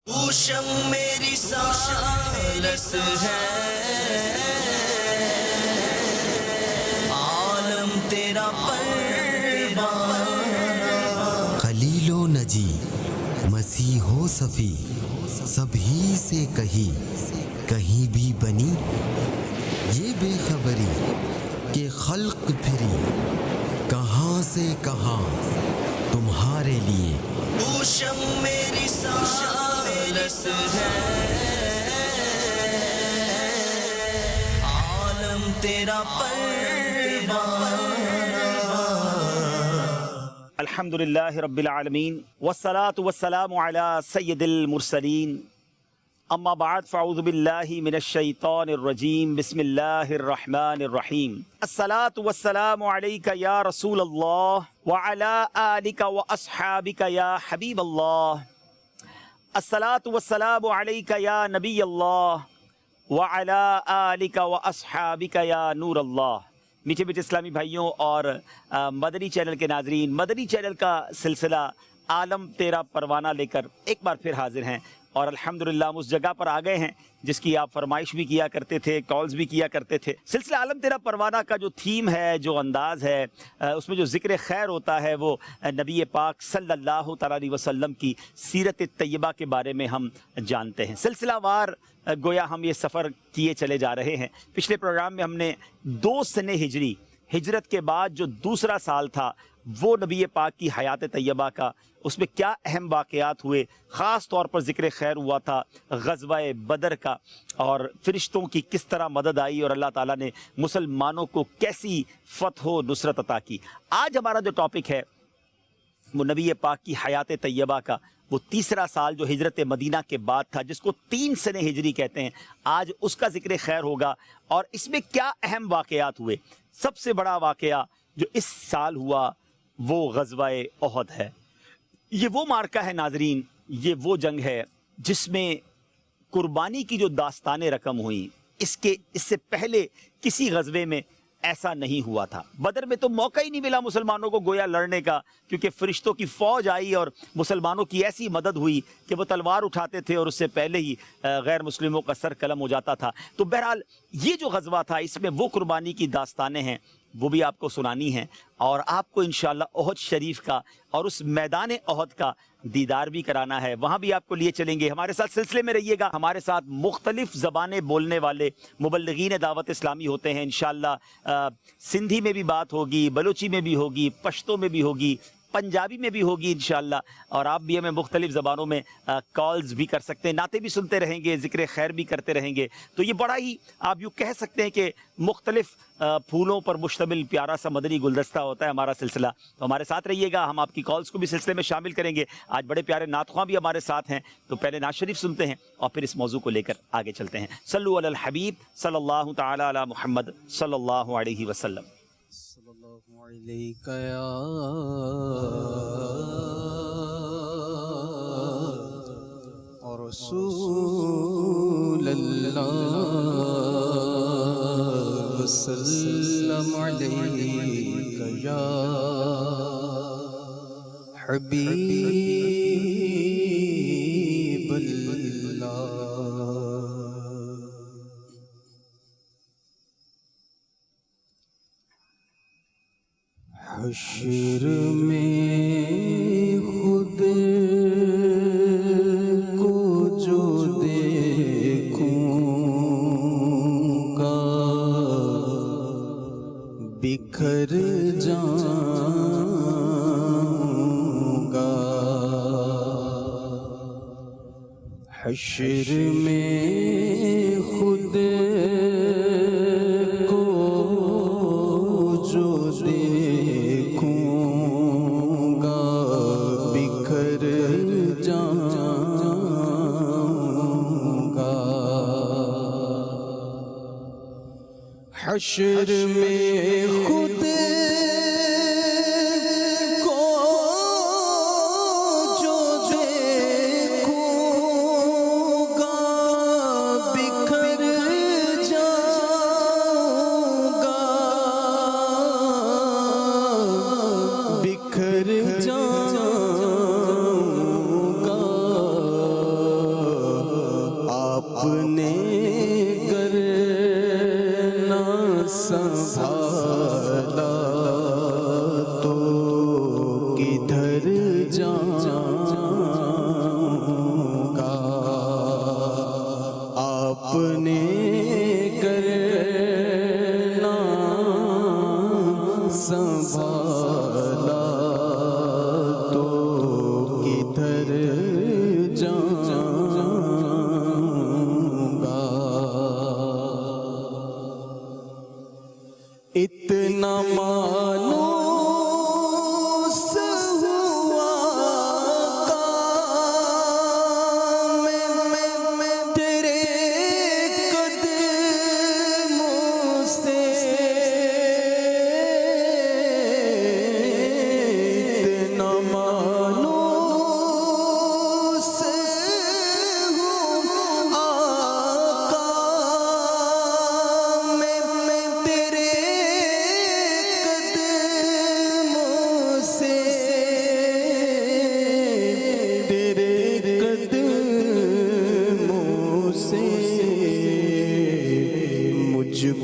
پوشم میری سالس ہے، عالم تیرا پروانہ، خلیل و نجی مسیح و صفی سبھی سے کہیں بھی بنی یہ بے خبری کہ خلق پھری کہاں سے کہاں تمہارے لیے. پوشم میری سالس ہے، عالم تیرا پروانہ. الحمد للہ رب العالمین والصلاة والسلام علی سید المرسلین. اما بعد فاعوذ باللہ من الشیطان الرجیم. بسم اللہ الرحمن الرحیم. الصلاة والسلام علیک یا رسول اللہ وعلی آلک واصحابک یا حبیب اللہ. الصلاة والسلام علیک یا نبی اللہ وعلی آلک واصحابک یا نور اللہ. میٹھے میٹھے اسلامی بھائیوں اور مدنی چینل کے ناظرین، مدنی چینل کا سلسلہ عالم تیرا پروانہ لے کر ایک بار پھر حاضر ہیں، اور الحمدللہ ہم اس جگہ پر آ گئے ہیں جس کی آپ فرمائش بھی کیا کرتے تھے، کالز بھی کیا کرتے تھے. سلسلہ عالم تیرا پروانہ کا جو تھیم ہے، جو انداز ہے، اس میں جو ذکر خیر ہوتا ہے وہ نبی پاک صلی اللہ تعالیٰ علیہ وسلم کی سیرت طیبہ کے بارے میں ہم جانتے ہیں. سلسلہ وار گویا ہم یہ سفر کیے چلے جا رہے ہیں. پچھلے پروگرام میں ہم نے 2 سنہ ہجری، ہجرت کے بعد جو دوسرا سال تھا، وہ نبی پاک کی حیات طیبہ کا، اس میں کیا اہم واقعات ہوئے، خاص طور پر ذکر خیر ہوا تھا غزوہ بدر کا، اور فرشتوں کی کس طرح مدد آئی اور اللہ تعالیٰ نے مسلمانوں کو کیسی فتح و نصرت عطا کی. آج ہمارا جو ٹاپک ہے وہ نبی پاک کی حیات طیبہ کا وہ تیسرا سال جو ہجرت مدینہ کے بعد تھا، جس کو 3 سنہ ہجری کہتے ہیں. آج اس کا ذکر خیر ہوگا اور اس میں کیا اہم واقعات ہوئے. سب سے بڑا واقعہ جو اس سال ہوا وہ غزوہ احد ہے. یہ وہ مارکہ ہے ناظرین، یہ وہ جنگ ہے جس میں قربانی کی جو داستانیں رقم ہوئیں، اس سے پہلے کسی غزوے میں ایسا نہیں ہوا تھا. بدر میں تو موقع ہی نہیں ملا مسلمانوں کو گویا لڑنے کا، کیونکہ فرشتوں کی فوج آئی اور مسلمانوں کی ایسی مدد ہوئی کہ وہ تلوار اٹھاتے تھے اور اس سے پہلے ہی غیر مسلموں کا سر قلم ہو جاتا تھا. تو بہرحال یہ جو غزوہ تھا، اس میں وہ قربانی کی داستانیں ہیں، وہ بھی آپ کو سنانی ہیں، اور آپ کو انشاءاللہ احد شریف کا اور اس میدان احد کا دیدار بھی کرانا ہے. وہاں بھی آپ کو لیے چلیں گے. ہمارے ساتھ سلسلے میں رہیے گا. ہمارے ساتھ مختلف زبانیں بولنے والے مبلغین دعوت اسلامی ہوتے ہیں. انشاءاللہ سندھی میں بھی بات ہوگی، بلوچی میں بھی ہوگی، پشتو میں بھی ہوگی، پنجابی میں بھی ہوگی انشاءاللہ، اور آپ بھی ہمیں مختلف زبانوں میں کالز بھی کر سکتے ہیں، نعتیں بھی سنتے رہیں گے، ذکر خیر بھی کرتے رہیں گے. تو یہ بڑا ہی آپ یوں کہہ سکتے ہیں کہ مختلف پھولوں پر مشتمل پیارا سا مدنی گلدستہ ہوتا ہے ہمارا سلسلہ. تو ہمارے ساتھ رہیے گا. ہم آپ کی کالز کو بھی سلسلے میں شامل کریں گے. آج بڑے پیارے نعت خواں بھی ہمارے ساتھ ہیں، تو پہلے نعت شریف سنتے ہیں اور پھر اس موضوع کو لے کر آگے چلتے ہیں. صلو علی الحبیب صلی اللہ تعالی علی محمد صلی اللہ علیہ وسلم. صلی اللہ علیک یا رسول اللہ وسلم علیک یا حبیب اللہ. حشر میں خود کو جو دیکھوں گا بکھر جاؤں گا. حشر میں خود کو جو دیکھوں گا بکھر جاؤں گا. حشر میں خود کو جو دیکھوں گا بکھر جاؤں گا بکھر جاؤں گا.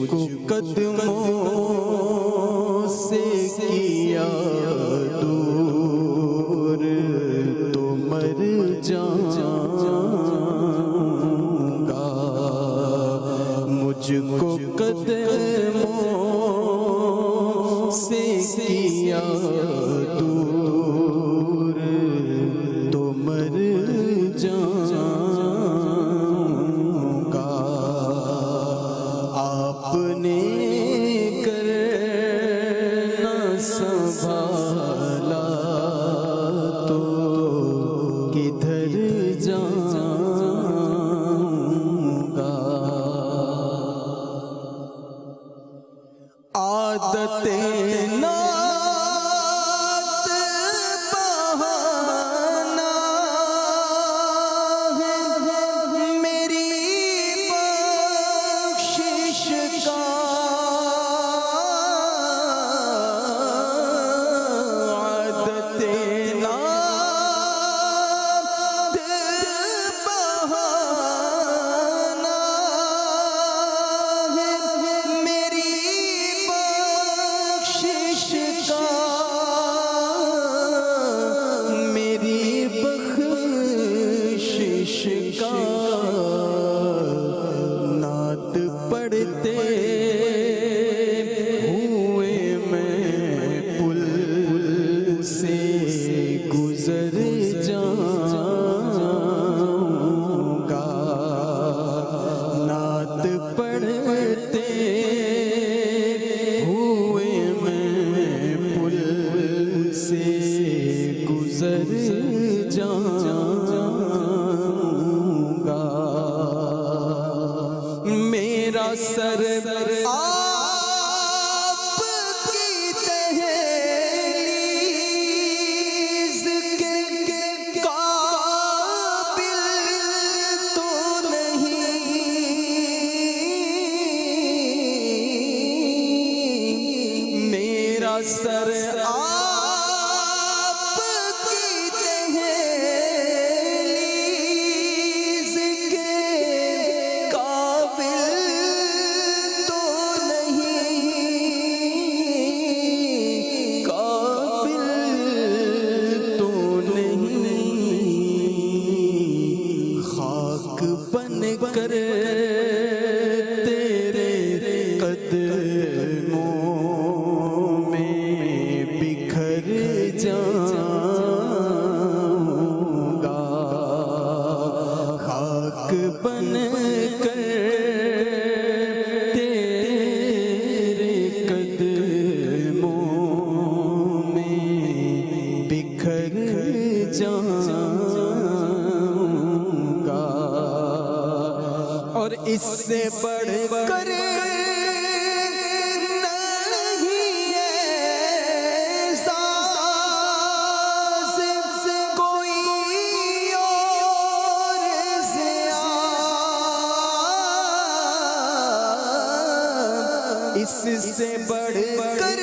کو قدموں سے کیا دور تو مر جاؤں گا، مجھ کو قدموں سے کیا دور تو مر جاؤں گا، آپ نے کرنا سنبھالا تو کدھر جاؤں گا، عادت نات بہانا ہے میری بخشش کا، عادت نات بہانا ہے میری بخشش کا، میری بخشش کا، نعت پڑھتے ہوئے میں پل سے گزر جاؤں گا، نعت پڑھتے ہوئے میں پل سے گزر جاؤں گا، میرا سر آپ کی دہلیز کے قابل تو نہیں، میرا سر آپ کی دہلیز کے قابل تو نہیں، قابل تو نہیں، خاک بن کر تیرے قدموں میں بکھر جاؤں گا، خاک بن کر تیرے قدموں میں بکھر جاؤں گا، اور اس سے بڑھ کر نہیں احساس کوئی اور زیادہ، اس سے بڑھ کر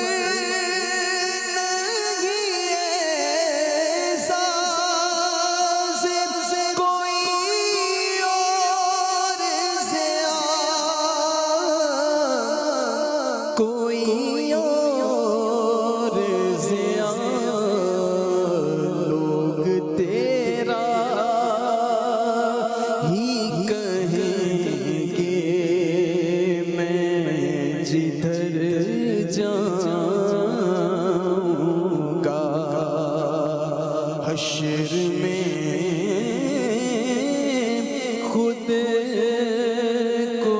نہیں احساس کوئی اور زیادہ، کوئی اور زیادہ، لوگ تیرا ہی کہیں گے میں جدھر جاؤں گا، حشر میں خود کو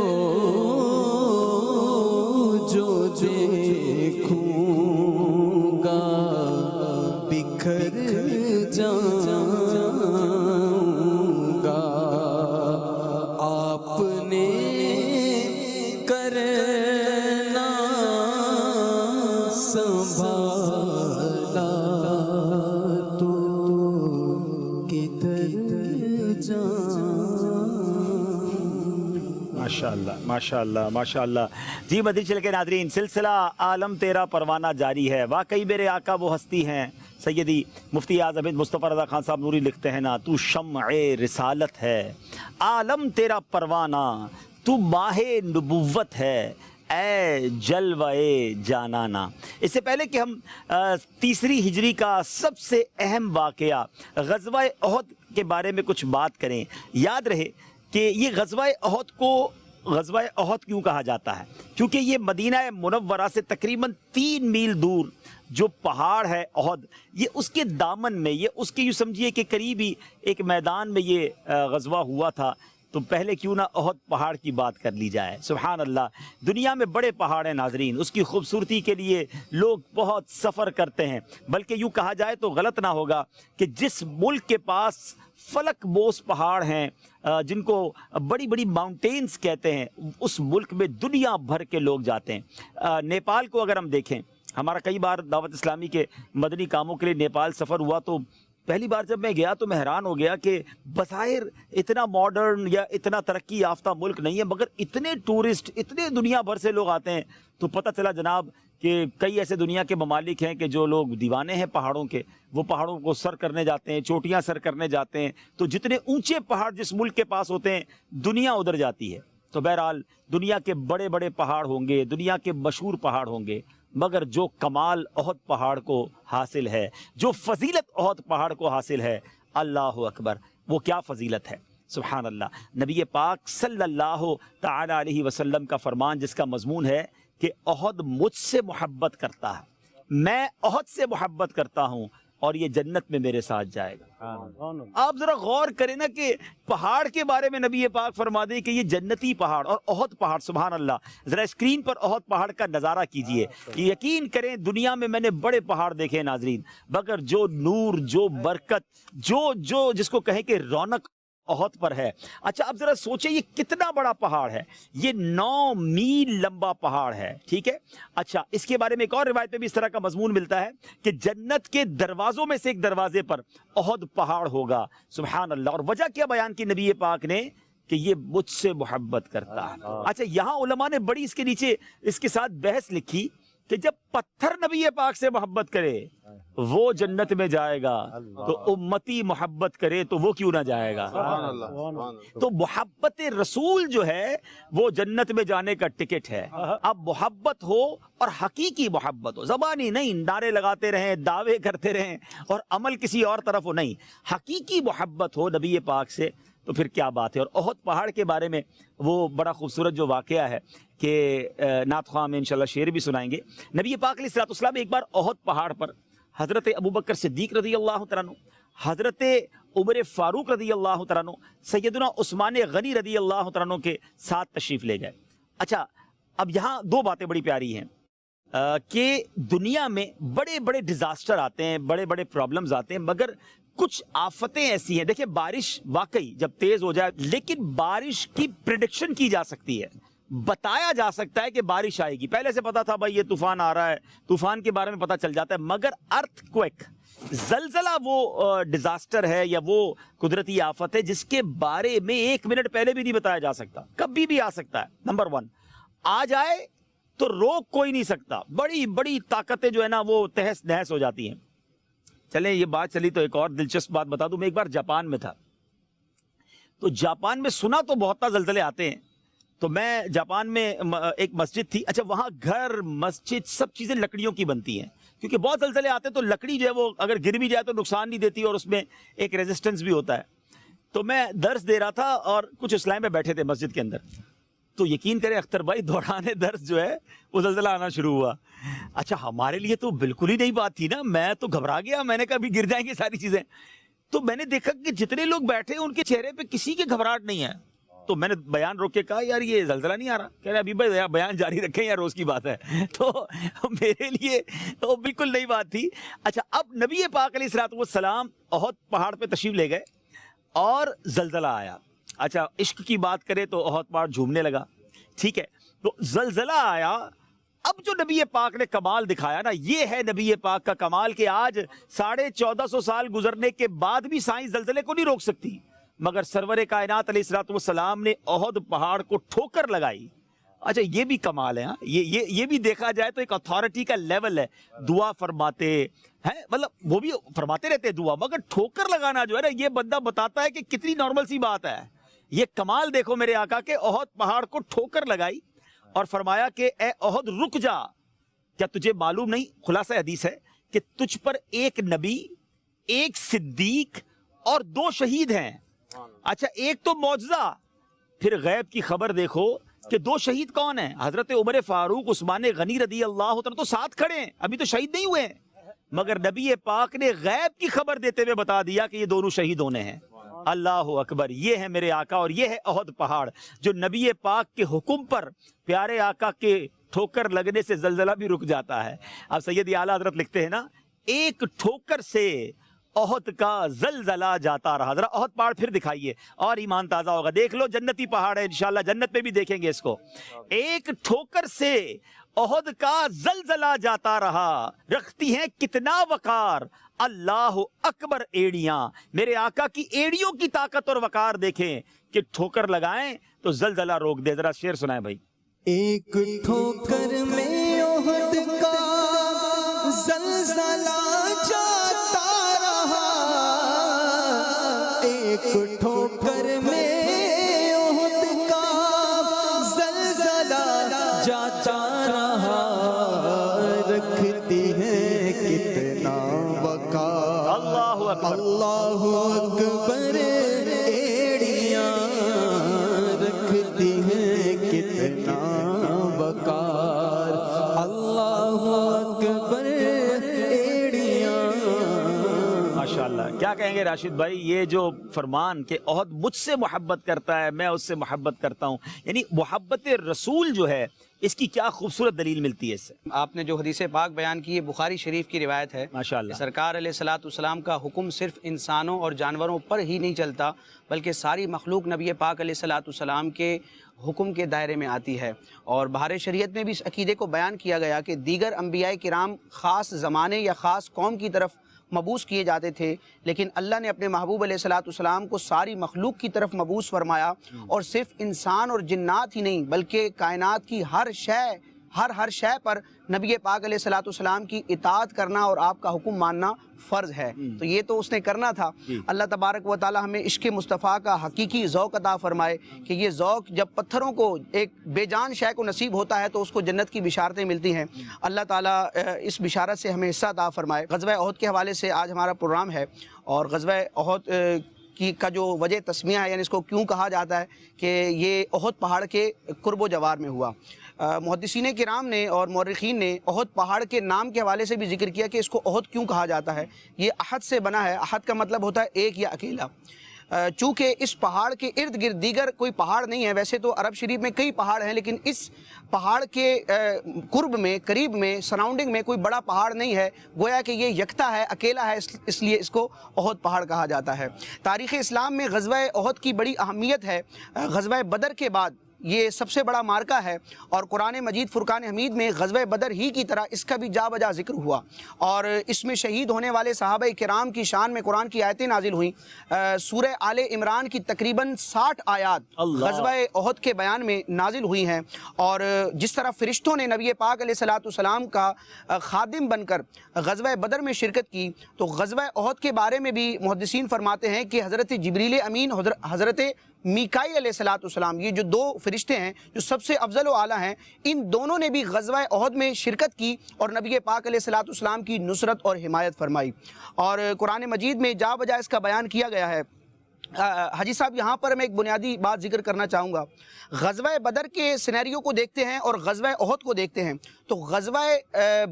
جو دیکھوں گا بکھر جاؤں گا، آپ نے کرنا سنبھالا تو کدھر جاؤں۔ ماشاءاللہ ماشاءاللہ ماشاءاللہ۔ جی مدنی چینل کے ناظرین، سلسلہ عالم تیرا پروانہ جاری ہے۔ واقعی میرے آقا وہ ہستی ہیں، سیدی مفتی اعظم مصطفیٰ رضا خان صاحب نوری لکھتے ہیں نا، تو شمع رسالت ہے، عالم تیرا پروانہ، تو ماہ نبوت ہے اے جلوے جانانا۔ اس سے پہلے کہ ہم تیسری ہجری کا سب سے اہم واقعہ غزوہ احد کے بارے میں کچھ بات کریں، یاد رہے کہ یہ غزوہ احد کو غزوہ احد کیوں کہا جاتا ہے؟ کیونکہ یہ مدینہ منورہ سے تقریباً 3 میل دور جو پہاڑ ہے احد، یہ اس کے دامن میں، یہ اس کے یوں سمجھیے کہ قریبی ایک میدان میں یہ غزوہ ہوا تھا۔ تو پہلے کیوں نہ احد پہاڑ کی بات کر لی جائے۔ سبحان اللہ، دنیا میں بڑے پہاڑ ہیں ناظرین، اس کی خوبصورتی کے لیے لوگ بہت سفر کرتے ہیں، بلکہ یوں کہا جائے تو غلط نہ ہوگا کہ جس ملک کے پاس فلک بوس پہاڑ ہیں، جن کو بڑی بڑی ماؤنٹینز کہتے ہیں، اس ملک میں دنیا بھر کے لوگ جاتے ہیں۔ نیپال کو اگر ہم دیکھیں، ہمارا کئی بار دعوت اسلامی کے مدنی کاموں کے لیے نیپال سفر ہوا، تو پہلی بار جب میں گیا تو میں حیران ہو گیا کہ بظاہر اتنا ماڈرن یا اتنا ترقی یافتہ ملک نہیں ہے، مگر اتنے ٹورسٹ، اتنے دنیا بھر سے لوگ آتے ہیں۔ تو پتہ چلا جناب کہ کئی ایسے دنیا کے ممالک ہیں کہ جو لوگ دیوانے ہیں پہاڑوں کے، وہ پہاڑوں کو سر کرنے جاتے ہیں، چوٹیاں سر کرنے جاتے ہیں۔ تو جتنے اونچے پہاڑ جس ملک کے پاس ہوتے ہیں، دنیا ادھر جاتی ہے۔ تو بہرحال دنیا کے بڑے بڑے پہاڑ ہوں گے، دنیا کے مشہور پہاڑ ہوں گے، مگر جو کمال احد پہاڑ کو حاصل ہے، جو فضیلت احد پہاڑ کو حاصل ہے، اللہ اکبر، وہ کیا فضیلت ہے! سبحان اللہ۔ نبی پاک صلی اللہ تعالی علیہ وسلم کا فرمان جس کا مضمون ہے کہ احد مجھ سے محبت کرتا ہے، میں احد سے محبت کرتا ہوں اور یہ جنت میں میرے ساتھ جائے گا۔ آپ ذرا غور کریں نا کہ پہاڑ کے بارے میں نبی پاک فرما دیں کہ یہ جنتی پہاڑ اور احد پہاڑ، سبحان اللہ۔ ذرا اسکرین پر احد پہاڑ کا نظارہ کیجئے، یقین کریں دنیا میں نے بڑے پہاڑ دیکھے ناظرین، مگر جو نور، جو برکت، جو جس کو کہیں کہ رونق احد پر ہے۔ اچھا اب ذرا سوچیں یہ کتنا بڑا پہاڑ ہے، یہ 9 میل لمبا پہاڑ ہے، ٹھیک ہے۔ اچھا اس کے بارے میں ایک اور روایت میں بھی اس طرح کا مضمون ملتا ہے کہ جنت کے دروازوں میں سے ایک دروازے پر احد پہاڑ ہوگا، سبحان اللہ۔ اور وجہ کیا بیان کی نبی پاک نے؟ کہ یہ مجھ سے محبت کرتا ہے۔ اچھا یہاں علماء نے بڑی اس کے نیچے اس کے ساتھ بحث لکھی کہ جب پتھر نبی پاک سے محبت کرے وہ جنت میں جائے گا، تو امتی محبت کرے تو وہ کیوں نہ جائے گا؟ تو محبت رسول جو ہے وہ جنت میں جانے کا ٹکٹ ہے۔ اب محبت ہو اور حقیقی محبت ہو، زبانی نہیں، نعرے لگاتے رہیں، دعوے کرتے رہیں اور عمل کسی اور طرف ہو، نہیں، حقیقی محبت ہو نبی پاک سے، تو پھر کیا بات ہے۔ اور احد پہاڑ کے بارے میں وہ بڑا خوبصورت جو واقعہ ہے کہ نعت خواہ میں انشاءاللہ شعر بھی سنائیں گے۔ نبی پاک علیہ السلام ایک بار احد پہاڑ پر حضرت ابوبکر صدیق رضی اللہ تعالیٰ عنہ، حضرت عمر فاروق رضی اللہ تعالیٰ عنہ، سیدنا عثمان غنی رضی اللہ تعالیٰ عنہ کے ساتھ تشریف لے گئے۔ اچھا اب یہاں 2 باتیں بڑی پیاری ہیں کہ دنیا میں بڑے بڑے ڈیزاسٹر آتے ہیں، بڑے بڑے پرابلمز آتے ہیں، مگر کچھ آفتیں ایسی ہیں۔ دیکھیں بارش واقعی جب تیز ہو جائے، لیکن بارش کی پریڈکشن کی جا سکتی ہے، بتایا جا سکتا ہے کہ بارش آئے گی، پہلے سے پتا تھا بھائی یہ طوفان آ رہا ہے، طوفان کے بارے میں پتا چل جاتا ہے۔ مگر ارتھ کوئک، زلزلہ وہ ڈیزاسٹر ہے یا وہ قدرتی آفت ہے جس کے بارے میں 1 منٹ پہلے بھی نہیں بتایا جا سکتا، کبھی بھی آ سکتا ہے۔ نمبر 1 آ جائے تو روک کوئی نہیں سکتا، بڑی بڑی طاقتیں جو ہے نا وہ تہس نہس ہو جاتی ہیں۔ چلیں یہ بات چلی تو ایک اور دلچسپ بات بتا دوں، میں ایک بار جاپان میں تھا، تو جاپان میں سنا تو بہت زلزلے آتے ہیں، تو میں جاپان میں ایک مسجد تھی، اچھا وہاں گھر مسجد سب چیزیں لکڑیوں کی بنتی ہیں، کیونکہ بہت زلزلے آتے ہیں تو لکڑی جو ہے وہ اگر گر بھی جائے تو نقصان نہیں دیتی اور اس میں ایک ریزسٹنس بھی ہوتا ہے۔ تو میں درس دے رہا تھا اور کچھ اسلام میں بیٹھے تھے مسجد کے اندر، تو یقین کریں اختر بھائی دوران درس جو ہے وہ زلزلہ آنا شروع ہوا۔ اچھا ہمارے لیے تو بالکل ہی نئی بات تھی نا، میں تو گھبرا گیا، میں نے کہا ابھی گر جائیں گے ساری چیزیں۔ تو میں نے دیکھا کہ جتنے لوگ بیٹھے ان کے چہرے پہ کسی کے گھبراہٹ نہیں ہے، تو میں نے بیان روک کے کہا یار یہ زلزلہ نہیں آ رہا، کہہ رہے ابھی بھائی بیان جاری رکھیں یار روز کی بات ہے۔ تو میرے لیے تو بالکل نئی بات تھی۔ اچھا اب نبی پاک علیہ السلام احد پہاڑ پہ تشریف لے گئے اور زلزلہ آیا۔ اچھا عشق کی بات کرے تو احد پہاڑ جھومنے لگا، ٹھیک ہے، تو زلزلہ آیا۔ اب جو نبی پاک نے کمال دکھایا نا، یہ ہے نبی پاک کا کمال کہ آج 1450 سال گزرنے کے بعد بھی سائنس زلزلے کو نہیں روک سکتی، مگر سرور کائنات علیہ السلام نے احد پہاڑ کو ٹھوکر لگائی۔ اچھا یہ بھی کمال ہے، ہاں یہ بھی دیکھا جائے تو ایک اتھارٹی کا لیول ہے۔ دعا فرماتے ہیں، مطلب وہ بھی فرماتے رہتے ہیں دعا، مگر ٹھوکر لگانا جو ہے نا، یہ بندہ بتاتا ہے کہ کتنی نارمل سی بات ہے یہ کمال دیکھو میرے آقا کے، احد پہاڑ کو ٹھوکر لگائی اور فرمایا کہ اے احد رک جا، کیا تجھے معلوم نہیں، خلاصہ حدیث ہے کہ تجھ پر ایک نبی، ایک صدیق اور 2 شہید ہیں۔ اچھا ایک تو معجزہ، پھر غیب کی خبر دیکھو کہ 2 شہید کون ہیں؟ حضرت عمر فاروق، عثمان غنی رضی اللہ عنہ تو ساتھ کھڑے ہیں، ابھی تو شہید نہیں ہوئے ہیں، مگر نبی پاک نے غیب کی خبر دیتے ہوئے بتا دیا کہ یہ دونوں شہید ہونے ہیں۔ اللہ اکبر، یہ ہے میرے آقا اور یہ ہے احد پہاڑ جو نبی پاک کے حکم پر پیارے آقا کے ٹھوکر لگنے سے زلزلہ بھی رک جاتا ہے۔ اب سیدی اعلیٰ حضرت لکھتے ہیں نا، ایک ٹھوکر سے احد کا زلزلہ جاتا رہا۔ ذرا احد پہاڑ پھر دکھائیے اور ایمان تازہ ہوگا، دیکھ لو جنتی پہاڑ ہے، انشاءاللہ جنت میں بھی دیکھیں گے اس کو۔ ایک ٹھوکر سے احد کا زلزلہ جاتا رہا، رکھتی ہیں کتنا وقار اللہ اکبر ایڑیاں۔ میرے آقا کی ایڑیوں کی طاقت اور وقار دیکھیں کہ ٹھوکر لگائیں تو زلزلہ روک دے۔ ذرا شعر سنائیں بھائی۔ ایک ٹھوکر میں احد کا زلزلہ جاتا رہا، ایک ٹھوکر میں احد کا زلزلہ جاتا رہا، رکھتی ہے کتنا وقار اللہ اکبر، اللہ اکبر ایڑیاں، رکھتی ہیں کتنا وقار اللہ اکبر ایڑیاں۔ ماشاءاللہ، کیا کہیں گے راشد بھائی؟ یہ جو فرمان کہ احد مجھ سے محبت کرتا ہے، میں اس سے محبت کرتا ہوں، یعنی محبت رسول جو ہے اس کی کیا خوبصورت دلیل ملتی ہے اس سے۔ آپ نے جو حدیث پاک بیان کی ہے بخاری شریف کی روایت ہے۔ ماشاءاللہ، سرکار علیہ الصلوۃ والسلام کا حکم صرف انسانوں اور جانوروں پر ہی نہیں چلتا، بلکہ ساری مخلوق نبی پاک علیہ الصلوۃ والسلام کے حکم کے دائرے میں آتی ہے۔ اور بہار شریعت میں بھی اس عقیدے کو بیان کیا گیا کہ دیگر انبیاء کرام خاص زمانے یا خاص قوم کی طرف مبعوث کیے جاتے تھے، لیکن اللہ نے اپنے محبوب علیہ الصلوۃ والسلام کو ساری مخلوق کی طرف مبعوث فرمایا، اور صرف انسان اور جنات ہی نہیں بلکہ کائنات کی ہر شے پر نبی پاک علیہ الصلوۃ والسلام کی اطاعت کرنا اور آپ کا حکم ماننا فرض ہے۔ تو یہ تو اس نے کرنا تھا۔ اللہ تبارک و تعالی ہمیں عشق مصطفیٰ کا حقیقی ذوق عطا فرمائے کہ یہ ذوق جب پتھروں کو ایک بے جان شے کو نصیب ہوتا ہے تو اس کو جنت کی بشارتیں ملتی ہیں۔ اللہ تعالیٰ اس بشارت سے ہمیں حصہ عطا فرمائے۔ غزوہ احد کے حوالے سے آج ہمارا پروگرام ہے، اور غزوہ احد کا جو وجہ تسمیہ ہے، یعنی اس کو کیوں کہا جاتا ہے کہ یہ احد پہاڑ کے قرب و جوار میں ہوا۔ محدثین کرام نے اور مورخین نے احد پہاڑ کے نام کے حوالے سے بھی ذکر کیا کہ اس کو احد کیوں کہا جاتا ہے۔ یہ احد سے بنا ہے، احد کا مطلب ہوتا ہے ایک یا اکیلا۔ چونکہ اس پہاڑ کے ارد گرد دیگر کوئی پہاڑ نہیں ہے، ویسے تو عرب شریف میں کئی پہاڑ ہیں، لیکن اس پہاڑ کے قرب میں، قریب میں، سراؤنڈنگ میں کوئی بڑا پہاڑ نہیں ہے، گویا کہ یہ یکتا ہے، اکیلا ہے، اس لیے اس کو احد پہاڑ کہا جاتا ہے۔ تاریخ اسلام میں غزوہ احد کی بڑی اہمیت ہے۔ غزوہ بدر کے بعد یہ سب سے بڑا مارکہ ہے، اور قرآن مجید فرقان حمید میں غزوہ بدر ہی کی طرح اس کا بھی جا بجا ذکر ہوا، اور اس میں شہید ہونے والے صحابہ کرام کی شان میں قرآن کی آیتیں نازل ہوئیں۔ سورہ آل عمران کی تقریباً 60 آیات غزوہ احد کے بیان میں نازل ہوئی ہیں، اور جس طرح فرشتوں نے نبی پاک علیہ الصلوۃ والسلام کا خادم بن کر غزوہ بدر میں شرکت کی، تو غزوہ احد کے بارے میں بھی محدثین فرماتے ہیں کہ حضرت جبریل امین، حضرت میکائیل علیہ الصلوۃ والسلام، یہ جو 2 فرشتے ہیں جو سب سے افضل و اعلیٰ ہیں، ان دونوں نے بھی غزوہ احد میں شرکت کی اور نبی پاک علیہ الصلوۃ والسلام کی نصرت اور حمایت فرمائی، اور قرآن مجید میں جا بجا اس کا بیان کیا گیا ہے۔ حاجی صاحب، یہاں پر میں ایک بنیادی بات ذکر کرنا چاہوں گا۔ غزوہ بدر کے سینیریو کو دیکھتے ہیں اور غزوہ احد کو دیکھتے ہیں، تو غزوہ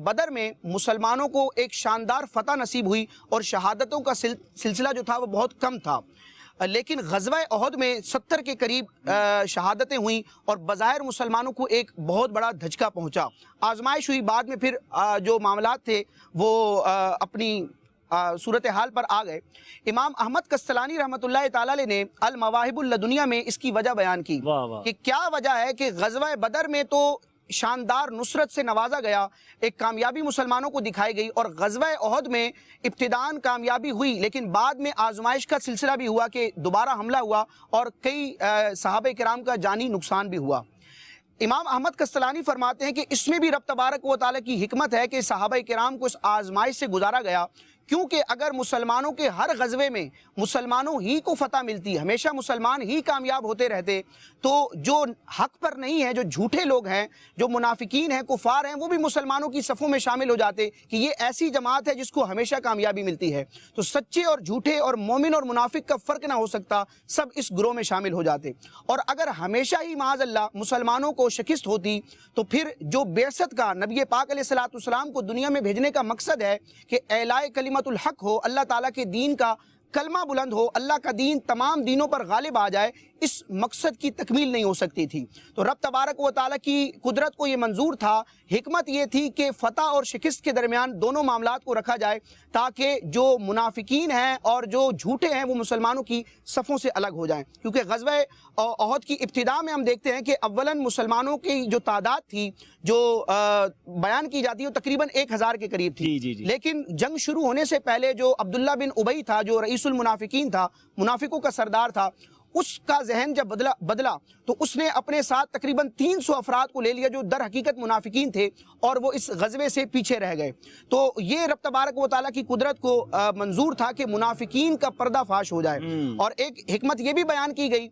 بدر میں مسلمانوں کو ایک شاندار فتح نصیب ہوئی اور شہادتوں کا سلسلہ جو تھا وہ بہت کم تھا، لیکن غزوہ احد میں 70 کے قریب شہادتیں ہوئیں، اور بظاہر مسلمانوں کو ایک بہت بڑا دھچکا پہنچا، آزمائش ہوئی، بعد میں پھر جو معاملات تھے وہ اپنی صورتحال پر آ گئے۔ امام احمد قسطلانی رحمۃ اللہ تعالی علیہ نے المواہب اللدنیہ میں اس کی وجہ بیان کی کہ کیا وجہ ہے کہ غزوہ بدر میں تو شاندار نصرت سے نوازا گیا، ایک کامیابی مسلمانوں کو دکھائی گئی، اور غزوہ احد میں ابتداً کامیابی ہوئی، لیکن بعد میں آزمائش کا سلسلہ بھی ہوا کہ دوبارہ حملہ ہوا اور کئی صحابہ کرام کا جانی نقصان بھی ہوا۔ امام احمد قسطلانی فرماتے ہیں کہ اس میں بھی رب تبارک و تعالیٰ کی حکمت ہے کہ صحابہ کرام کو اس آزمائش سے گزارا گیا، کیونکہ اگر مسلمانوں کے ہر غزوے میں مسلمانوں ہی کو فتح ملتی، ہمیشہ مسلمان ہی کامیاب ہوتے رہتے، تو جو حق پر نہیں ہیں، جو جھوٹے لوگ ہیں، جو منافقین ہیں، کفار ہیں، وہ بھی مسلمانوں کی صفوں میں شامل ہو جاتے کہ یہ ایسی جماعت ہے جس کو ہمیشہ کامیابی ملتی ہے۔ تو سچے اور جھوٹے اور مومن اور منافق کا فرق نہ ہو سکتا، سب اس گروہ میں شامل ہو جاتے۔ اور اگر ہمیشہ ہی معاذ اللہ مسلمانوں کو شکست ہوتی تو پھر جو بعثت کا نبی پاک علیہ الصلوۃ والسلام کو دنیا میں بھیجنے کا مقصد ہے کہ اعلاء کلمت الحق ہو، اللہ تعالیٰ کے دین کا کلمہ بلند ہو، اللہ کا دین تمام دینوں پر غالب آ جائے، اس مقصد کی تکمیل نہیں ہو سکتی تھی۔ تو رب تبارک و تعالیٰ کی قدرت کو یہ منظور تھا، حکمت یہ تھی کہ فتح اور شکست کے درمیان دونوں معاملات کو رکھا جائے تاکہ جو منافقین ہیں اور جو جھوٹے ہیں وہ مسلمانوں کی صفوں سے الگ ہو جائیں۔ کیونکہ غزوہ احد کی ابتدا میں ہم دیکھتے ہیں کہ اولاً مسلمانوں کی جو تعداد تھی جو بیان کی جاتی ہے وہ تقریباً 1000 کے قریب تھی، لیکن جنگ شروع ہونے سے پہلے جو عبداللہ بن ابی تھا، جو رئیس المنافقین تھا، منافقوں کا سردار تھا، اس کا ذہن جب بدلا تو اس نے اپنے ساتھ تقریباً 300 افراد کو لے لیا جو در حقیقت منافقین تھے، اور وہ اس غزوے سے پیچھے رہ گئے۔ تو یہ رب تبارک و تعالیٰ کی قدرت کو منظور تھا کہ منافقین کا پردہ فاش ہو جائے۔ اور ایک حکمت یہ بھی بیان کی گئی،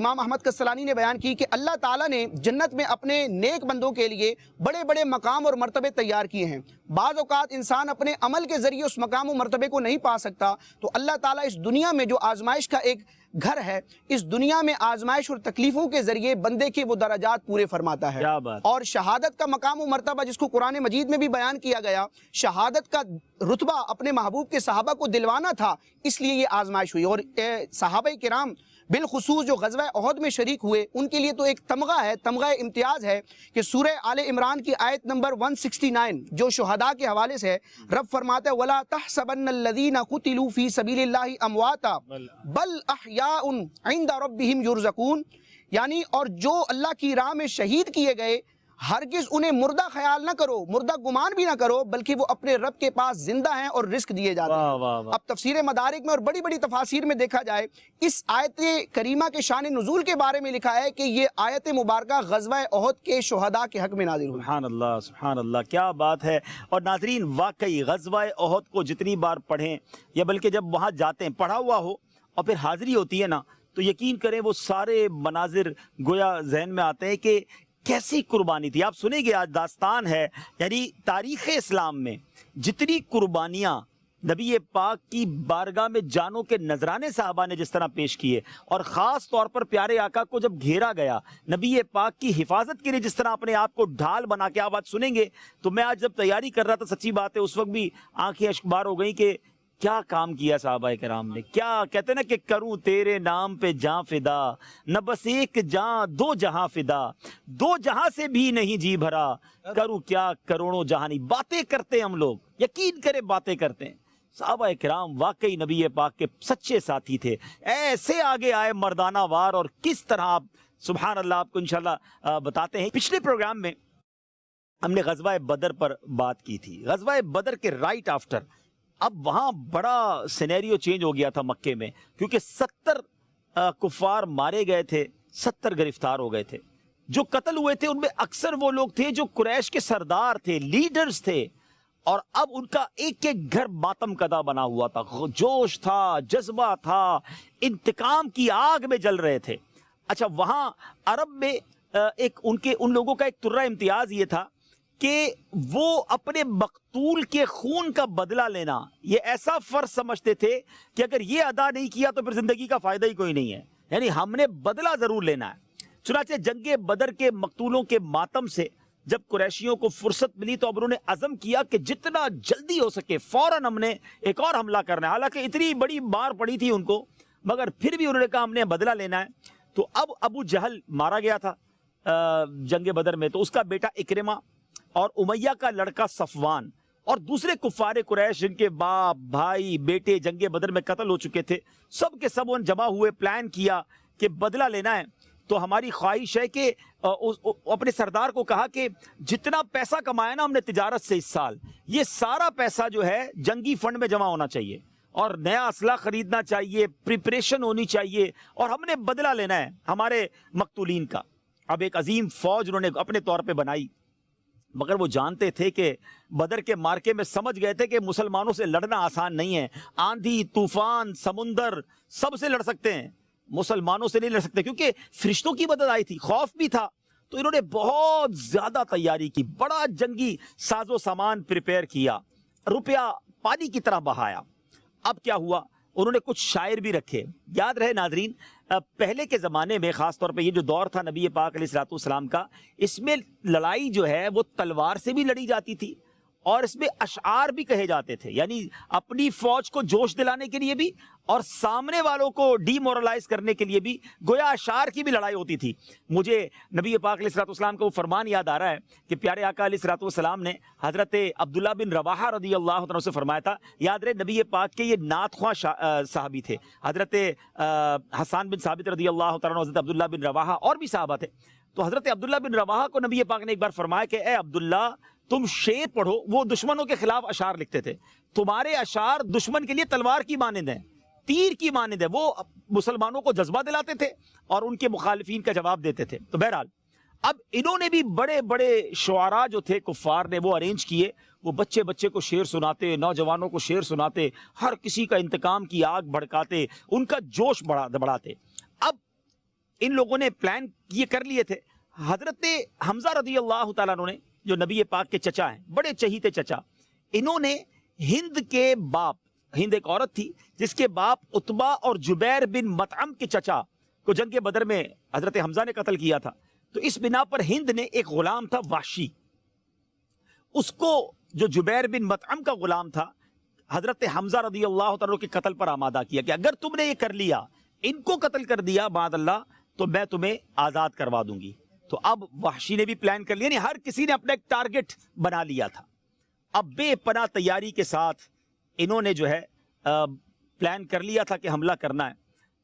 امام احمد کسلانی نے بیان کی کہ اللہ تعالیٰ نے جنت میں اپنے نیک بندوں کے لیے بڑے بڑے مقام اور مرتبے تیار کیے ہیں۔ بعض اوقات انسان اپنے عمل کے ذریعے اس مقام و مرتبے کو نہیں پا سکتا، تو اللہ تعالیٰ اس دنیا میں جو آزمائش کا ایک گھر ہے، اس دنیا میں آزمائش اور تکلیفوں کے ذریعے بندے کے وہ درجات پورے فرماتا ہے۔ اور شہادت کا مقام و مرتبہ جس کو قرآن مجید میں بھی بیان کیا گیا، شہادت کا رتبہ اپنے محبوب کے صحابہ کو دلوانا تھا، اس لیے یہ آزمائش ہوئی۔ اور صحابہ کرام بالخصوص جو غزوہ احد میں شریک ہوئے، ان کے لیے تو ایک تمغہ ہے، تمغہ امتیاز ہے کہ سورہ آل عمران کی آیت نمبر 169 جو شہداء کے حوالے سے ہے، رب فرماتا ہے وَلَا تَحْسَبَنَّ الَّذِينَ قُتِلُوا فِي سَبِيلِ اللَّهِ أَمْوَاتًا بَلْ أَحْيَاءٌ عِنْدَ رَبِّهِمْ يُرْزَقُونَ، یعنی اور جو اللہ کی راہ میں شہید کیے گئے ہرگز انہیں مردہ خیال نہ کرو، مردہ گمان بھی نہ کرو، بلکہ وہ اپنے رب کے پاس زندہ ہیں اور رزق دیے جاتے ہیں۔ اب تفسیر مدارک میں اور بڑی بڑی تفاسیر میں دیکھا جائے، اس آیت کریمہ کے شان نزول کے بارے میں لکھا ہے کہ یہ آیت مبارکہ غزوہ احد کے شہداء کے حق میں نازل ہوئی۔ سبحان اللہ، سبحان اللہ، کیا بات ہے۔ اور ناظرین، واقعی غزوہ احد کو جتنی بار پڑھیں یا بلکہ جب وہاں جاتے ہیں پڑھا ہوا ہو اور پھر حاضری ہوتی ہے نا، تو یقین کریں وہ سارے مناظر گویا ذہن میں آتے ہیں کہ کیسی قربانی تھی۔ آپ سنیں گے، آج داستان ہے، یعنی تاریخ اسلام میں جتنی قربانیاں نبی پاک کی بارگاہ میں جانوں کے نذرانے صحابہ نے جس طرح پیش کیے، اور خاص طور پر پیارے آقا کو جب گھیرا گیا نبی پاک کی حفاظت کے لیے جس طرح اپنے آپ کو ڈھال بنا کے، آپ آج سنیں گے۔ تو میں آج جب تیاری کر رہا تھا، سچی بات ہے اس وقت بھی آنکھیں اشکبار ہو گئیں کہ کیا کام کیا صحابہ کرام نے، کیا کہتے ہیں نا کہ کروں تیرے نام پہ جاں فدا، نہ بس ایک جاں دو جہاں فدا، دو جہاں سے بھی نہیں جی بھرا، کروں کیا کروڑوں جہانی۔ باتیں کرتے ہم لوگ، یقین کرے باتیں کرتے ہیں۔ صحابہ کرام واقعی نبی پاک کے سچے ساتھی تھے، ایسے آگے آئے مردانہ وار، اور کس طرح آپ سبحان اللہ آپ کو انشاءاللہ بتاتے ہیں۔ پچھلے پروگرام میں ہم نے غزوہ بدر پر بات کی تھی۔ غزوہ بدر کے رائٹ آفٹر اب وہاں بڑا سینیریو چینج ہو گیا تھا مکے میں، کیونکہ 70 کفار مارے گئے تھے، 70 گرفتار ہو گئے تھے۔ جو قتل ہوئے تھے ان میں اکثر وہ لوگ تھے جو قریش کے سردار تھے، لیڈرز تھے، اور اب ان کا ایک ایک گھر ماتم کدہ بنا ہوا تھا، جوش تھا، جذبہ تھا، انتقام کی آگ میں جل رہے تھے۔ اچھا، وہاں عرب میں ان لوگوں کا ایک ترہ امتیاز یہ تھا کہ وہ اپنے مقتول کے خون کا بدلہ لینا یہ ایسا فرض سمجھتے تھے کہ اگر یہ ادا نہیں کیا تو پھر زندگی کا فائدہ ہی کوئی نہیں ہے، یعنی ہم نے بدلہ ضرور لینا ہے۔ چنانچہ جنگ بدر کے مقتولوں کے ماتم سے جب قریشیوں کو فرصت ملی تو اب انہوں نے عزم کیا کہ جتنا جلدی ہو سکے فوراً ہم نے ایک اور حملہ کرنا ہے۔ حالانکہ اتنی بڑی مار پڑی تھی ان کو، مگر پھر بھی انہوں نے کہا ہم نے بدلہ لینا ہے۔ تو اب ابو جہل مارا گیا تھا جنگ بدر میں، تو اس کا بیٹا اکرمہ اور امیہ کا لڑکا صفوان اور دوسرے کفار قریش جن کے باپ، بھائی، بیٹے جنگ بدر میں قتل ہو چکے تھے، سب کے سب ان جمع ہوئے، پلان کیا کہ بدلہ لینا ہے۔ تو ہماری خواہش ہے کہ اپنے سردار کو کہا کہ جتنا پیسہ کمایا نا ہم نے تجارت سے اس سال، یہ سارا پیسہ جو ہے جنگی فنڈ میں جمع ہونا چاہیے، اور نیا اسلحہ خریدنا چاہیے، پریپریشن ہونی چاہیے، اور ہم نے بدلہ لینا ہے ہمارے مقتولین کا۔ اب ایک عظیم فوج انہوں نے اپنے طور پہ بنائی، مگر وہ جانتے تھے کہ بدر کے مارکے میں سمجھ گئے تھے کہ مسلمانوں سے لڑنا آسان نہیں ہے. آندھی طوفان سمندر سب سے لڑ سکتے ہیں, مسلمانوں سے نہیں لڑ سکتے, کیونکہ فرشتوں کی مدد آئی تھی. خوف بھی تھا, تو انہوں نے بہت زیادہ تیاری کی, بڑا جنگی ساز و سامان پریپئر کیا, روپیہ پانی کی طرح بہایا. اب کیا ہوا, انہوں نے کچھ شاعر بھی رکھے. یاد رہے ناظرین, پہلے کے زمانے میں خاص طور پہ یہ جو دور تھا نبی پاک علیہ الصلوۃ والسلام کا, اس میں لڑائی جو ہے وہ تلوار سے بھی لڑی جاتی تھی, اور اس میں اشعار بھی کہے جاتے تھے, یعنی اپنی فوج کو جوش دلانے کے لیے بھی اور سامنے والوں کو ڈی مورلائز کرنے کے لیے بھی, گویا اشعار کی بھی لڑائی ہوتی تھی. مجھے نبی پاک علیہ الصلوۃ والسلام کا وہ فرمان یاد آ رہا ہے کہ پیارے آقا علیہ الصلوۃ والسلام نے حضرت عبداللہ بن رواحہ رضی اللہ عنہ سے فرمایا تھا. یاد رہے نبی پاک کے یہ نعت خواں صحابی تھے, حضرت حسان بن ثابت رضی اللہ عنہ, حضرت عبداللہ بن رواحہ اور بھی صحابہ تھے. تو حضرت عبداللہ بن رواحہ کو نبی پاک نے ایک بار فرمایا کہ اے عبداللہ تم شعر پڑھو. وہ دشمنوں کے خلاف اشعار لکھتے تھے, تمہارے اشعار دشمن کے لیے تلوار کی مانند ہیں, تیر کی مانند ہے. وہ مسلمانوں کو جذبہ دلاتے تھے اور ان کے مخالفین کا جواب دیتے تھے. تو بہرحال اب انہوں نے بھی بڑے بڑے شعراء جو تھے کفار نے وہ ارینج کیے. وہ بچے بچے کو شعر سناتے, نوجوانوں کو شعر سناتے, ہر کسی کا انتقام کی آگ بھڑکاتے, ان کا جوش بڑھاتے. اب ان لوگوں نے پلان یہ کر لیے تھے. حضرت حمزہ رضی اللہ تعالیٰ عنہ نے, جو نبی پاک کے چچا ہیں, بڑے چہیتے چچا, انہوں نے ہند کے باپ, ہند ایک عورت تھی جس کے باپ عتبہ اور جبیر بن مطعم کے چچا کو جنگ بدر میں حضرت حمزہ نے قتل کیا تھا. تو اس بنا پر ہند نے ایک غلام تھا وحشی, اس کو جو جبیر بن مطعم کا غلام تھا حضرت حمزہ رضی اللہ تعالیٰ کے قتل پر آمادہ کیا کہ اگر تم نے یہ کر لیا, ان کو قتل کر دیا معاذ اللہ, تو میں تمہیں آزاد کروا دوں گی. تو اب وحشی نے بھی پلان کر لیا, یعنی ہر کسی نے اپنا ایک ٹارگٹ بنا لیا تھا. اب بے پناہ تیاری کے ساتھ انہوں نے جو ہے پلان کر لیا تھا کہ حملہ کرنا ہے.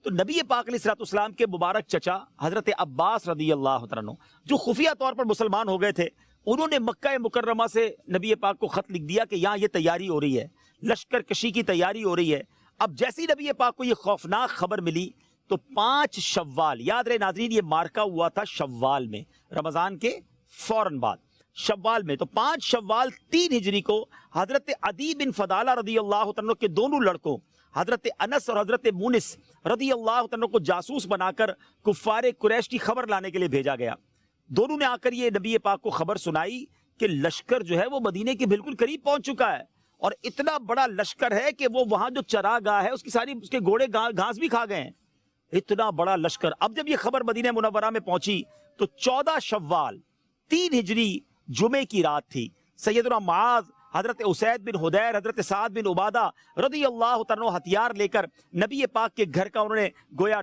تو نبی پاک علیہ الصلوۃ والسلام کے مبارک چچا حضرت عباس رضی اللہ عنہ, جو خفیہ طور پر مسلمان ہو گئے تھے, انہوں نے مکہ مکرمہ سے نبی پاک کو خط لکھ دیا کہ یہاں یہ تیاری ہو رہی ہے, لشکر کشی کی تیاری ہو رہی ہے. اب جیسی نبی پاک کو یہ خوفناک خبر ملی تو 5 شوال, یاد رہے ناظرین یہ مارکا ہوا تھا شوال میں, رمضان کے فوراً بعد شوال میں. تو 5 شوال 3 ہجری کو حضرت عدی بن فضالہ رضی اللہ عنہ کے دونوں لڑکوں حضرت انس اور حضرت مونس رضی اللہ عنہ کو جاسوس بنا کر کفار قریش کی خبر لانے کے لیے بھیجا گیا. دونوں نے آ کر یہ نبی پاک کو خبر سنائی کہ لشکر جو ہے وہ مدینے کے بالکل قریب پہنچ چکا ہے, اور اتنا بڑا لشکر ہے کہ وہ وہاں جو چراگاہ ہے اس کی ساری, اس کے گھوڑے گھاس بھی کھا گئے ہیں, اتنا بڑا لشکر. اب جب یہ خبر مدینہ منورہ میں پہنچی تو 14 شوال 3 ہجری جمعے کی رات تھی. سیدنا معاذ, حضرت اسید بن حدیر, حضرت سعد بن عبادہ رضی اللہ عنہ ہتھیار لے کر نبی پاک کے گھر کا انہوں نے گویا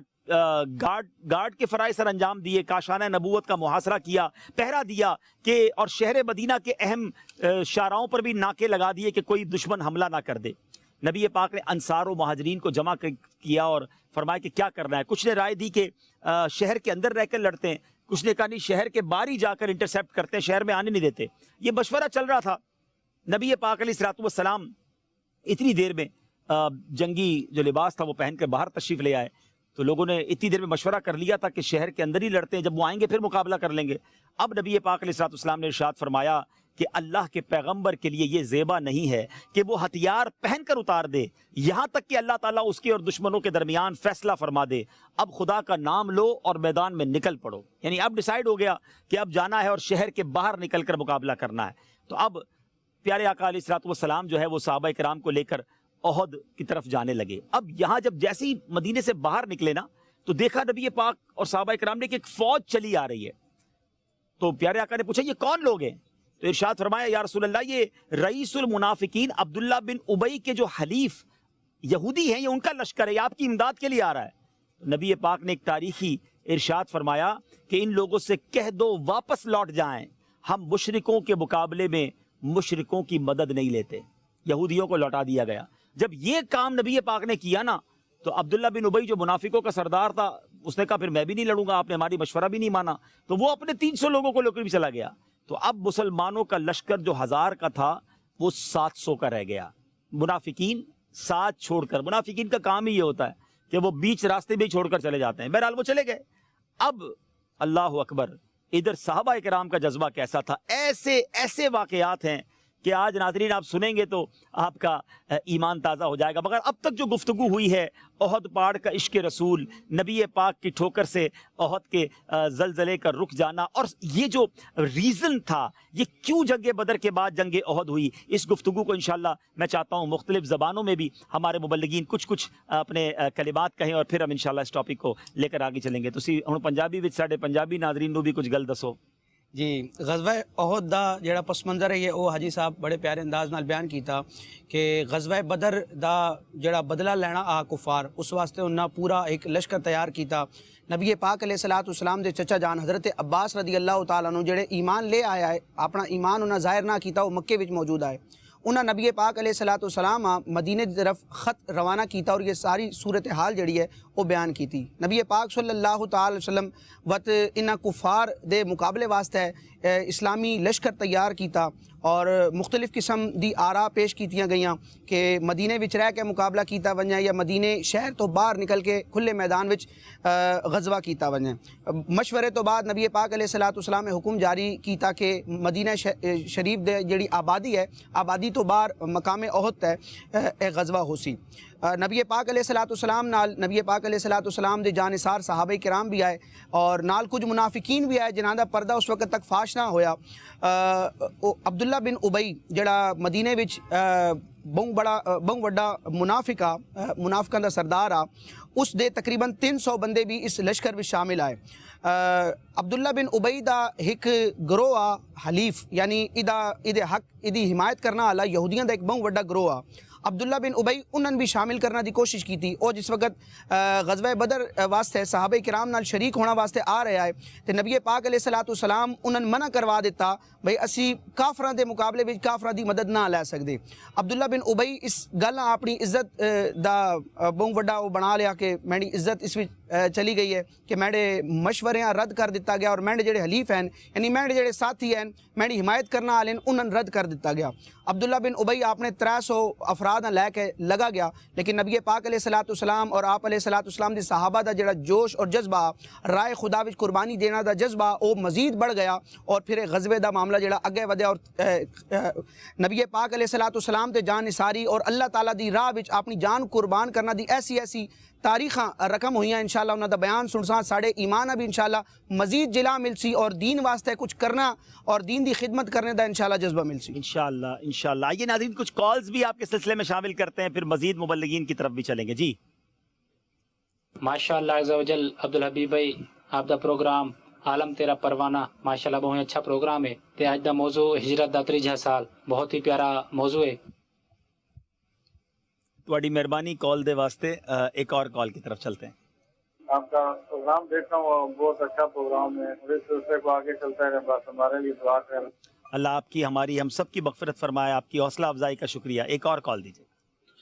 گارڈ کے فرائض سر انجام دیے, کاشانہ نبوت کا محاصرہ کیا, پہرا دیا کہ, اور شہر مدینہ کے اہم شاہراہوں پر بھی ناکے لگا دیے کہ کوئی دشمن حملہ نہ کر دے. نبی پاک نے انصار و مہاجرین کو جمع کیا اور فرمایا کہ کیا کرنا ہے. کچھ نے رائے دی کہ شہر کے اندر رہ کر لڑتے ہیں, کچھ نے کہا نہیں شہر کے باہر ہی جا کر انٹرسیپٹ کرتے ہیں, شہر میں آنے نہیں دیتے. یہ مشورہ چل رہا تھا. نبی پاک علیہ الصلوۃ والسلام اتنی دیر میں جنگی جو لباس تھا وہ پہن کر باہر تشریف لے آئے. تو لوگوں نے اتنی دیر میں مشورہ کر لیا تھا کہ شہر کے اندر ہی لڑتے ہیں, جب وہ آئیں گے پھر مقابلہ کر لیں گے. اب نبی پاک علیہ الصلوۃ والسلام نے ارشاد فرمایا کہ اللہ کے پیغمبر کے لیے یہ زیبا نہیں ہے کہ وہ ہتھیار پہن کر اتار دے یہاں تک کہ اللہ تعالیٰ اس کے اور دشمنوں کے درمیان فیصلہ فرما دے. اب خدا کا نام لو اور میدان میں نکل پڑو. یعنی اب ڈیسائیڈ ہو گیا کہ اب جانا ہے اور شہر کے باہر نکل کر مقابلہ کرنا ہے. تو اب پیارے آقا علیہ الصلوۃ والسلام جو ہے وہ صحابہ کرام کو لے کر احد کی طرف جانے لگے. اب یہاں جب جیسے ہی مدینے سے باہر نکلے نا تو دیکھا نبی پاک اور صحابہ کرام نے کہ ایک فوج چلی آ رہی ہے. تو پیارے آقا نے پوچھا یہ کون لوگ ہیں؟ تو ارشاد فرمایا یا رسول اللہ یہ رئیس المنافقین عبداللہ بن ابی کے جو حلیف یہودی ہیں, یہ ان کا لشکر ہے, یہ آپ کی امداد کے لیے آ رہا ہے. تو نبی پاک نے ایک تاریخی ارشاد فرمایا کہ ان لوگوں سے کہہ دو واپس لوٹ جائیں, ہم مشرکوں کے مقابلے میں مشرکوں کی مدد نہیں لیتے. یہودیوں کو لوٹا دیا گیا. جب یہ کام نبی پاک نے کیا نا تو عبداللہ بن ابی جو منافقوں کا سردار تھا اس نے کہا پھر میں بھی نہیں لڑوں گا, آپ نے ہماری مشورہ بھی نہیں مانا. تو وہ اپنے 300 لوگوں کو لے کر بھی چلا گیا. تو اب مسلمانوں کا لشکر جو 1000 کا تھا وہ 700 کا رہ گیا. منافقین ساتھ چھوڑ کر, منافقین کا کام ہی یہ ہوتا ہے کہ وہ بیچ راستے بھی چھوڑ کر چلے جاتے ہیں. بہرحال وہ چلے گئے. اب اللہ اکبر, ادھر صحابہ کرام کا جذبہ کیسا تھا. ایسے ایسے واقعات ہیں کہ آج ناظرین آپ سنیں گے تو آپ کا ایمان تازہ ہو جائے گا. مگر اب تک جو گفتگو ہوئی ہے احد پہاڑ کا عشق رسول، نبی پاک کی ٹھوکر سے احد کے زلزلے کا رک جانا، اور یہ جو ریزن تھا یہ کیوں جنگ بدر کے بعد جنگ احد ہوئی، اس گفتگو کو انشاءاللہ میں چاہتا ہوں مختلف زبانوں میں بھی ہمارے مبلغین کچھ اپنے کلمات کہیں، اور پھر ہم انشاءاللہ اس ٹاپک کو لے کر آگے چلیں گے. تسی ہن پنجابی وچ ساڈے پنجابی ناظرین نو بھی کچھ گل دسو. جی، غزوہ احد دا جڑا پس منظر ہے یہ وہ حاجی صاحب بڑے پیارے انداز نال بیان کیتا کہ غزوہ بدر دا جڑا بدلہ لینا آ کفار، اس واسطے انہاں پورا ایک لشکر تیار کیتا. نبی پاک علیہ الصلوۃ والسلام دے چچا جان حضرت عباس رضی اللہ تعالیٰ عنہ جڑے ایمان لے آیا ہے، اپنا ایمان انہاں ظاہر نہ کیتا، وہ مکے وچ موجود آئے. انہاں نبی پاک علیہ الصلوۃ والسلام مدینے کی طرف خط روانہ کیتا اور یہ ساری صورتحال جڑی ہے وہ بیان کی تھی. نبی پاک صلی اللہ تعالی وسلم وقت انہاں کفار دے مقابلے واسطے اسلامی لشکر تیار کیتا اور مختلف قسم دی آراء پیش کیتیاں گئیاں کہ مدینے وچ رہ کے مقابلہ کیتا ونجے یا مدینے شہر تو باہر نکل کے کھلے میدان وچ غزوہ کیتا ونجے. مشورے تو بعد نبی پاک علیہ الصلوۃ والسلام نے حکم جاری کیتا کہ مدینہ شریف دے جڑی آبادی ہے، آبادی تو باہر مقام احد تے ایک غزوہ ہو سی. نبی پاک علیہ الصلوۃ والسلام نال نبی پاک علیہ الصلوۃ والسلام دے جانثار صحابہ کرام بھی آئے اور نال کچھ منافقین بھی آئے جنہاں دا پردہ اس وقت تک فاش نہ ہویا. عبداللہ بن ابی جڑا مدینے وچ بہت وڈا منافقاں دا سردار آ، اس دے تقریباً 300 بندے بھی اس لشکر وچ شامل آئے. عبداللہ بن ابی دا ایک گروہ آ حلیف، یعنی ادے حق ادی حمایت کرنا والا یہودیاں دا ایک بہت وڈا گروہ آ. عبداللہ بن ابی انہوں نے بھی شامل کرنا دی کوشش کی تھی. اور جس وقت غزوہ بدر واسطے صحابہ کرام نال شریک ہونا واسطے آ رہے آئے تو نبی پاک علیہ الصلوۃ والسلام انہوں نے منع کروا دیتا بھئی اسی کافراں دے مقابلے وچ کافراں دی مدد نہ لے سکدے. عبداللہ بن ابی اس گل اپنی عزت دا بہت وڈا وہ بنا لیا کہ میری عزت اس وچ چلی گئی ہے کہ میرے مشورے رد کر دیتا گیا اور میرے جڑے حلیف ہیں یعنی میرے جڑے ساتھی ہیں میری حمایت کرنا والے انہوں نے رد کر دیتا گیا. عبداللہ بن ابی آپ نے 300 افراد لے کے لگا گیا، لیکن نبی پاک علیہ الصلوۃ والسلام اور آپ علیہ الصلوۃ والسلام دی صحابہ دا جڑا جوش اور جذبہ رائے خدا وچ قربانی دینا دا جذبہ وہ مزید بڑھ گیا اور پھر غزوے دا معاملہ جڑا اگے ودیا اور نبی پاک علیہ الصلوۃ والسلام تے جان نثاری اور اللہ تعالیٰ دی راہ وچ اپنی جان قربان کرنا دی ایسی تاریخاں رقم ہوئیاں. انشاءاللہ انہاں دا بیان سنساں ساڑے ایمان ابھی انشاءاللہ مزید جلا مل سی اور دین واسطے کچھ کرنا اور دین دی خدمت کرنے دا انشاءاللہ جذبہ مل سی انشاءاللہ. آئیے ناظرین کچھ کالز بھی آپ کے سلسلے میں شامل کرتے ہیں، پھر مزید مبلغین کی طرف بھی چلیں گے. جی ماشاءاللہ عز و جل عبدالحبیب بھائی آپ دا پروگرام عالم تیرا پروانہ ماشاءاللہ بہت اچھا پروگرام ہے تے اج دا موضوع ہجرت دا 53 سال بہت ہی پیارا موضوع ہے. تواڈی مہربانی کال دے واسطے. ایک اور کال کی طرف چلتے ہیں. آپ کا پروگرام دیکھتا ہوں بہت اچھا پروگرام ہے اور اس سلسلے کو آگے چلتا ہے، بس ہمارے لیے دعا کریں. اللہ آپ کی ہماری ہم سب کی مغفرت فرمائے. آپ کی حوصلہ افزائی کا شکریہ. ایک اور کال دیجیے.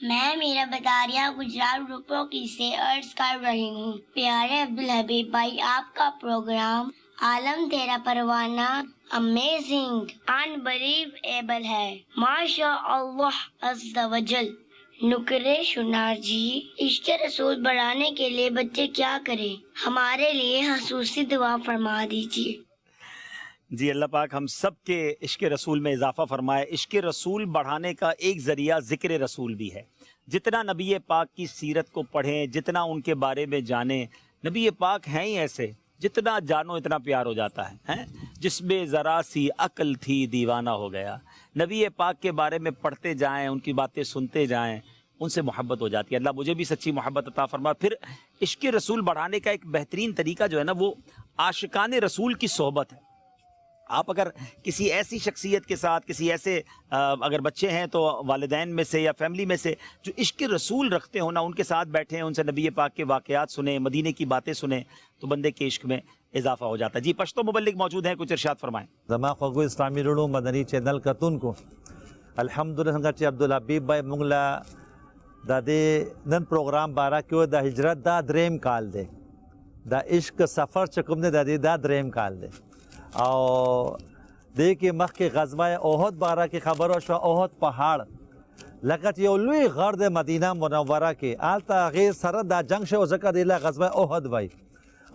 میں میرا بطاریہ گجرات گروپوں کی سے عرض کر رہی ہوں. پیارے عبدالحبیب بھائی آپ کا پروگرام عالم تیرا پروانہ امیزنگ انبلیویبل ہے. ماشاء اللہ عز و جل. نکرے شنار جی، عشق رسول بڑھانے کے لیے بچے کیا کریں؟ ہمارے لیے خصوصی دعا فرما دیجیے. جی اللہ پاک ہم سب کے عشق رسول میں اضافہ فرمائے. عشق رسول بڑھانے کا ایک ذریعہ ذکر رسول بھی ہے. جتنا نبی پاک کی سیرت کو پڑھیں، جتنا ان کے بارے میں جانیں. نبی پاک ہیں ہی ایسے جتنا جانو اتنا پیار ہو جاتا ہے. جس میں ذرا سی عقل تھی دیوانہ ہو گیا. نبی پاک کے بارے میں پڑھتے جائیں، ان کی باتیں سنتے جائیں، ان سے محبت ہو جاتی ہے. اللہ مجھے بھی سچی محبت عطا فرما. پھر عشق رسول بڑھانے کا ایک بہترین طریقہ جو ہے نا وہ عاشقان رسول کی صحبت ہے. آپ اگر کسی ایسی شخصیت کے ساتھ، کسی ایسے اگر بچے ہیں تو والدین میں سے یا فیملی میں سے جو عشق رسول رکھتے ہوں نا، ان کے ساتھ بیٹھیں، ان سے نبی پاک کے واقعات سنیں، مدینے کی باتیں سنیں تو بندے کے عشق میں اضافہ ہو جاتا ہے. جی پشتو مبلغ موجود ہیں، کچھ ارشاد فرمائیں. زما خوږو اسلامي رڼو مدني چینل کتونکو الحمدلله څنګه چې عبدالحبیب بھائی موږ له د دې نن پروګرام باره کې د هجرت دا دریم کال دی، د عشق سفر چې کوم دی د دې دا دریم کال دی او دې کې مخکې غزوه احد باره کې خبره شوه. احد پهاړ لکه چې یو لوی غر د مدینه منوره کې هلته هغې سره دا جنګ شوی ځکه دې له غزوه احد وایي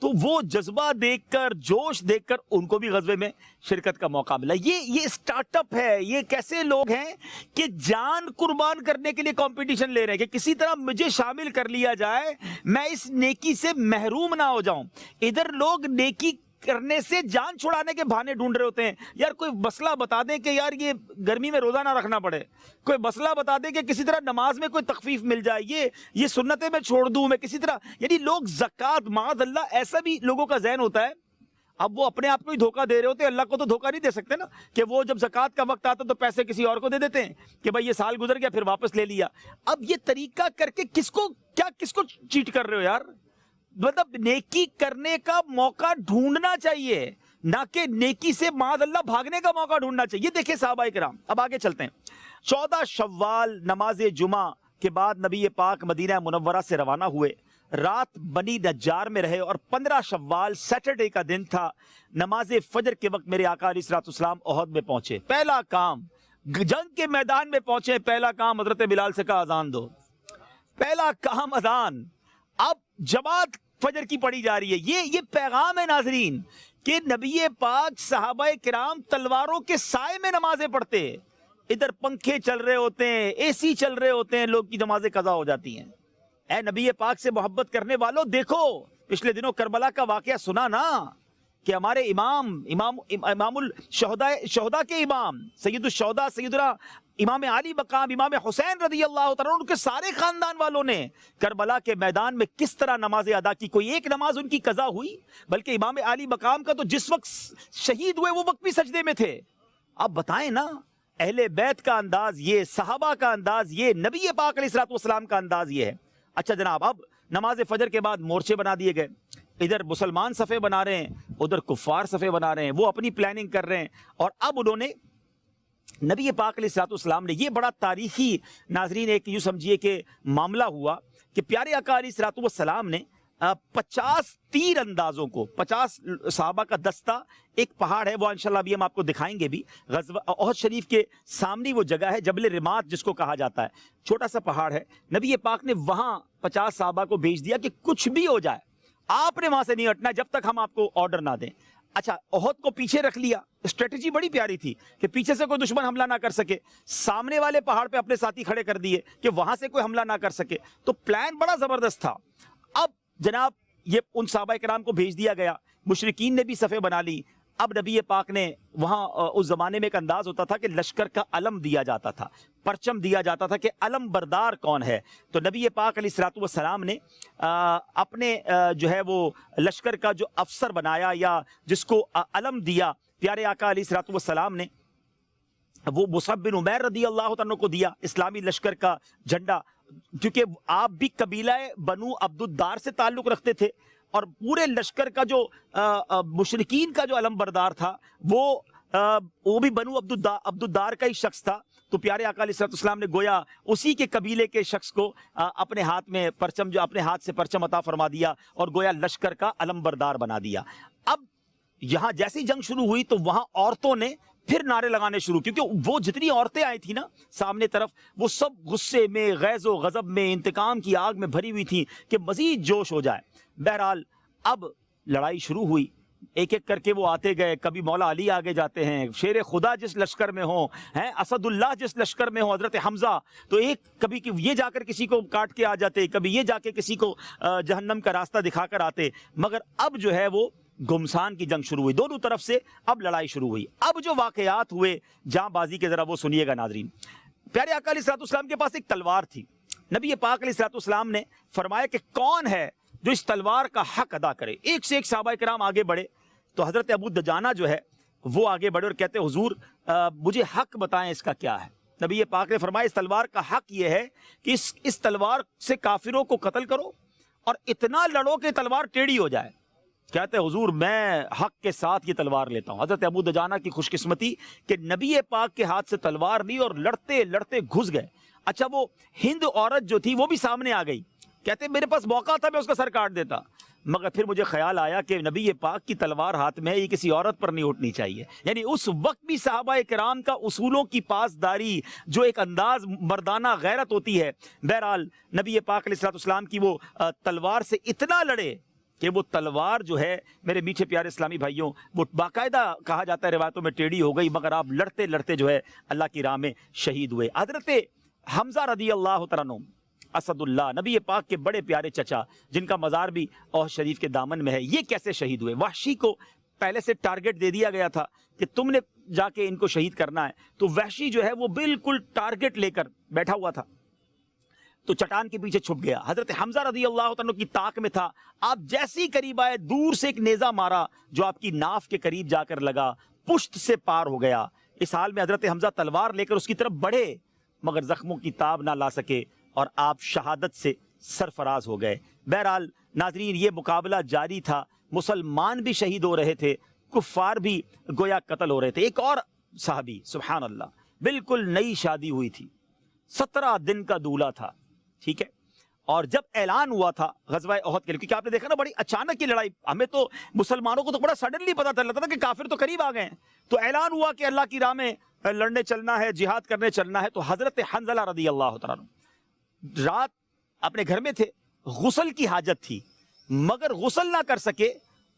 تو وہ جذبہ دیکھ کر، جوش دیکھ کر ان کو بھی غزوے میں شرکت کا موقع ملا۔ یہ اسٹارٹ اپ ہے، یہ کیسے لوگ ہیں کہ جان قربان کرنے کے لیے کمپٹیشن لے رہے ہیں کہ کسی طرح مجھے شامل کر لیا جائے، میں اس نیکی سے محروم نہ ہو جاؤں۔ ادھر لوگ نیکی کرنے سے جان چھڑانے کے بہانے ڈھونڈ رہے ہوتے ہیں، یار کوئی مسئلہ بتا دیں کہ یار یہ گرمی میں روزہ نہ رکھنا پڑے، کوئی مسئلہ بتا دیں کہ کسی طرح نماز میں کوئی تخفیف مل جائے، یہ سنتیں میں چھوڑ دوں، میں کسی طرح، یعنی لوگ زکوٰۃ، معاذ اللہ ایسا بھی لوگوں کا ذہن ہوتا ہے۔ اب وہ اپنے آپ کو ہی دھوکہ دے رہے ہوتے ہیں، اللہ کو تو دھوکہ نہیں دے سکتے نا، کہ وہ جب زکوٰۃ کا وقت آتا تو پیسے کسی اور کو دے دیتے ہیں کہ بھائی یہ سال گزر گیا پھر واپس لے لیا۔ اب یہ طریقہ کر کے کس کو چیٹ کر رہے ہو یار؟ مطلب نیکی کرنے کا موقع ڈھونڈنا چاہیے، نہ کہ نیکی سے معاذ اللہ بھاگنے کا موقع ڈھونڈنا چاہیے۔ دیکھیں صحابہ کرام، اب آگے چلتے ہیں۔ 14 شوال نماز جمعہ کے بعد نبی پاک مدینہ منورہ سے روانہ ہوئے، رات بنی نجار میں رہے، اور 15 شوال سیٹرڈے کا دن تھا، نماز فجر کے وقت میرے آقا علیہ الصلوۃ والسلام احد میں پہنچے۔ پہلا کام، جنگ کے میدان میں پہنچے، پہلا کام حضرت بلال سے کہا اذان دو، پہلا کام اذان۔ اب جماعت فجر کی پڑھی جا رہی ہے۔ یہ پیغام ہے ناظرین کہ نبی پاک صحابہ کرام تلواروں کے سائے میں نمازیں پڑھتے، ادھر پنکھے چل رہے ہوتے ہیں، اے سی چل رہے ہوتے ہیں، لوگ کی نمازیں قضا ہو جاتی ہیں۔ اے نبی پاک سے محبت کرنے والوں، دیکھو پچھلے دنوں کربلا کا واقعہ سنا نا، کہ ہمارے امام الشہداء کے امام سید الشہداء سیدنا امام علی مقام امام حسین رضی اللہ تعالیٰ عنہ کے سارے خاندان والوں نے کربلا کے میدان میں کس طرح نمازیں ادا کی۔ کوئی ایک نماز ان کی قضا ہوئی، بلکہ امام علی مقام کا تو جس وقت شہید ہوئے وہ وقت بھی سجدے میں تھے۔ اب بتائیں نا، اہل بیت کا انداز یہ، صحابہ کا انداز یہ، نبی پاک علیہ الصلوۃ والسلام کا انداز یہ ہے۔ اچھا جناب، اب نماز فجر کے بعد مورچے بنا دیے گئے، ادھر مسلمان صفے بنا رہے ہیں، ادھر کفار صفے بنا رہے ہیں، وہ اپنی پلاننگ کر رہے ہیں۔ اور اب انہوں نے نبی پاک علیہ الصلوۃ والسلام نے، یہ بڑا تاریخی ناظرین ایک یوں سمجھیے کہ معاملہ ہوا کہ پیارے آقا علیہ الصلوۃ والسلام نے 50 تیر اندازوں کو، 50 صحابہ کا دستہ، ایک پہاڑ ہے وہ انشاءاللہ ابھی ہم آپ کو دکھائیں گے بھی، غزوہ احد شریف کے سامنے وہ جگہ ہے جبل رمات جس کو کہا جاتا ہے، چھوٹا سا پہاڑ ہے، نبی پاک نے وہاں 50 صحابہ کو بھیج دیا کہ کچھ بھی ہو جائے آپ نے وہاں سے نہیں ہٹنا جب تک ہم آپ کو آرڈر نہ دیں۔ اچھا، احد کو پیچھے رکھ لیا، اسٹریٹجی بڑی پیاری تھی کہ پیچھے سے کوئی دشمن حملہ نہ کر سکے، سامنے والے پہاڑ پہ اپنے ساتھی کھڑے کر دیے کہ وہاں سے کوئی حملہ نہ کر سکے، تو پلان بڑا زبردست تھا۔ اب جناب یہ ان صحابہ کرام کو بھیج دیا گیا، مشرکین نے بھی صفیں بنا لی۔ اب نبی پاک نے وہاں اس زمانے میں ایک انداز ہوتا تھا کہ لشکر کا علم دیا جاتا تھا، پرچم دیا جاتا تھا کہ علم بردار کون ہے، تو نبی پاک علیہ الصلوۃ والسلام نے اپنے جو ہے وہ لشکر کا جو افسر بنایا یا جس کو علم دیا، پیارے آقا علیہ الصلوۃ والسلام نے وہ مصعب بن عمیر رضی اللہ تعالیٰ کو دیا، اسلامی لشکر کا جھنڈا، کیونکہ آپ بھی قبیلہ بنو عبد الدار سے تعلق رکھتے تھے، اور پورے لشکر کا جو مشرکین کا جو علم بردار تھا وہ بھی بنو عبد الدار کا ہی شخص تھا، تو پیارے آقا علیہ الصلوۃ والسلام نے گویا اسی کے قبیلے کے شخص کو اپنے ہاتھ میں پرچم، جو اپنے ہاتھ سے پرچم عطا فرما دیا اور گویا لشکر کا علم بردار بنا دیا۔ اب یہاں جیسی جنگ شروع ہوئی تو وہاں عورتوں نے پھر نعرے لگانے شروع، کیونکہ وہ جتنی عورتیں آئی تھیں نا سامنے طرف، وہ سب غصے میں، غیظ و غضب میں، انتقام کی آگ میں بھری ہوئی تھیں کہ مزید جوش ہو جائے۔ بہرحال اب لڑائی شروع ہوئی، ایک ایک کر کے وہ آتے گئے، کبھی مولا علی آگے جاتے ہیں، شیر خدا جس لشکر میں ہوں، اسد اللہ جس لشکر میں ہوں حضرت حمزہ، تو ایک کبھی یہ جا کر کسی کو کاٹ کے آ جاتے، کبھی یہ جا کے کسی کو جہنم کا راستہ دکھا کر آتے، مگر اب جو ہے وہ گمسان کی جنگ شروع ہوئی، دونوں طرف سے اب لڑائی شروع ہوئی۔ اب جو واقعات ہوئے جہاں بازی کے ذرا وہ سنیے گا ناظرین۔ پیارے آقا علیہ الصلوۃ والسلام کے پاس ایک تلوار تھی، نبی پاک علیہ الصلوۃ والسلام نے فرمایا کہ کون ہے جو اس تلوار کا حق ادا کرے۔ ایک سے ایک صحابہ کرام آگے بڑھے، تو حضرت ابو دجانہ جو ہے وہ آگے بڑھے اور کہتے حضور مجھے حق بتائیں اس کا کیا ہے۔ نبی پاک نے فرمایا اس تلوار کا حق یہ ہے کہ اس تلوار سے کافروں کو قتل کرو اور اتنا لڑو کہ تلوار ٹیڑھی ہو جائے۔ کہتے حضور میں حق کے ساتھ یہ تلوار لیتا ہوں۔ حضرت ابو دجانہ کی خوش قسمتی کہ نبی پاک کے ہاتھ سے تلوار لی اور لڑتے لڑتے گھس گئے۔ اچھا، وہ ہند عورت جو تھی وہ بھی سامنے آ گئی، کہتے میرے پاس موقع تھا میں اس کا سر کاٹ دیتا، مگر پھر مجھے خیال آیا کہ نبی پاک کی تلوار ہاتھ میں ہے، یہ کسی عورت پر نہیں اٹھنی چاہیے۔ یعنی اس وقت بھی صحابہ کرام کا اصولوں کی پاسداری، جو ایک انداز مردانہ غیرت ہوتی ہے۔ بہرحال نبی پاک علیہ الصلوۃ والسلام کی وہ تلوار سے اتنا لڑے کہ وہ تلوار جو ہے میرے میٹھے پیارے اسلامی بھائیوں وہ باقاعدہ کہا جاتا ہے روایتوں میں ٹیڑھی ہو گئی، مگر آپ لڑتے لڑتے جو ہے اللہ کی راہ میں شہید ہوئے۔ حضرت حمزہ رضی اللہ تعالیٰ عنہ اسد اللہ، نبی پاک کے بڑے پیارے چچا، جن کا مزار بھی احد شریف کے دامن میں ہے، یہ کیسے شہید ہوئے؟ وحشی کو پہلے سے ٹارگٹ دے دیا گیا تھا کہ تم نے جا کے ان کو شہید کرنا ہے، تو وحشی جو ہے وہ بالکل ٹارگٹ لے کر بیٹھا ہوا تھا، تو چٹان کے پیچھے چھپ گیا۔ حضرت حمزہ رضی اللہ عنہ کی طاق میں تھا، آپ جیسی قریب آئے دور سے ایک نیزہ مارا جو آپ کی ناف کے قریب جا کر لگا، پشت سے پار ہو گیا۔ اس حال میں حضرت حمزہ تلوار لے کر اس کی طرف بڑھے، مگر زخموں کی تاب نہ لا سکے اور آپ شہادت سے سرفراز ہو گئے۔ بہرحال ناظرین، یہ مقابلہ جاری تھا، مسلمان بھی شہید ہو رہے تھے، کفار بھی گویا قتل ہو رہے تھے۔ ایک اور صحابی، سبحان اللہ، بالکل نئی شادی ہوئی تھی، 17 دن کا دولہا تھا، ٹھیک ہے، اور جب اعلان ہوا تھا غزوہ احد کے لیے، کیونکہ آپ نے دیکھا نا بڑی اچانک کی لڑائی، ہمیں تو مسلمانوں کو تو بڑا سڈنلی پتا چلتا تھا کہ کافر تو قریب آ گئے ہیں، تو اعلان ہوا کہ اللہ کی راہ میں لڑنے چلنا ہے، جہاد کرنے چلنا ہے۔ تو حضرت حنظلہ رضی اللہ تعالیٰ عنہ رات اپنے گھر میں تھے، غسل کی حاجت تھی مگر غسل نہ کر سکے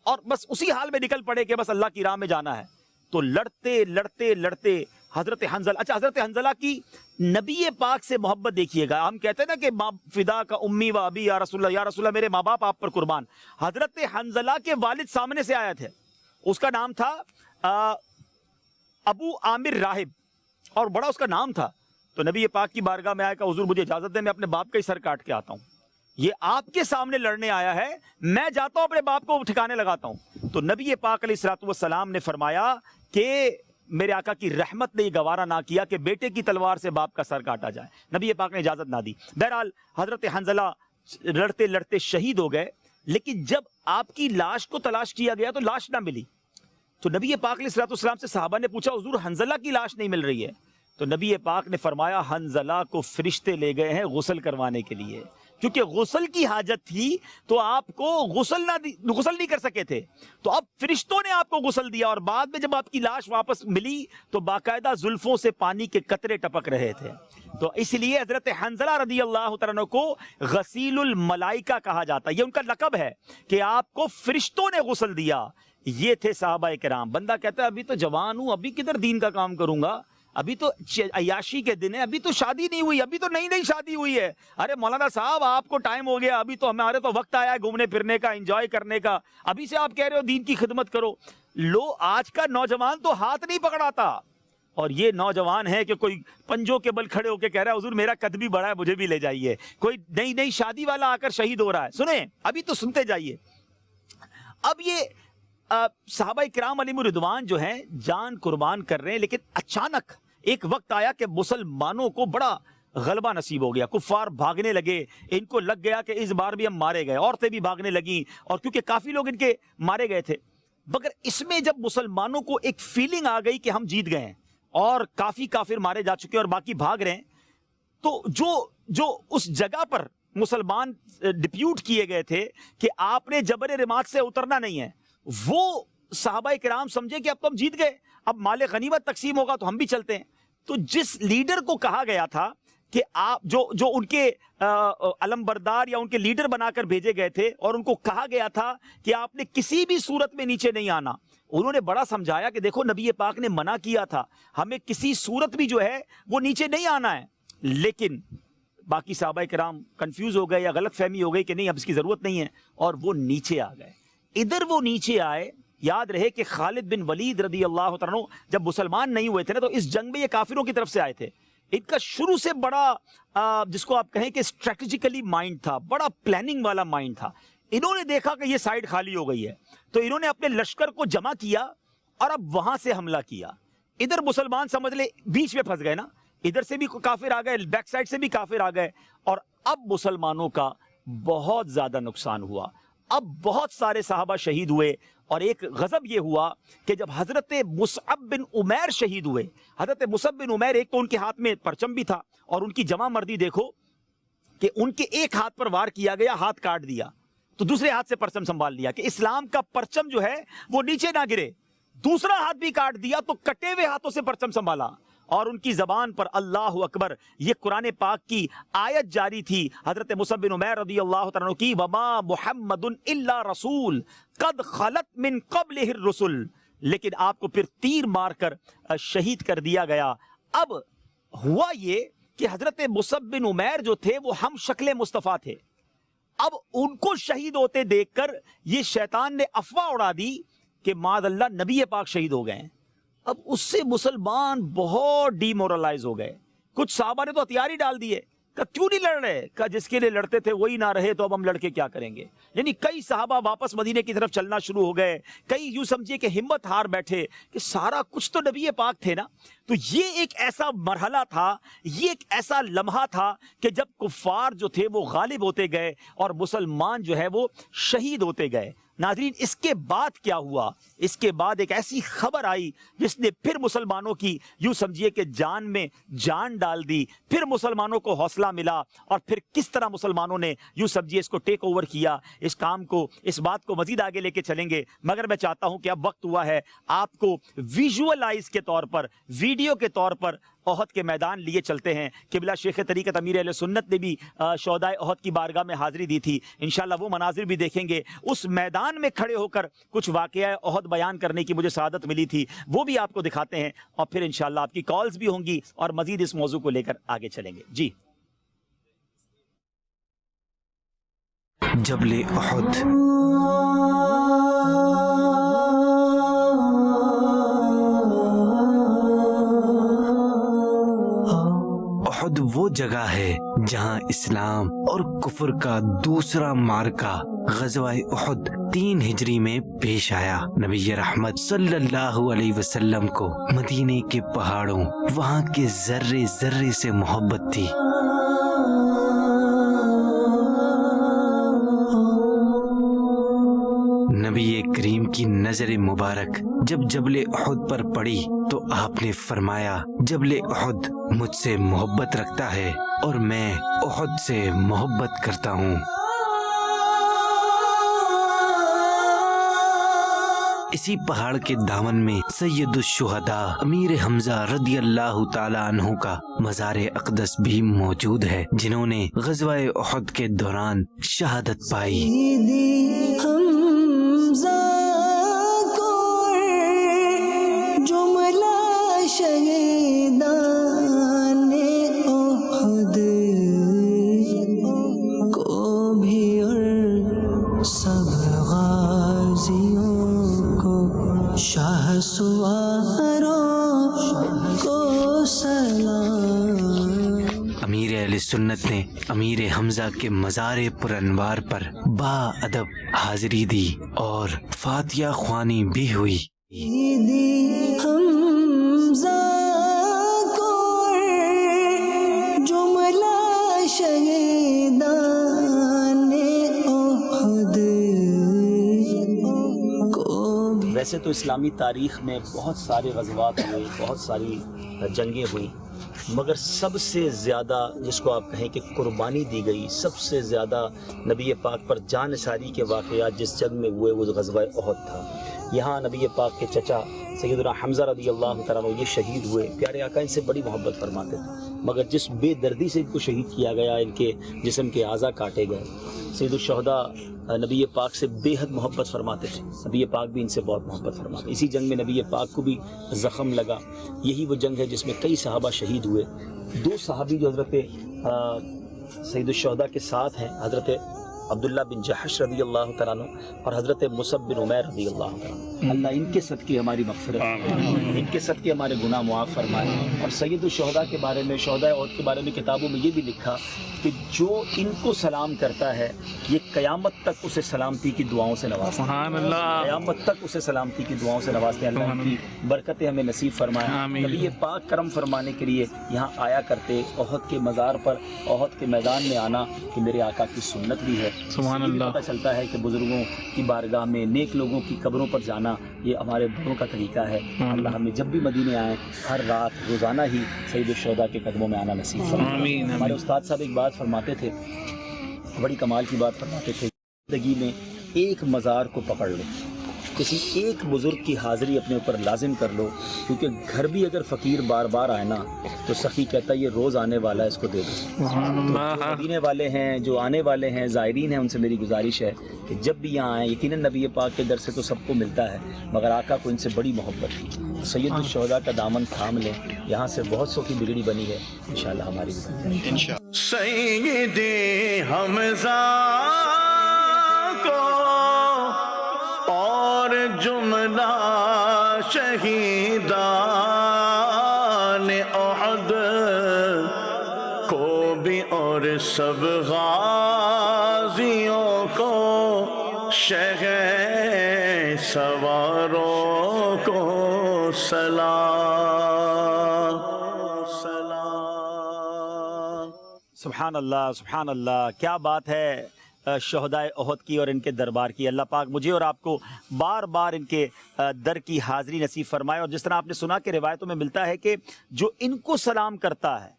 اور بس اسی حال میں نکل پڑے کہ بس اللہ کی راہ میں جانا ہے۔ تو لڑتے لڑتے لڑتے حضرت حنظلہ، اچھا حضرت حنظلہ کی نبی پاک سے محبت دیکھیے گا، ہم کہتے ہیں نا کہ ماں فدا کا امی و ابی یا رسول اللہ، یا رسول اللہ میرے ماں باپ آپ پر قربان۔ حضرت حنظلہ کے والد سامنے سے آئے تھے، اس کا نام تھا ابو عامر راہب، اور بڑا اس کا نام تھا۔ تو نبی پاک کی بارگاہ میں آیا کہ حضور مجھے اجازت دیں، میں اپنے باپ کا ہی سر کاٹ کے آتا ہوں، یہ آپ کے سامنے لڑنے آیا ہے، میں جاتا ہوں اپنے باپ کو ٹھکانے لگاتا ہوں۔ تو نبی پاک علیہ الصلوۃ والسلام نے فرمایا کہ میرے آقا کی رحمت نے یہ گوارا نہ کیا کہ بیٹے کی تلوار سے باپ کا سر کاٹا جائے، نبی پاک نے اجازت نہ دی۔ بہرحال حضرت حنظلہ لڑتے لڑتے شہید ہو گئے، لیکن جب آپ کی لاش کو تلاش کیا گیا تو لاش نہ ملی۔ تو نبی پاک علیہ الصلوۃ والسلام سے صحابہ نے پوچھا حضور حنظلہ کی لاش نہیں مل رہی ہے، تو نبی پاک نے فرمایا حنظلہ کو فرشتے لے گئے ہیں غسل کروانے کے لیے، کیونکہ غسل کی حاجت تھی تو آپ کو غسل نہیں کر سکے تھے، تو اب فرشتوں نے آپ کو غسل دیا، اور بعد میں جب آپ کی لاش واپس ملی تو باقاعدہ زلفوں سے پانی کے قطرے ٹپک رہے تھے۔ تو اس لیے حضرت حنظلہ رضی اللہ تعالیٰ عنہ کو غسیل الملائکہ کہا جاتا ہے، یہ ان کا لقب ہے کہ آپ کو فرشتوں نے غسل دیا۔ یہ تھے صحابہ کرام۔ بندہ کہتا ہے ابھی تو جوان ہوں، ابھی کدھر دین کا کام کروں گا، ابھی تو عیاشی کے دن ہے، ابھی تو شادی نہیں ہوئی، ابھی تو نئی شادی ہوئی ہے۔ ارے مولانا صاحب آپ کو ٹائم ہو گیا، ابھی تو ہمارے تو وقت آیا ہے گھومنے پھرنے کا، انجوائے کرنے کا، ابھی سے آپ کہہ رہے ہو دین کی خدمت کرو۔ لو آج کا نوجوان تو ہاتھ نہیں پکڑاتا، اور یہ نوجوان ہے کہ کوئی پنجوں کے بل کھڑے ہو کے کہہ رہا ہے حضور میرا قد بھی بڑا ہے مجھے بھی لے جائیے، کوئی نئی شادی والا آ کر شہید ہو رہا ہے۔ سنیں ابھی تو سنتے جائیے۔ اب یہ صحابہ کرام علیہم الرضوان جو ہیں جان قربان کر رہے ہیں، لیکن اچانک ایک وقت آیا کہ مسلمانوں کو بڑا غلبہ نصیب ہو گیا، کفار بھاگنے لگے، ان کو لگ گیا کہ اس بار بھی ہم مارے گئے، عورتیں بھی بھاگنے لگیں، اور کیونکہ کافی لوگ ان کے مارے گئے تھے، مگر اس میں جب مسلمانوں کو ایک فیلنگ آ گئی کہ ہم جیت گئے ہیں اور کافی کافر مارے جا چکے اور باقی بھاگ رہے ہیں، تو جو اس جگہ پر مسلمان ڈپیوٹ کیے گئے تھے کہ آپ نے جبر رماح سے اترنا نہیں ہے، وہ صحابہ کرام سمجھے کہ اب تو ہم جیت گئے، اب مال غنیمت تقسیم ہوگا تو ہم بھی چلتے ہیں۔ تو جس لیڈر کو کہا گیا تھا کہ آپ جو ان کے علم بردار یا ان کے لیڈر بنا کر بھیجے گئے تھے، اور ان کو کہا گیا تھا کہ آپ نے کسی بھی صورت میں نیچے نہیں آنا، انہوں نے بڑا سمجھایا کہ دیکھو نبی پاک نے منع کیا تھا، ہمیں کسی صورت بھی جو ہے وہ نیچے نہیں آنا ہے، لیکن باقی صحابہ کرام کنفیوز ہو گئے یا غلط فہمی ہو گئی کہ نہیں اب اس کی ضرورت نہیں ہے، اور وہ نیچے آ گئے۔ ادھر وہ نیچے آئے، یاد رہے کہ خالد بن ولید رضی اللہ تعالیٰ عنہ جب مسلمان نہیں ہوئے تھے نا تو اس جنگ میں یہ کافروں کی طرف سے آئے تھے، ان کا شروع سے بڑا جس کو آپ کہیں کہ اسٹریٹجیکلی مائنڈ تھا، بڑا پلاننگ والا مائنڈ تھا۔ انہوں نے دیکھا کہ یہ سائیڈ خالی ہو گئی ہے تو انہوں نے اپنے لشکر کو جمع کیا اور اب وہاں سے حملہ کیا۔ ادھر مسلمان سمجھ لے بیچ میں پھنس گئے نا، ادھر سے بھی کافر آ گئے، بیک سائڈ سے بھی کافر آ گئے، اور اب مسلمانوں کا بہت زیادہ نقصان ہوا، اب بہت سارے صحابہ شہید ہوئے، اور ایک غضب یہ ہوا کہ جب حضرت مصعب بن عمیر شہید ہوئے، حضرت مصعب بن عمیر ایک تو ان کے ہاتھ میں پرچم بھی تھا، اور ان کی جمع مردی دیکھو کہ ان کے ایک ہاتھ پر وار کیا گیا، ہاتھ کاٹ دیا تو دوسرے ہاتھ سے پرچم سنبھال لیا کہ اسلام کا پرچم جو ہے وہ نیچے نہ گرے، دوسرا ہاتھ بھی کاٹ دیا تو کٹے ہوئے ہاتھوں سے پرچم سنبھالا، اور ان کی زبان پر اللہ اکبر یہ قرآن پاک کی آیت جاری تھی حضرت مصعب بن عمیر رضی اللہ تعالیٰ عنہ کی، وما محمد الا رسول قد خلت من قبلہ الرسل، لیکن آپ کو پھر تیر مار کر شہید کر دیا گیا۔ اب ہوا یہ کہ حضرت مصعب بن عمیر جو تھے وہ ہم شکل مصطفیٰ تھے، اب ان کو شہید ہوتے دیکھ کر یہ شیطان نے افواہ اڑا دی کہ معاذ اللہ نبی پاک شہید ہو گئے ہیں۔ اب اس سے مسلمان بہت ڈی مورلائز ہو گئے، کچھ صحابہ نے تو ہتھیار ہی ڈال دیے، کہ کیوں نہیں لڑ رہے، کہ جس کے لیے لڑتے تھے وہی نہ رہے تو اب ہم لڑ کے کیا کریں گے۔ یعنی کئی صحابہ واپس مدینے کی طرف چلنا شروع ہو گئے، کئی یوں سمجھیے کہ ہمت ہار بیٹھے کہ سارا کچھ تو نبی پاک تھے نا۔ تو یہ ایک ایسا مرحلہ تھا، یہ ایک ایسا لمحہ تھا کہ جب کفار جو تھے وہ غالب ہوتے گئے اور مسلمان جو ہے وہ شہید ہوتے گئے۔ ناظرین، اس کے بعد کیا ہوا؟ اس کے بعد ایک ایسی خبر آئی جس نے پھر مسلمانوں کی یوں سمجھیے کہ جان میں جان ڈال دی، پھر مسلمانوں کو حوصلہ ملا، اور پھر کس طرح مسلمانوں نے یوں سمجھیے اس کو ٹیک اوور کیا، اس کام کو، اس بات کو مزید آگے لے کے چلیں گے۔ مگر میں چاہتا ہوں کہ اب وقت ہوا ہے آپ کو ویژولائز کے طور پر، ویڈیو کے طور پر احد کے میدان لیے چلتے ہیں۔ قبلہ شیخ طریقت امیر اہل سنت نے بھی شہدائے احد کی بارگاہ میں حاضری دی تھی، انشاءاللہ وہ مناظر بھی دیکھیں گے۔ اس میدان میں کھڑے ہو کر کچھ واقعہ احد بیان کرنے کی مجھے سعادت ملی تھی، وہ بھی آپ کو دکھاتے ہیں، اور پھر انشاءاللہ آپ کی کالز بھی ہوں گی اور مزید اس موضوع کو لے کر آگے چلیں گے۔ جی جبل احد، احد وہ جگہ ہے جہاں اسلام اور کفر کا دوسرا معرکہ غزوہ احد 3 ہجری میں پیش آیا۔ نبی رحمت صلی اللہ علیہ وسلم کو مدینے کے پہاڑوں، وہاں کے ذرے ذرے سے محبت تھی۔ نبی کریم کی نظر مبارک جب جبل احد پر پڑی تو آپ نے فرمایا، جبل احد مجھ سے محبت رکھتا ہے اور میں احد سے محبت کرتا ہوں۔ اسی پہاڑ کے دامن میں سید الشہداء امیر حمزہ رضی اللہ تعالی عنہ کا مزار اقدس بھی موجود ہے، جنہوں نے غزوہ احد کے دوران شہادت پائی۔ امیر اہل سنت نے امیر حمزہ کے مزار پر انوار پر با ادب حاضری دی اور فاتحہ خوانی بھی ہوئی۔ ویسے تو اسلامی تاریخ میں بہت سارے غزوات ہوئے، بہت ساری جنگیں ہوئیں، مگر سب سے زیادہ جس کو آپ کہیں کہ قربانی دی گئی، سب سے زیادہ نبی پاک پر جان نثاری کے واقعات جس جنگ میں ہوئے وہ غزوہ احد تھا۔ یہاں نبی پاک کے چچا سیدنا حمزہ رضی اللہ تعالیٰ عنہ یہ شہید ہوئے۔ پیارے آقا ان سے بڑی محبت فرماتے تھے، مگر جس بے دردی سے ان کو شہید کیا گیا، ان کے جسم کے اعضاء کاٹے گئے۔ سید الشہداء نبی پاک سے بے حد محبت فرماتے تھے، نبی پاک بھی ان سے بہت محبت فرماتے۔ اسی جنگ میں نبی پاک کو بھی زخم لگا، یہی وہ جنگ ہے جس میں کئی صحابہ شہید ہوئے۔ 2 صحابی جو حضرت سید الشہداء کے ساتھ ہیں، حضرت عبداللہ بن جحش رضی اللہ تعالیٰ عنہ اور حضرت مصعب بن عمیر رضی اللہ تعالیٰ عنہ، اللہ ان کے صدقے ہماری مغفرت فرمائے، ان کے صدقے ہمارے گناہ معاف فرمائے۔ اور سید الشہداء کے بارے میں، شہداء احد کے بارے میں کتابوں میں یہ بھی لکھا کہ جو ان کو سلام کرتا ہے یہ قیامت تک اسے سلامتی کی دعاؤں سے نوازتے ہیں، قیامت تک اسے سلامتی کی دعاؤں سے نوازتے ہیں۔ اللہ ان کی برکتیں ہمیں نصیب فرمائے۔ نبی پاک کرم فرمانے کے لیے یہاں آیا کرتے، احد کے مزار پر، احد کے میدان میں آنا کہ میرے آقا کی سنت بھی ہے۔ سبحان اللہ۔ پتہ چلتا ہے کہ بزرگوں کی بارگاہ میں، نیک لوگوں کی قبروں پر جانا یہ ہمارے بڑوں کا طریقہ ہے۔ اللہ ہمیں جب بھی مدینے آئیں ہر رات روزانہ ہی سید الشہداء کے قدموں میں آنا نصیب فرمائے۔ ہمارے استاد صاحب ایک بات فرماتے تھے، بڑی کمال کی بات فرماتے تھے، زندگی میں ایک مزار کو پکڑ لو، کسی ایک بزرگ کی حاضری اپنے اوپر لازم کر لو، کیونکہ گھر بھی اگر فقیر بار بار آئے نا تو سخی کہتا ہے یہ روز آنے والا ہے، اس کو دے دو۔ تو جو مدینے والے ہیں، جو آنے والے ہیں، زائرین ہیں، ان سے میری گزارش ہے کہ جب بھی یہاں آئیں، یقیناً نبی پاک کے در سے تو سب کو ملتا ہے، مگر آقا کو ان سے بڑی محبت تھی۔ سید الشہداء کا دامن تھام لیں، یہاں سے بہت سو کی بگڑی بنی ہے، انشاءاللہ ہماری بھی۔ سید حمزہ کو اور جملہ شہیدان احد کو بھی اور سب غازیوں کو، شہ سواروں کو سلام سلام۔ سبحان اللہ، سبحان اللہ، کیا بات ہے شہدائے احد کی اور ان کے دربار کی۔ اللہ پاک مجھے اور آپ کو بار بار ان کے در کی حاضری نصیب فرمائے۔ اور جس طرح آپ نے سنا کہ روایتوں میں ملتا ہے کہ جو ان کو سلام کرتا ہے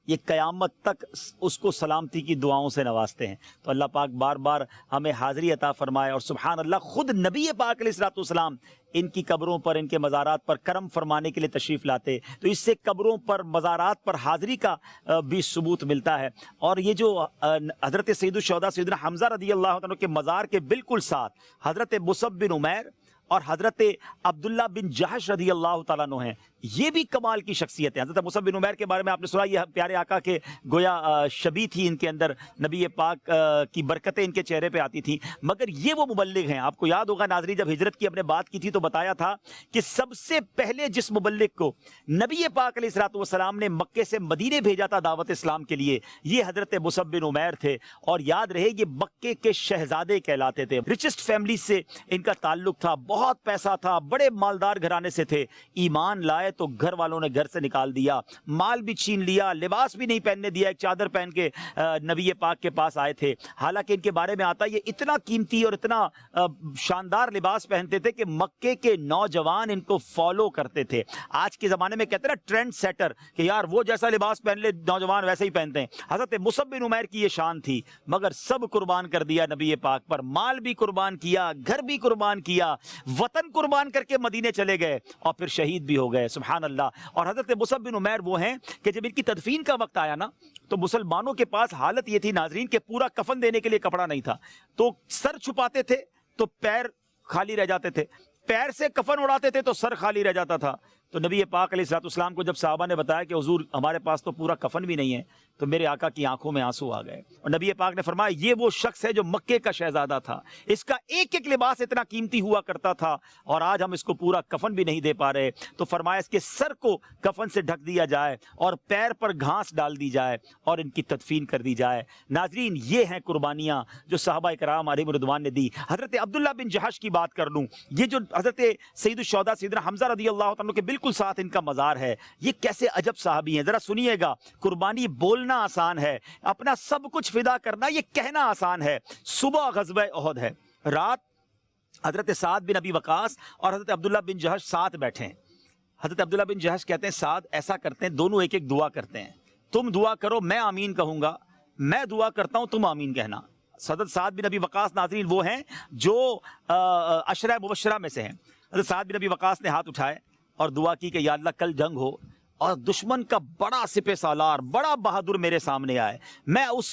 یہ قیامت تک اس کو سلامتی کی دعاؤں سے نوازتے ہیں۔ تو اللہ پاک بار بار ہمیں حاضری عطا فرمائے۔ اور سبحان اللہ، خود نبی پاک علیہ الصلوۃ والسلام ان کی قبروں پر، ان کے مزارات پر کرم فرمانے کے لیے تشریف لاتے، تو اس سے قبروں پر، مزارات پر حاضری کا بھی ثبوت ملتا ہے۔ اور یہ جو حضرت سید الشہداء سیدنا حمزہ رضی اللہ عنہ کے مزار کے بالکل ساتھ حضرت مصعب بن عمیر اور حضرت عبداللہ بن جہش رضی اللہ تعالیٰ عنہ ہیں، یہ بھی کمال کی شخصیت ہیں۔ حضرت مصعب بن عمیر کے بارے میں آپ نے سنا، یہ پیارے آقا کے گویا شبیہ تھی ان کے اندر، نبی پاک کی برکتیں ان کے چہرے پہ آتی تھیں۔ مگر یہ وہ مبلغ ہیں، آپ کو یاد ہوگا ناظرین جب ہجرت کی ہم نے بات کی تھی تو بتایا تھا کہ سب سے پہلے جس مبلغ کو نبی پاک علیہ الصلوۃ والسلام نے مکے سے مدینے بھیجا تھا دعوت اسلام کے لیے، یہ حضرت مصعب بن عمیر تھے۔ اور یاد رہے یہ مکے کے شہزادے کہلاتے تھے، رچسٹ فیملی سے ان کا تعلق تھا، بہت پیسہ تھا، بڑے مالدار گھرانے سے تھے۔ ایمان لائے تو گھر والوں نے گھر سے نکال دیا، مال بھی چھین لیا، لباس بھی نہیں پہننے دیا، ایک چادر پہن کے نبی پاک کے پاس آئے تھے۔ حالانکہ ان کے بارے میں آتا یہ اتنا قیمتی اور اتنا شاندار لباس پہنتے تھے کہ مکے کے نوجوان ان کو فالو کرتے تھے۔ آج کے زمانے میں کہتے ہیں نا ٹرینڈ سیٹر، کہ یار وہ جیسا لباس پہن لے نوجوان ویسے ہی پہنتے ہیں۔ حضرت مصعب بن عمیر کی یہ شان تھی، مگر سب قربان کر دیا نبی پاک پر، مال بھی قربان کیا، گھر بھی قربان کیا، وطن قربان کر کے مدینے چلے گئے اور پھر شہید بھی ہو گئے۔ سبحان اللہ۔ اور حضرت مصعب بن عمیر وہ ہیں کہ جب ان کی تدفین کا وقت آیا نا تو مسلمانوں کے پاس حالت یہ تھی ناظرین کہ پورا کفن دینے کے لیے کپڑا نہیں تھا، تو سر چھپاتے تھے تو پیر خالی رہ جاتے تھے، پیر سے کفن اڑاتے تھے تو سر خالی رہ جاتا تھا۔ تو نبی پاک علیہ الصلوۃ والسلام کو جب صحابہ نے بتایا کہ حضور ہمارے پاس تو پورا کفن بھی نہیں ہے، تو میرے آقا کی آنکھوں میں آنسو آ گئے۔ اور نبی پاک نے فرمایا یہ وہ شخص ہے جو مکے کا شہزادہ تھا، اس کا ایک ایک لباس اتنا قیمتی ہوا کرتا تھا اور آج ہم اس کو پورا کفن بھی نہیں دے پا رہے۔ تو فرمایا اس کے سر کو کفن سے ڈھک دیا جائے اور پیر پر گھاس ڈال دی جائے اور ان کی تدفین کر دی جائے۔ ناظرین یہ ہیں قربانیاں جو صحابہ کرام علیہم رضوان نے دی۔ حضرت عبداللہ بن جہش کی بات کر لوں، یہ جو حضرت سید الشہداء سیدنا حمزہ رضی اللہ عنہ کے بالکل ساتھ ان کا مزار ہے، یہ کیسے عجب صحابی ہیں، ذرا سنیے گا۔ قربانی بولنا آسان ہے، اپنا سب کچھ فدا کرنا یہ کہنا آسان ہے۔ صبح غزوہ احد ہے، رات حضرت سعد بن ابی وقاص اور حضرت عبداللہ بن جہش ساتھ بیٹھے ہیں۔ حضرت عبداللہ بن جہش کہتے ہیں سعد ایسا کرتے ہیں، دونوں ایک ایک دعا کرتے ہیں، تم دعا کرو میں آمین کہوں گا، میں دعا کرتا ہوں تم آمین کہنا۔ حضرت سعد بن ابی وقاص ناظرین وہ ہیں جو عشرہ مبشرہ میں سے ہیں۔ حضرت سعد بن ابی وقاص نے ہاتھ اٹھائے اور دعا کی کہ یا اللہ کل جنگ ہو اور دشمن کا بڑا سپہ سالار، بڑا بہادر میرے سامنے آئے، میں اس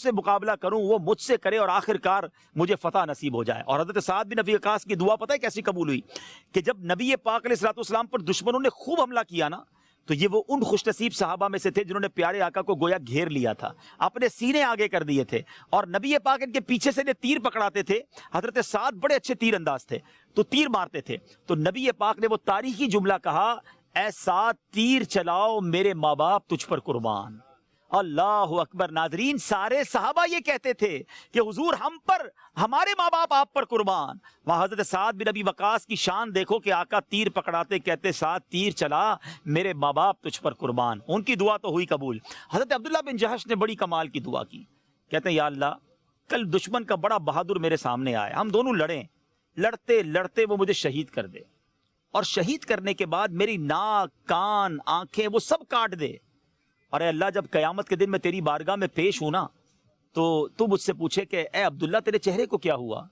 سے مقابلہ کروں، وہ مجھ سے کرے اور آخر کار مجھے فتح نصیب ہو جائے۔ اور حضرت سعد بن ابی وقاص کی دعا پتہ ہے کیسی قبول ہوئی کہ جب نبی پاک علیہ الصلوۃ والسلام پر دشمنوں نے خوب حملہ کیا نا، تو یہ وہ ان خوش نصیب صحابہ میں سے تھے جنہوں نے پیارے آقا کو گویا گھیر لیا تھا، اپنے سینے آگے کر دیے تھے اور نبی پاک ان کے پیچھے سے تیر پکڑاتے تھے۔ حضرت سعد بڑے اچھے تیر انداز تھے تو تیر مارتے تھے، تو نبی پاک نے وہ تاریخی جملہ کہا، اے سعد تیر چلاؤ میرے ماں باپ تجھ پر قربان۔ اللہ اکبر۔ ناظرین سارے صحابہ یہ کہتے تھے کہ حضور ہم پر، ہمارے ماں باپ آپ پر قربان۔ وہاں حضرت سعد بن ابی وقاص کی شان دیکھو کہ آقا تیر پکڑاتے کہتے سعد تیر چلا میرے ماں باپ تجھ پر قربان۔ ان کی دعا تو ہوئی قبول۔ حضرت عبداللہ بن جہش نے بڑی کمال کی دعا کی، کہتے ہیں یا اللہ کل دشمن کا بڑا بہادر میرے سامنے آئے، ہم دونوں لڑیں، لڑتے لڑتے وہ مجھے شہید کر دے اور شہید کرنے کے بعد میری ناک، کان، آنکھیں وہ سب کاٹ دے، اور اے اللہ جب قیامت کے دن میں تیری بارگاہ میں پیش ہوں نا تو تو مجھ سے پوچھے کہ اے عبداللہ تیرے چہرے کو کیا ہوا؟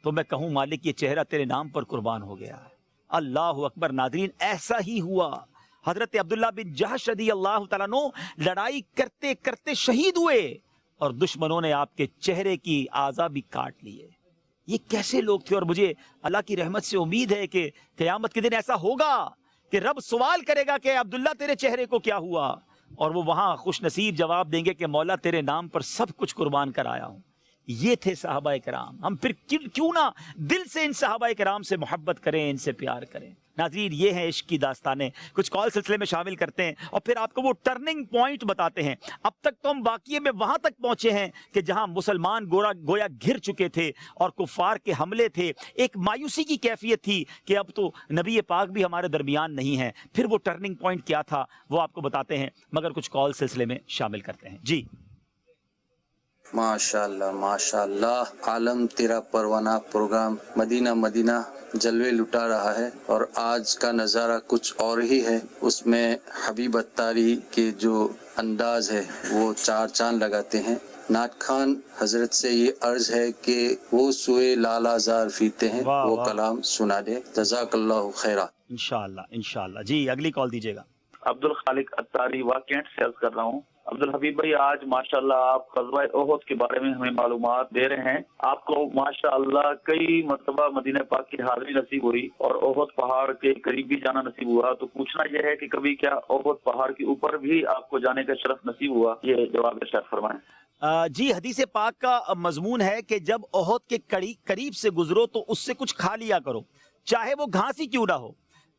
تو میں کہوں مالک یہ چہرہ تیرے نام پر قربان ہو گیا ہے۔ اللہ اکبر۔ ناظرین ایسا ہی ہوا، حضرت عبداللہ بن جہش رضی اللہ تعالیٰ عنہ لڑائی کرتے کرتے شہید ہوئے اور دشمنوں نے آپ کے چہرے کی اعضاء بھی کاٹ لیے۔ یہ کیسے لوگ تھے؟ اور مجھے اللہ کی رحمت سے امید ہے کہ قیامت کے دن ایسا ہوگا کہ رب سوال کرے گا کہ عبداللہ تیرے چہرے کو کیا ہوا، اور وہ وہاں خوش نصیب جواب دیں گے کہ مولا تیرے نام پر سب کچھ قربان کر آیا ہوں۔ یہ تھے صحابہ کرام۔ ہم پھر کیوں نہ دل سے ان صحابہ کرام سے محبت کریں، ان سے پیار کریں۔ ناظرین یہ ہیں عشق کی داستانیں، کچھ کال سلسلے میں شامل کرتے ہیں اور پھر آپ کو وہ ٹرننگ پوائنٹ بتاتے ہیں۔ اب تک تو ہم واقعے میں وہاں تک پہنچے ہیں کہ جہاں مسلمان گویا گھر چکے تھے اور کفار کے حملے تھے، ایک مایوسی کی کیفیت تھی کہ اب تو نبی پاک بھی ہمارے درمیان نہیں ہیں۔ پھر وہ ٹرننگ پوائنٹ کیا تھا وہ آپ کو بتاتے ہیں، مگر کچھ کال سلسلے میں شامل کرتے ہیں۔ جی ماشاء اللہ عالم تیرا پروانہ پروگرام مدینہ مدینہ جلوے لٹا رہا ہے، اور آج کا نظارہ کچھ اور ہی ہے۔ اس میں حبیب اتاری کے جو انداز ہے وہ چار چاند لگاتے ہیں۔ نعت خان حضرت سے یہ عرض ہے کہ وہ سوئے لالا زار فیتے ہیں، وہ کلام سنا دے۔ جزاک اللہ خیرہ۔ انشاءاللہ۔ جی اگلی کال دیجیے گا۔ عبدالخالق اتاری واقعات سے عرض کر رہا ہوں۔ عبدالحبیب بھائی آج ماشاءاللہ آپ غزوہ احد کے بارے میں ہمیں معلومات دے رہے ہیں۔ آپ کو ماشاءاللہ کئی مرتبہ مدینہ پاک کی حاضری نصیب ہوئی اور احد پہاڑ کے قریب بھی جانا نصیب ہوا، تو پوچھنا یہ ہے کہ کبھی کیا احد پہاڑ کے اوپر بھی آپ کو جانے کا شرف نصیب ہوا؟ یہ جواب ارشاد فرمائیں۔ جی حدیث پاک کا مضمون ہے کہ جب احد کے قریب سے گزرو تو اس سے کچھ کھا لیا کرو، چاہے وہ گھاس ہی کیوں نہ ہو۔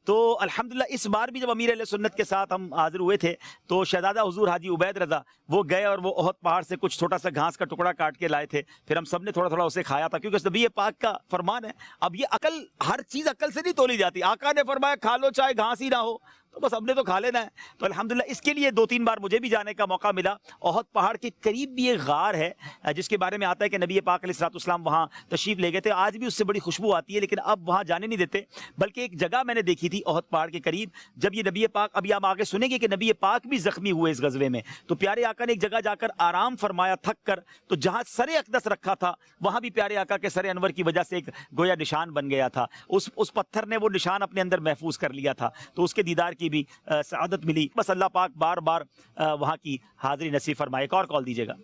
تو الحمدللہ اس بار بھی جب امیر اہل سنت کے ساتھ ہم حاضر ہوئے تھے تو شہزادہ حضور حاجی عبید رضا وہ گئے اور وہ احد پہاڑ سے کچھ چھوٹا سا گھاس کا ٹکڑا کاٹ کے لائے تھے، پھر ہم سب نے تھوڑا تھوڑا اسے کھایا تھا، کیونکہ نبی پاک کا فرمان ہے۔ اب یہ عقل، ہر چیز عقل سے نہیں تولی جاتی۔ آقا نے فرمایا کھا لو چاہے گھاس ہی نہ ہو، تو بس ہم نے تو کھا لینا ہے۔ تو الحمدللہ اس کے لیے 2-3 بار مجھے بھی جانے کا موقع ملا۔ احد پہاڑ کے قریب بھی ایک غار ہے جس کے بارے میں آتا ہے کہ نبی پاک علیہ الصلوۃ والسلام وہاں تشریف لے گئے تھے۔ آج بھی اس سے بڑی خوشبو آتی ہے، لیکن اب وہاں جانے نہیں دیتے۔ بلکہ ایک جگہ میں نے دیکھی تھی احد پہاڑ کے قریب، جب یہ نبی پاک، ابھی آپ آگے سنیں گے کہ نبی پاک بھی زخمی ہوئے اس غزوے میں، تو پیارے آقا نے ایک جگہ جا کر آرام فرمایا تھک کر، تو جہاں سر اقدس رکھا تھا وہاں بھی پیارے آقا کے سر انور کی وجہ سے ایک گویا نشان بن گیا تھا۔ اس پتھر نے وہ نشان اپنے اندر محفوظ کر لیا تھا، تو اس کے دیدار کی بھی سعادت ملی۔ بس اللہ پاک بار بار وہاں کی حاضری نصیب فرمائے۔ ایک اور کال دیجیے گا۔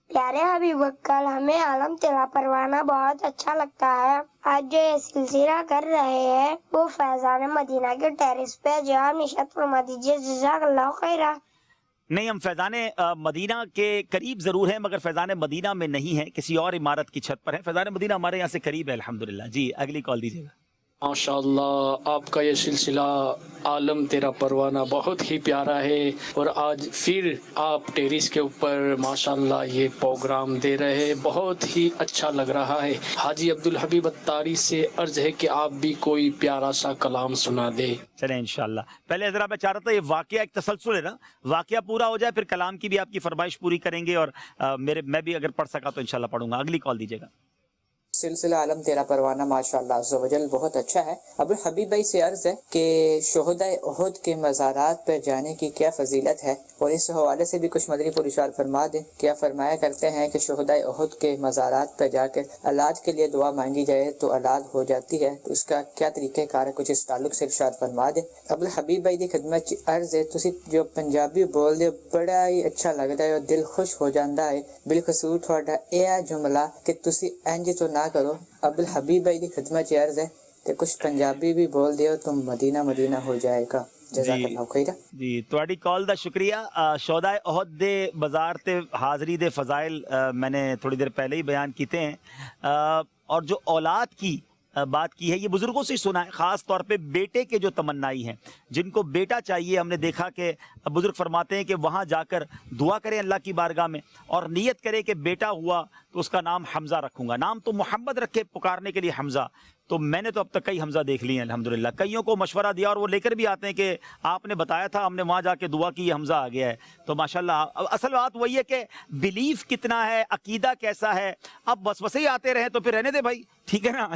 پیارے حبیب کل ہمیں عالم تیرا پروانہ بہت اچھا لگتا ہے۔ آج جو یہ سلسلہ کر رہے ہیں وہ فیضان مدینہ کے ٹیرس پہ جہاں نشست فرما دیجیے۔ جزاک اللہ خیرہ۔ نہیں، ہم فیضان مدینہ کے قریب ضرور ہیں، مگر فیضان مدینہ میں نہیں ہے، کسی اور عمارت کی چھت پر ہے۔ فیضان مدینہ ہمارے یہاں سے قریب ہے الحمدللہ۔ جی اگلی کال دیجیے گا۔ ماشاءاللہ آپ کا یہ سلسلہ عالم تیرا پروانہ بہت ہی پیارا ہے، اور آج پھر آپ ٹیرس کے اوپر ماشاءاللہ یہ پروگرام دے رہے ہیں، بہت ہی اچھا لگ رہا ہے۔ حاجی عبدالحبیب اتاری سے عرض ہے کہ آپ بھی کوئی پیارا سا کلام سنا دے۔ چلیں انشاءاللہ۔ پہلے ذرا میں چاہ رہا تھا یہ واقعہ ایک تسلسل ہے نا، واقعہ پورا ہو جائے پھر کلام کی بھی آپ کی فرمائش پوری کریں گے، اور میں بھی اگر پڑھ سکا تو انشاءاللہ پڑھوں گا۔ اگلی کال دیجیے گا۔ سلسلہ عالم تیرا پروانہ ماشاءاللہ عز و جل بہت اچھا ہے۔ عبدالحبیب بھائی سے عرض ہے کہ شہداء احد کے مزارات پر جانے کی کیا فضیلت ہے، اور اس حوالے سے بھی کچھ مدنی پر ارشاد فرما دیں۔ کیا فرمایا کرتے ہیں کہ شہداء احد کے مزارات پر جا کر علاج کے لیے دعا مانگی جائے تو علاج ہو جاتی ہے، تو اس کا کیا طریقہ کار ہے، کچھ اس تعلق سے ارشاد فرما دیں۔ عبدالحبیب بھائی دی خدمت عرض ہے تسی جو پنجابی بول دے بڑا ہی اچھا لگتا ہے اور دل خوش ہو جاتا ہے، بالخصوص تھوڑا یہ جملہ کہ تسی انج تو نہ کرو۔ عبدالحبیب بھائی دی خدمت عرض ہے کہ کچھ پنجابی بھی بول دیو تو مدینہ مدینہ ہو جائے گا۔ جزاک اللہ خیر۔ جی تواڈی کال دا شکریہ۔ شہداء احد دے بازار تے حاضری دے فضائل میں نے تھوڑی دیر پہلے ہی بیان کیتے ہیں، اور جو اولاد کی بات کی ہے یہ بزرگوں سے سنا ہے، خاص طور پہ بیٹے کے جو تمنائی ہیں، جن کو بیٹا چاہیے، ہم نے دیکھا کہ بزرگ فرماتے ہیں کہ وہاں جا کر دعا کریں اللہ کی بارگاہ میں اور نیت کرے کہ بیٹا ہوا تو اس کا نام حمزہ رکھوں گا۔ نام تو محمد رکھے پکارنے کے لیے حمزہ، تو میں نے تو اب تک کئی حمزہ دیکھ لیے ہیں الحمدللہ۔ کئیوں کو مشورہ دیا اور وہ لے کر بھی آتے ہیں کہ آپ نے بتایا تھا، ہم نے وہاں جا کے دعا کی، یہ حمزہ آ گیا ہے۔ تو ماشاءاللہ اصل بات وہی ہے کہ بلیف کتنا ہے، عقیدہ کیسا ہے۔ اب وسوسے ہی آتے رہے تو پھر رہنے دے بھائی، ٹھیک ہے نا۔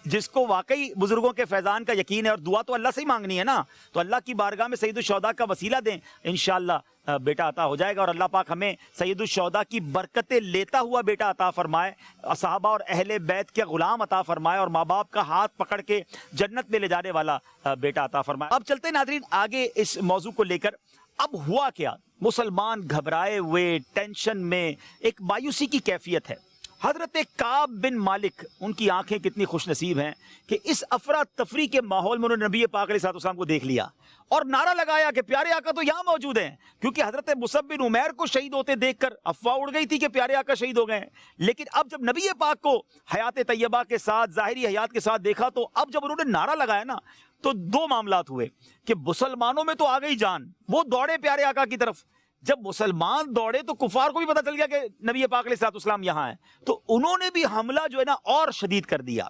جس کو واقعی بزرگوں کے فیضان کا یقین ہے، اور دعا تو اللہ سے ہی مانگنی ہے نا، تو اللہ کی بارگاہ میں سید الشہداء کا وسیلہ دیں انشاءاللہ۔ بیٹا عطا ہو جائے گا، اور اللہ پاک ہمیں سید الشہداء کی برکتیں لیتا ہوا بیٹا عطا فرمائے، صحابہ اور اہل بیت کے غلام عطا فرمائے، اور ماں باپ کا ہاتھ پکڑ کے جنت میں لے جانے والا بیٹا عطا فرمائے۔ اب چلتے ہیں ناظرین آگے اس موضوع کو لے کر۔ اب ہوا کیا؟ مسلمان گھبرائے ہوئے، ٹینشن میں، ایک مایوسی کی کیفیت ہے۔ حضرت کعب بن مالک، ان کی آنکھیں کتنی خوش نصیب ہیں کہ اس افراتفری کے ماحول میں انہوں نے نبی پاک علیہ السلام کو دیکھ لیا اور نعرہ لگایا کہ پیارے آقا تو یہاں موجود ہیں، کیونکہ حضرت مصعب بن عمیر کو شہید ہوتے دیکھ کر افواہ اڑ گئی تھی کہ پیارے آقا شہید ہو گئے ہیں، لیکن اب جب نبی پاک کو حیات طیبہ کے ساتھ، ظاہری حیات کے ساتھ دیکھا، تو اب جب انہوں نے نعرہ لگایا نا، تو دو معاملات ہوئے کہ مسلمانوں میں تو آ گئی جان، وہ دوڑے پیارے آقا کی طرف۔ جب مسلمان دوڑے تو کفار کو بھی پتہ چل گیا کہ نبی پاک علیہ السلام یہاں ہیں، تو انہوں نے بھی حملہ جو ہے نا اور شدید کر دیا۔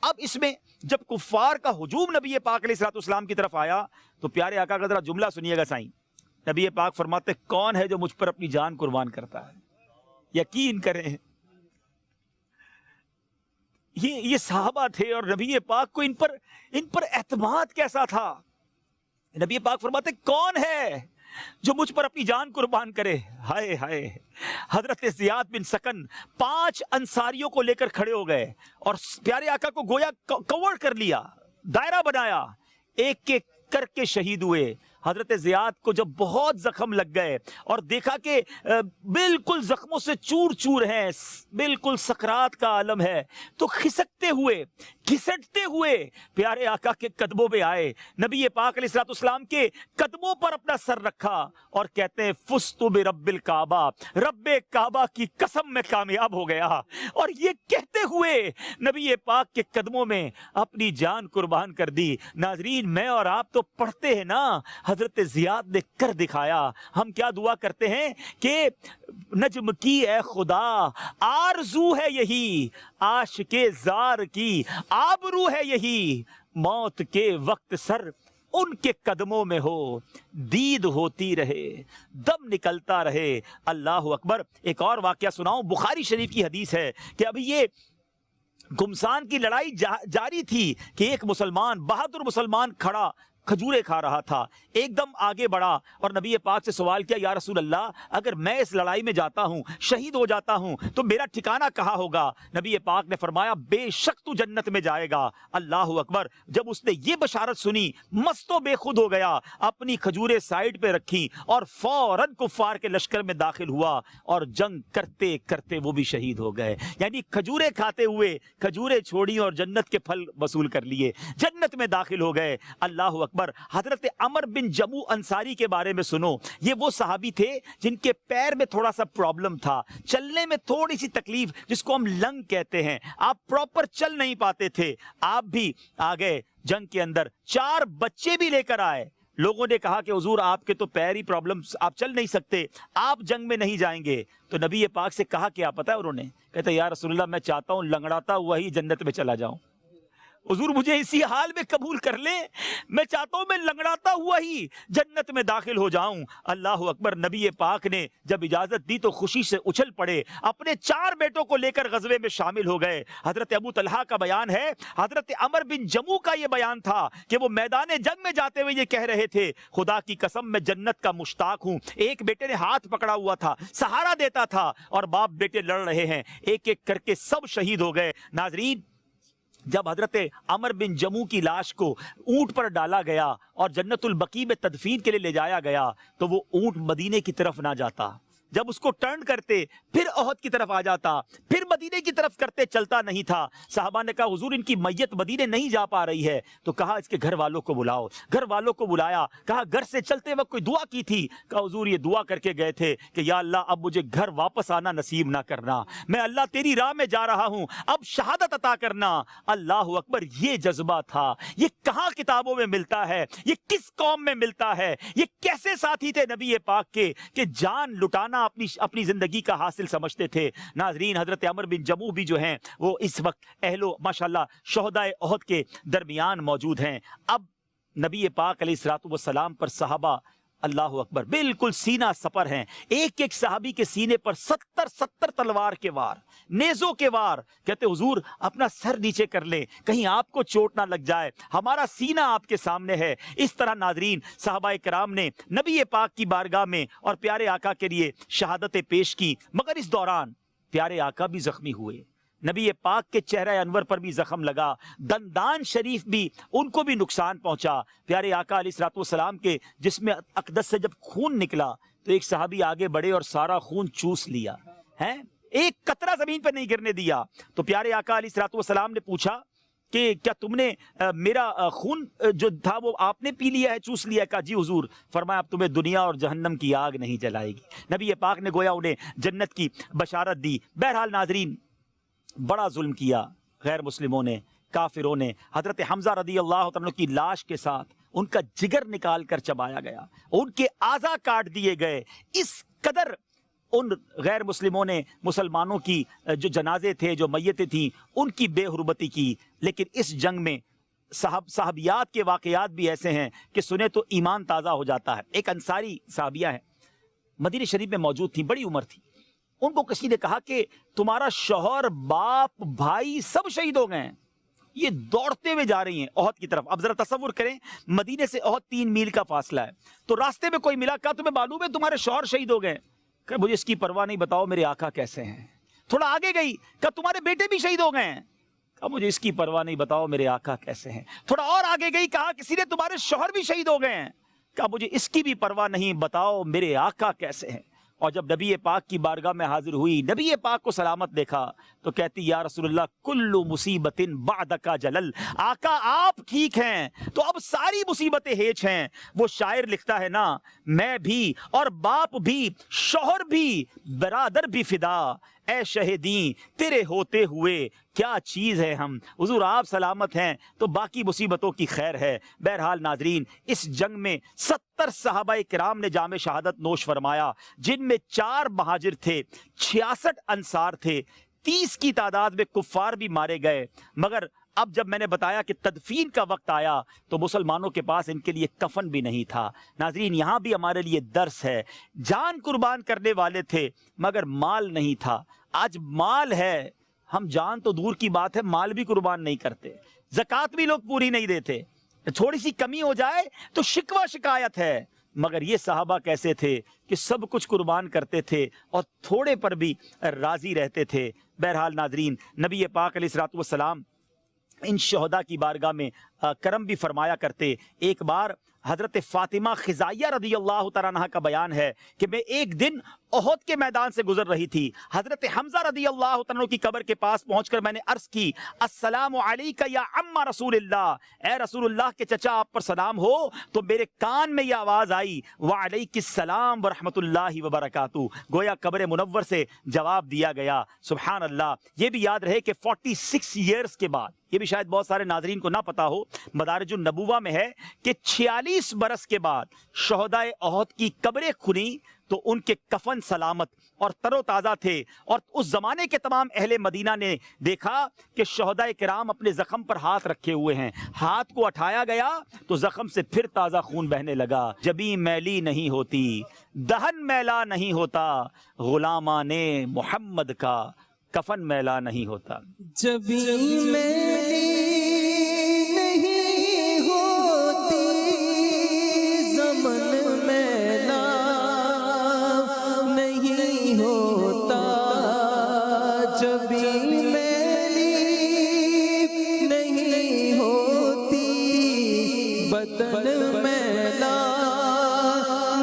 اب اس میں جب کفار کا ہجوم نبی پاک علیہ السلام کی طرف آیا تو پیارے آقا کا ذرا جملہ سنیے گا سائیں۔ نبی پاک فرماتے کون ہے جو مجھ پر اپنی جان قربان کرتا ہے؟ یقین کریں یہ صحابہ تھے اور نبی پاک کو ان پر اعتماد کیسا تھا۔ نبی پاک فرماتے کون ہے جو مجھ پر اپنی جان قربان کرے؟ ہائے ہائے، حضرت زیاد بن سکن 5 انصاریوں کو لے کر کھڑے ہو گئے اور پیارے آقا کو گویا کور کر لیا، دائرہ بنایا، ایک ایک کر کے شہید ہوئے۔ حضرت زیاد کو جب بہت زخم لگ گئے اور دیکھا کہ بالکل زخموں سے چور چور ہیں، بالکل سکرات کا عالم ہے، تو کھسکتے ہوئے، گھسٹتے ہوئے پیارے آقا کے قدموں میں آئے، نبی پاک علیہ السلام کے قدموں پر اپنا سر رکھا اور کہتے ہیں فزت برب الکعبہ، رب کعبہ کی قسم میں کامیاب ہو گیا۔ اور یہ کہتے ہوئے نبی پاک کے قدموں میں اپنی جان قربان کر دی۔ ناظرین میں اور آپ تو پڑھتے ہیں نا، حضرت زیاد نے کر دکھایا۔ ہم کیا دعا کرتے ہیں کہ نجم کی اے خدا آرزو ہے یہی، عاشق زار کی آبرو ہے یہی، موت کے وقت سر ان کے قدموں میں ہو، دید ہوتی رہے، دم نکلتا رہے۔ اللہ اکبر۔ ایک اور واقعہ سناؤں، بخاری شریف کی حدیث ہے کہ ابھی یہ گمسان کی لڑائی جاری تھی کہ ایک مسلمان، بہادر مسلمان کھڑا کھجورے کھا رہا تھا، ایک دم آگے بڑھا اور نبی پاک سے سوال کیا، یا رسول اللہ اگر میں اس لڑائی میں جاتا ہوں، شہید ہو جاتا ہوں تو میرا ٹھکانہ کہاں ہوگا؟ نبی پاک نے فرمایا بے شک تو جنت میں جائے گا۔ اللہ اکبر۔ جب اس نے یہ بشارت سنی مست و بے خود ہو گیا، اپنی کھجورے سائیڈ پہ رکھی اور فوراً کفار کے لشکر میں داخل ہوا اور جنگ کرتے کرتے وہ بھی شہید ہو گئے۔ یعنی کھجورے کھاتے ہوئے کھجورے چھوڑی اور جنت کے پھل وصول کر لیے، جنت میں داخل ہو گئے۔ اللہ اکبر۔ حضرت عمر بن جمو انصاری کے بارے میں سنو، یہ وہ صحابی تھے جن کے پیر میں تھوڑا سا پرابلم تھا، چلنے میں تھوڑی سی تکلیف، جس کو ہم لنگ کہتے ہیں، آپ پراپر چل نہیں پاتے تھے، آپ بھی آ گئے جنگ کے اندر، 4 بچے بھی لے کر آئے۔ لوگوں نے کہا کہ حضور آپ کے تو پیر ہی پرابلم، آپ چل نہیں سکتے، آپ جنگ میں نہیں جائیں گے۔ تو نبی پاک سے کہا کیا پتہ ہے انہوں نے؟ کہتے یا رسول اللہ میں چاہتا ہوں لنگڑاتا ہوا ہی جنت میں چلا جاؤں، حضور مجھے اسی حال میں قبول کر لیں، میں چاہتا ہوں میں لنگڑاتا ہوا ہی جنت میں داخل ہو جاؤں۔ اللہ اکبر۔ نبی پاک نے جب اجازت دی تو خوشی سے اچھل پڑے، اپنے 4 بیٹوں کو لے کر غزوے میں شامل ہو گئے۔ حضرت ابو طلحہ کا بیان ہے، حضرت عمر بن جمو کا یہ بیان تھا کہ وہ میدان جنگ میں جاتے ہوئے یہ کہہ رہے تھے خدا کی قسم میں جنت کا مشتاق ہوں۔ ایک بیٹے نے ہاتھ پکڑا ہوا تھا، سہارا دیتا تھا، اور باپ بیٹے لڑ رہے ہیں، ایک ایک کر کے سب شہید ہو گئے۔ ناظرین جب حضرت عمر بن جمو کی لاش کو اونٹ پر ڈالا گیا اور جنت البقیع میں تدفین کے لیے لے جایا گیا تو وہ اونٹ مدینے کی طرف نہ جاتا، جب اس کو ٹرن کرتے پھر احد کی طرف آ جاتا، پھر مدینے کی طرف کرتے، چلتا نہیں تھا۔ صحابہ نے کہا حضور ان کی میت مدینے نہیں جا پا رہی ہے، تو کہا اس کے گھر والوں کو بلاؤ۔ گھر والوں کو بلایا، کہا گھر سے چلتے وقت کوئی دعا کی تھی؟ کہا حضور یہ دعا کر کے گئے تھے کہ یا اللہ اب مجھے گھر واپس آنا نصیب نہ کرنا، میں اللہ تیری راہ میں جا رہا ہوں، اب شہادت عطا کرنا۔ اللہ اکبر۔ یہ جذبہ تھا، یہ کہاں کتابوں میں ملتا ہے، یہ کس قوم میں ملتا ہے، یہ کیسے ساتھی تھے نبی پاک کے کہ جان لٹانا اپنی زندگی کا حاصل سمجھتے تھے۔ ناظرین حضرت عمر بن جمو بھی جو ہیں وہ اس وقت اہلو ماشاءاللہ شہدائے احد کے درمیان موجود ہیں۔ اب نبی پاک علیہ الصلوۃ والسلام پر صحابہ اللہ اکبر، بالکل سینہ سپر ہیں. ایک ایک صحابی کے سینے پر 70 تلوار کے وار، نیزوں کے وار. کہتے حضور اپنا سر نیچے کر لیں کہیں آپ کو چوٹ نہ لگ جائے، ہمارا سینہ آپ کے سامنے ہے. اس طرح ناظرین صحابہ کرام نے نبی پاک کی بارگاہ میں اور پیارے آقا کے لیے شہادتیں پیش کی. مگر اس دوران پیارے آقا بھی زخمی ہوئے، نبی پاک کے چہرہ انور پر بھی زخم لگا، دندان شریف بھی ان کو بھی نقصان پہنچا. پیارے آقا علیہ الصلوۃ والسلام کے جسم اقدس سے جب خون نکلا تو ایک صحابی آگے بڑھے اور سارا خون چوس لیا ہے، ایک قطرہ زمین پر نہیں گرنے دیا. تو پیارے آقا علیہ الصلوۃ والسلام نے پوچھا کہ کیا تم نے میرا خون جو تھا وہ آپ نے پی لیا ہے، چوس لیا ہے؟ کہا جی حضور. فرمایا اب تمہیں دنیا اور جہنم کی آگ نہیں جلائے گی. نبی پاک نے گویا انہیں جنت کی بشارت دی. بہرحال ناظرین بڑا ظلم کیا غیر مسلموں نے، کافروں نے. حضرت حمزہ رضی اللہ عنہ کی لاش کے ساتھ ان کا جگر نکال کر چبایا گیا، ان کے اعضا کاٹ دیے گئے. اس قدر ان غیر مسلموں نے مسلمانوں کی جو جنازے تھے، جو میتیں تھیں، ان کی بے حرمتی کی. لیکن اس جنگ میں صحابیات کے واقعات بھی ایسے ہیں کہ سنے تو ایمان تازہ ہو جاتا ہے. ایک انصاری صحابیہ ہے، مدینہ شریف میں موجود تھی، بڑی عمر تھی. ان کو کسی نے کہا کہ تمہارا شوہر، باپ، بھائی سب شہید ہو گئے ہیں، یہ دوڑتے ہوئے جا رہی ہیں احد کی طرف. اب ذرا تصور کریں مدینے سے احد 3 میل کا فاصلہ ہے. تو راستے میں کوئی ملا، کہا تمہیں معلوم ہے تمہارے شوہر شہید ہو گئے؟ کہ مجھے اس کی پرواہ نہیں، بتاؤ میرے آقا کیسے ہیں. تھوڑا آگے گئی، کہا تمہارے بیٹے بھی شہید ہو گئے ہیں؟ کہا مجھے اس کی پرواہ نہیں، بتاؤ میرے آقا کیسے ہیں. تھوڑا اور آگے گئی، کہا کسی نے تمہارے شوہر بھی شہید ہو گئے ہیں؟ کہا مجھے اس کی بھی پرواہ نہیں، بتاؤ میرے آقا کیسے ہیں. اور جب نبی پاک کی بارگاہ میں حاضر ہوئی، نبی پاک کو سلامت دیکھا تو کہتی یا رسول اللہ کل مصیبت بعدک جلل. آقا آپ ٹھیک ہیں تو اب ساری مصیبتیں ہیچ ہیں. وہ شاعر لکھتا ہے نا، میں بھی اور باپ بھی، شوہر بھی، برادر بھی فدا، اے شہیدیں تیرے ہوتے ہوئے کیا چیز ہے ہم. حضور آپ سلامت ہیں تو باقی مصیبتوں کی خیر ہے. بہرحال ناظرین اس جنگ میں 70 صحابہ کرام نے جام شہادت نوش فرمایا، جن میں 4 مہاجر تھے، 66 انصار تھے، 30 کی تعداد میں کفار بھی مارے گئے. مگر اب جب میں نے بتایا کہ تدفین کا وقت آیا تو مسلمانوں کے پاس ان کے لیے کفن بھی نہیں تھا. ناظرین یہاں بھی ہمارے لیے درس ہے. جان قربان کرنے والے تھے مگر مال نہیں تھا. آج مال ہے، ہم جان تو دور کی بات ہے مال بھی قربان نہیں کرتے، زکوٰۃ بھی لوگ پوری نہیں دیتے، تھوڑی سی کمی ہو جائے تو شکوہ شکایت ہے. مگر یہ صحابہ کیسے تھے کہ سب کچھ قربان کرتے تھے اور تھوڑے پر بھی راضی رہتے تھے. بہرحال ناظرین نبی پاک علیہ الصلوۃ والسلام ان شہداء کی بارگاہ میں کرم بھی فرمایا کرتے. ایک بار حضرت فاطمہ خزائیہ رضی اللہ تعالیٰ عنہ کا بیان ہے کہ میں ایک دن احد کے میدان سے گزر رہی تھی. حضرت حمزہ رضی اللہ تعالیٰ عنہ کی قبر کے پاس پہنچ کر میں نے عرض کی السلام علیکہ یا عم رسول اللہ، اے رسول اللہ کے چچا آپ پر سلام ہو. تو میرے کان میں یہ آواز آئی وعلیک السلام ورحمۃ اللہ وبرکاتہ. گویا قبر منور سے جواب دیا گیا. سبحان اللہ. یہ بھی یاد رہے کہ 46 ایئرز کے بعد، یہ بھی شاید بہت سارے ناظرین کو نہ پتا ہو، مدارج النبوہ میں ہے کہ 46 برس کے بعد شہداء احد کی قبریں کھلی تو ان کے کفن سلامت اور تر و تازہ تھے. اور اس زمانے کے تمام اہل مدینہ نے دیکھا کہ شہداء کرام اپنے زخم پر ہاتھ رکھے ہوئے ہیں. ہاتھ کو اٹھایا گیا تو زخم سے پھر تازہ خون بہنے لگا. جبیں میلی نہیں ہوتی، دہن میلا نہیں ہوتا، غلامان محمد کا کفن میلا نہیں ہوتا. جبیں میلی نہیں ہوتی، زمن میلا نہیں ہوتا. جبیں میلی نہیں ہوتی، بدن میلا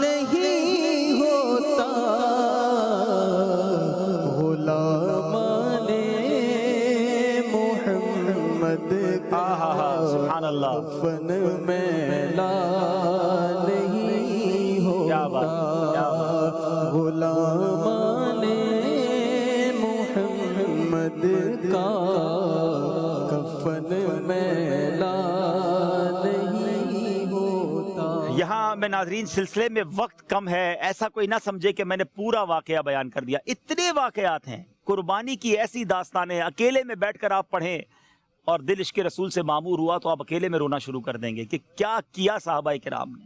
نہیں ہوتا. غلامان محمد سبحان اللہ. کفن میلا نہیں ہوتا. غلامان محمد کا کفن میلا نہیں ہوتا. یہاں میں ناظرین سلسلے میں وقت کم ہے، ایسا کوئی نہ سمجھے کہ میں نے پورا واقعہ بیان کر دیا. اتنے واقعات ہیں، قربانی کی ایسی داستانیں اکیلے میں بیٹھ کر آپ پڑھیں اور دل عشق رسول سے معمور ہوا تو آپ اکیلے میں رونا شروع کر دیں گے کہ کیا کیا صحابہ کرام نے،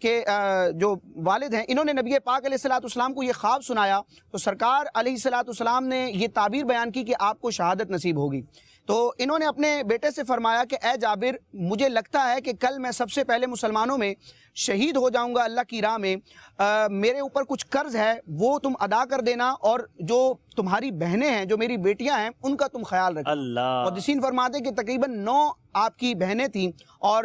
کہ جو والد ہیں انہوں نے نبی پاک علیہ الصلوۃ والسلام کو یہ خواب سنایا تو سرکار علیہ الصلوۃ والسلام نے یہ تعبیر بیان کی کہ آپ کو شہادت نصیب ہوگی. تو انہوں نے اپنے بیٹے سے فرمایا کہ اے جابر مجھے لگتا ہے کہ کل میں سب سے پہلے مسلمانوں میں شہید ہو جاؤں گا اللہ کی راہ میں. میرے اوپر کچھ قرض ہے وہ تم ادا کر دینا اور جو تمہاری بہنیں ہیں جو میری بیٹیاں ہیں ان کا تم خیال رکھنا. اللہ. اور جسین فرماتے کہ تقریباً 9 آپ کی بہنیں تھیں اور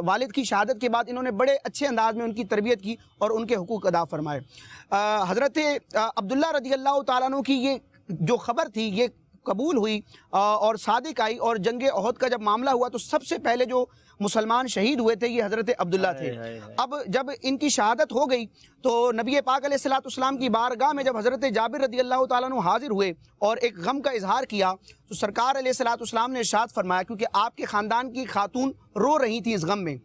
والد کی شہادت کے بعد انہوں نے بڑے اچھے انداز میں ان کی تربیت کی اور ان کے حقوق ادا فرمائے. حضرت عبداللہ رضی اللہ تعالیٰ عنہ کی یہ جو خبر تھی یہ قبول ہوئی اور صادق آئی، اور جنگ احد کا جب معاملہ ہوا تو سب سے پہلے جو مسلمان شہید ہوئے تھے یہ حضرت عبداللہ تھے. اب جب ان کی شہادت ہو گئی تو نبی پاک علیہ الصلوۃ والسلام کی بارگاہ میں جب حضرت جابر رضی اللہ تعالیٰ عنہ حاضر ہوئے اور ایک غم کا اظہار کیا تو سرکار علیہ الصلوۃ والسلام نے ارشاد فرمایا، کیونکہ آپ کے خاندان کی خاتون رو رہی تھی اس غم میں،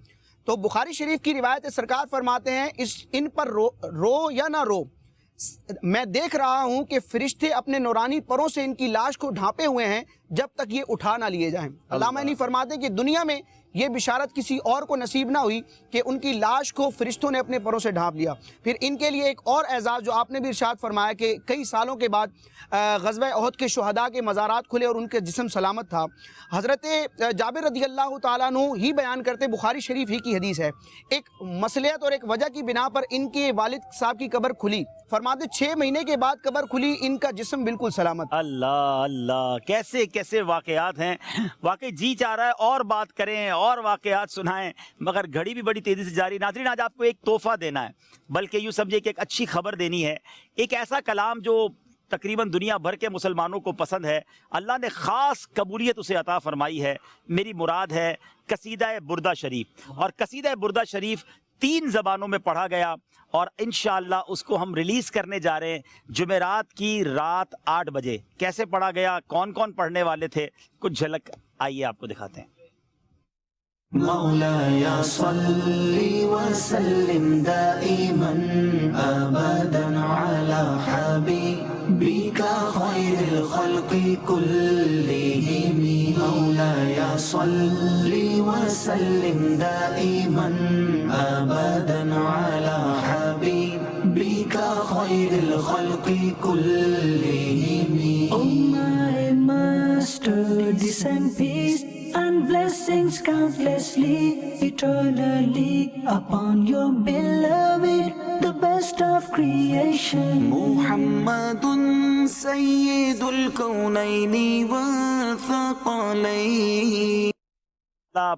تو بخاری شریف کی روایت ہے سرکار فرماتے ہیں ان پر رو یا نہ رو، میں دیکھ رہا ہوں کہ فرشتے اپنے نورانی پروں سے ان کی لاش کو ڈھانپے ہوئے ہیں جب تک یہ اٹھا نہ لیے جائیں. علامہ نہیں فرماتے کہ دنیا میں یہ بشارت کسی اور کو نصیب نہ ہوئی کہ ان کی لاش کو فرشتوں نے اپنے پروں سے ڈھانپ لیا. پھر ان کے لیے ایک اور اعزاز جو آپ نے بھی ارشاد فرمایا کہ کئی سالوں کے بعد غزوہ احد کے شہداء کے مزارات کھلے اور ان کے جسم سلامت تھا. حضرت جابر رضی اللہ تعالیٰ عنہ ہی بیان کرتے، بخاری شریف ہی کی حدیث ہے، ایک مصلحت اور ایک وجہ کی بنا پر ان کے والد صاحب کی قبر کھلی. فرماتے 6 مہینے کے بعد قبر کھلی، ان کا جسم بالکل سلامت. اللہ اللہ، کیسے کیسے واقعات ہیں. واقعی جی چاہ رہا ہے اور بات کریں اور واقعات سنائیں، مگر گھڑی بھی بڑی تیزی سے جاری. ناظرین آج آپ کو ایک تحفہ دینا ہے، بلکہ یوں سمجھے کہ ایک اچھی خبر دینی ہے. ایک ایسا کلام جو تقریباً دنیا بھر کے مسلمانوں کو پسند ہے، اللہ نے خاص قبولیت اسے عطا فرمائی ہے. میری مراد ہے قصیدہ بردہ شریف، اور قصیدہ بردہ شریف 3 زبانوں میں پڑھا گیا اور انشاءاللہ اس کو ہم ریلیز کرنے جا رہے ہیں جمعرات کی رات 8 بجے. کیسے پڑھا گیا، کون کون پڑھنے والے تھے، کچھ جھلک آئیے آپ کو دکھاتے ہیں. مولاي صل وسلم دائما أبدا على حبيبك خير الخلق كلهم. مولاي صل وسلم دائما أبدا على حبيبك خير الخلق كلهم. Oh my master, descend peace and blessings countlessly, eternally upon your beloved, the best of creation. Muhammadun Sayyidul Kawnaini wa Thaqalayn.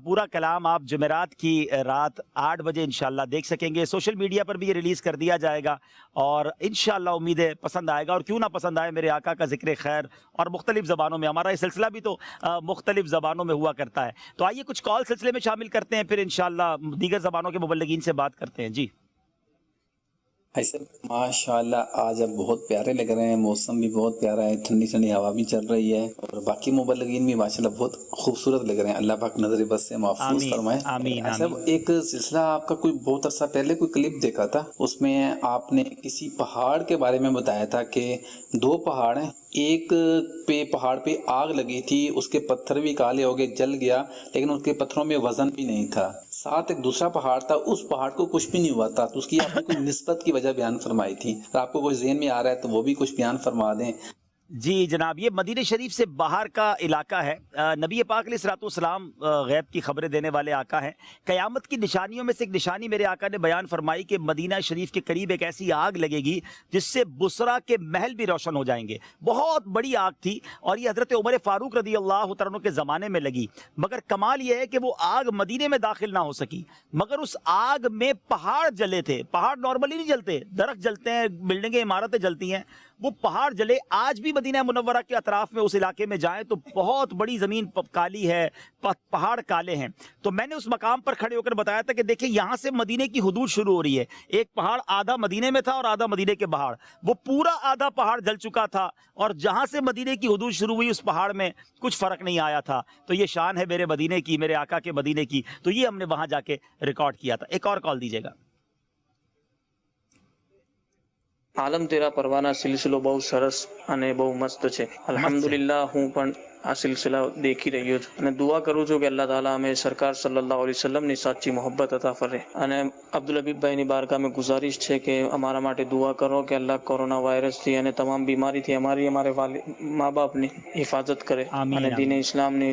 پورا کلام آپ جمعرات کی رات 8 بجے انشاءاللہ دیکھ سکیں گے. سوشل میڈیا پر بھی یہ ریلیز کر دیا جائے گا اور انشاءاللہ امید ہے پسند آئے گا. اور کیوں نہ پسند آئے، میرے آقا کا ذکر خیر اور مختلف زبانوں میں، ہمارا یہ سلسلہ بھی تو مختلف زبانوں میں ہوا کرتا ہے. تو آئیے کچھ کال سلسلے میں شامل کرتے ہیں، پھر انشاءاللہ دیگر زبانوں کے مبلغین سے بات کرتے ہیں. جی ماشاءاللہ آج اب بہت پیارے لگ رہے ہیں، موسم بھی بہت پیارا ہے، ٹھنڈی ٹھنڈی ہوا بھی چل رہی ہے اور باقی مبلغین بھی ماشاءاللہ بہت خوبصورت لگ رہے ہیں. اللہ پاک نظر بس سے محفوظ فرمائے. آمین. صاحب ایک سلسلہ آپ کا کوئی بہت عرصہ پہلے کوئی کلپ دیکھا تھا، اس میں آپ نے کسی پہاڑ کے بارے میں بتایا تھا کہ 2 پہاڑ ہیں، ایک پہ پہاڑ پہ آگ لگی تھی، اس کے پتھر بھی کالے ہو گئے، جل گیا، لیکن اس کے پتھروں میں وزن بھی نہیں تھا. ساتھ ایک دوسرا پہاڑ تھا، اس پہاڑ کو کچھ بھی نہیں ہوا تھا. تو اس کی آپ نے کوئی نسبت کی وجہ بیان فرمائی تھی، آپ کو کوئی ذہن میں آ رہا ہے تو وہ بھی کچھ بیان فرما دیں. جی جناب، یہ مدینہ شریف سے باہر کا علاقہ ہے. نبی پاک علیہ الصلوۃ والسلام غیب کی خبریں دینے والے آقا ہیں. قیامت کی نشانیوں میں سے ایک نشانی میرے آقا نے بیان فرمائی کہ مدینہ شریف کے قریب ایک ایسی آگ لگے گی جس سے بصرہ کے محل بھی روشن ہو جائیں گے. بہت بڑی آگ تھی اور یہ حضرت عمر فاروق رضی اللہ تعالیٰ عنہ کے زمانے میں لگی. مگر کمال یہ ہے کہ وہ آگ مدینے میں داخل نہ ہو سکی، مگر اس آگ میں پہاڑ جلے تھے. پہاڑ نارملی نہیں جلتے، درخت جلتے ہیں، بلڈنگیں عمارتیں جلتی ہیں، وہ پہاڑ جلے. آج بھی مدینہ منورہ کے اطراف میں اس علاقے میں جائیں تو بہت بڑی زمین کالی ہے، پہاڑ کالے ہیں. تو میں نے اس مقام پر کھڑے ہو کر بتایا تھا کہ دیکھیں یہاں سے مدینے کی حدود شروع ہو رہی ہے. ایک پہاڑ آدھا مدینے میں تھا اور آدھا مدینے کے باہر، وہ پورا آدھا پہاڑ جل چکا تھا اور جہاں سے مدینے کی حدود شروع ہوئی اس پہاڑ میں کچھ فرق نہیں آیا تھا. تو یہ شان ہے میرے مدینے کی، میرے آقا کے مدینے کی. تو یہ ہم نے وہاں جا کے ریکارڈ کیا تھا. ایک اور کال دیجیے گا. આલમ તેરા પરવાના સિલસિલો બહુ સરસ અને બહુ મસ્ત છે. અલ્હમ્દુલિલ્લાહ હું પણ આ સિલસિલા દેખી રહ્યો છું અને દુઆ કરું છું કે અલ્લાહ તાલા અમે સરકાર સલ્લલ્લાહુ અલૈહિ વસલ્લમની સાચી મોહબ્બત અતા ફરે. અને અબ્દુલ હબીબભાઈની બારગાહમાં ગુજારિશ છે કે અમારા માટે દુઆ કરો કે અલ્લાહ કોરોના વાયરસથી અને તમામ બીમારીથી અમારે મા બાપની હિફાજત કરે અને દીન ઇસ્લામની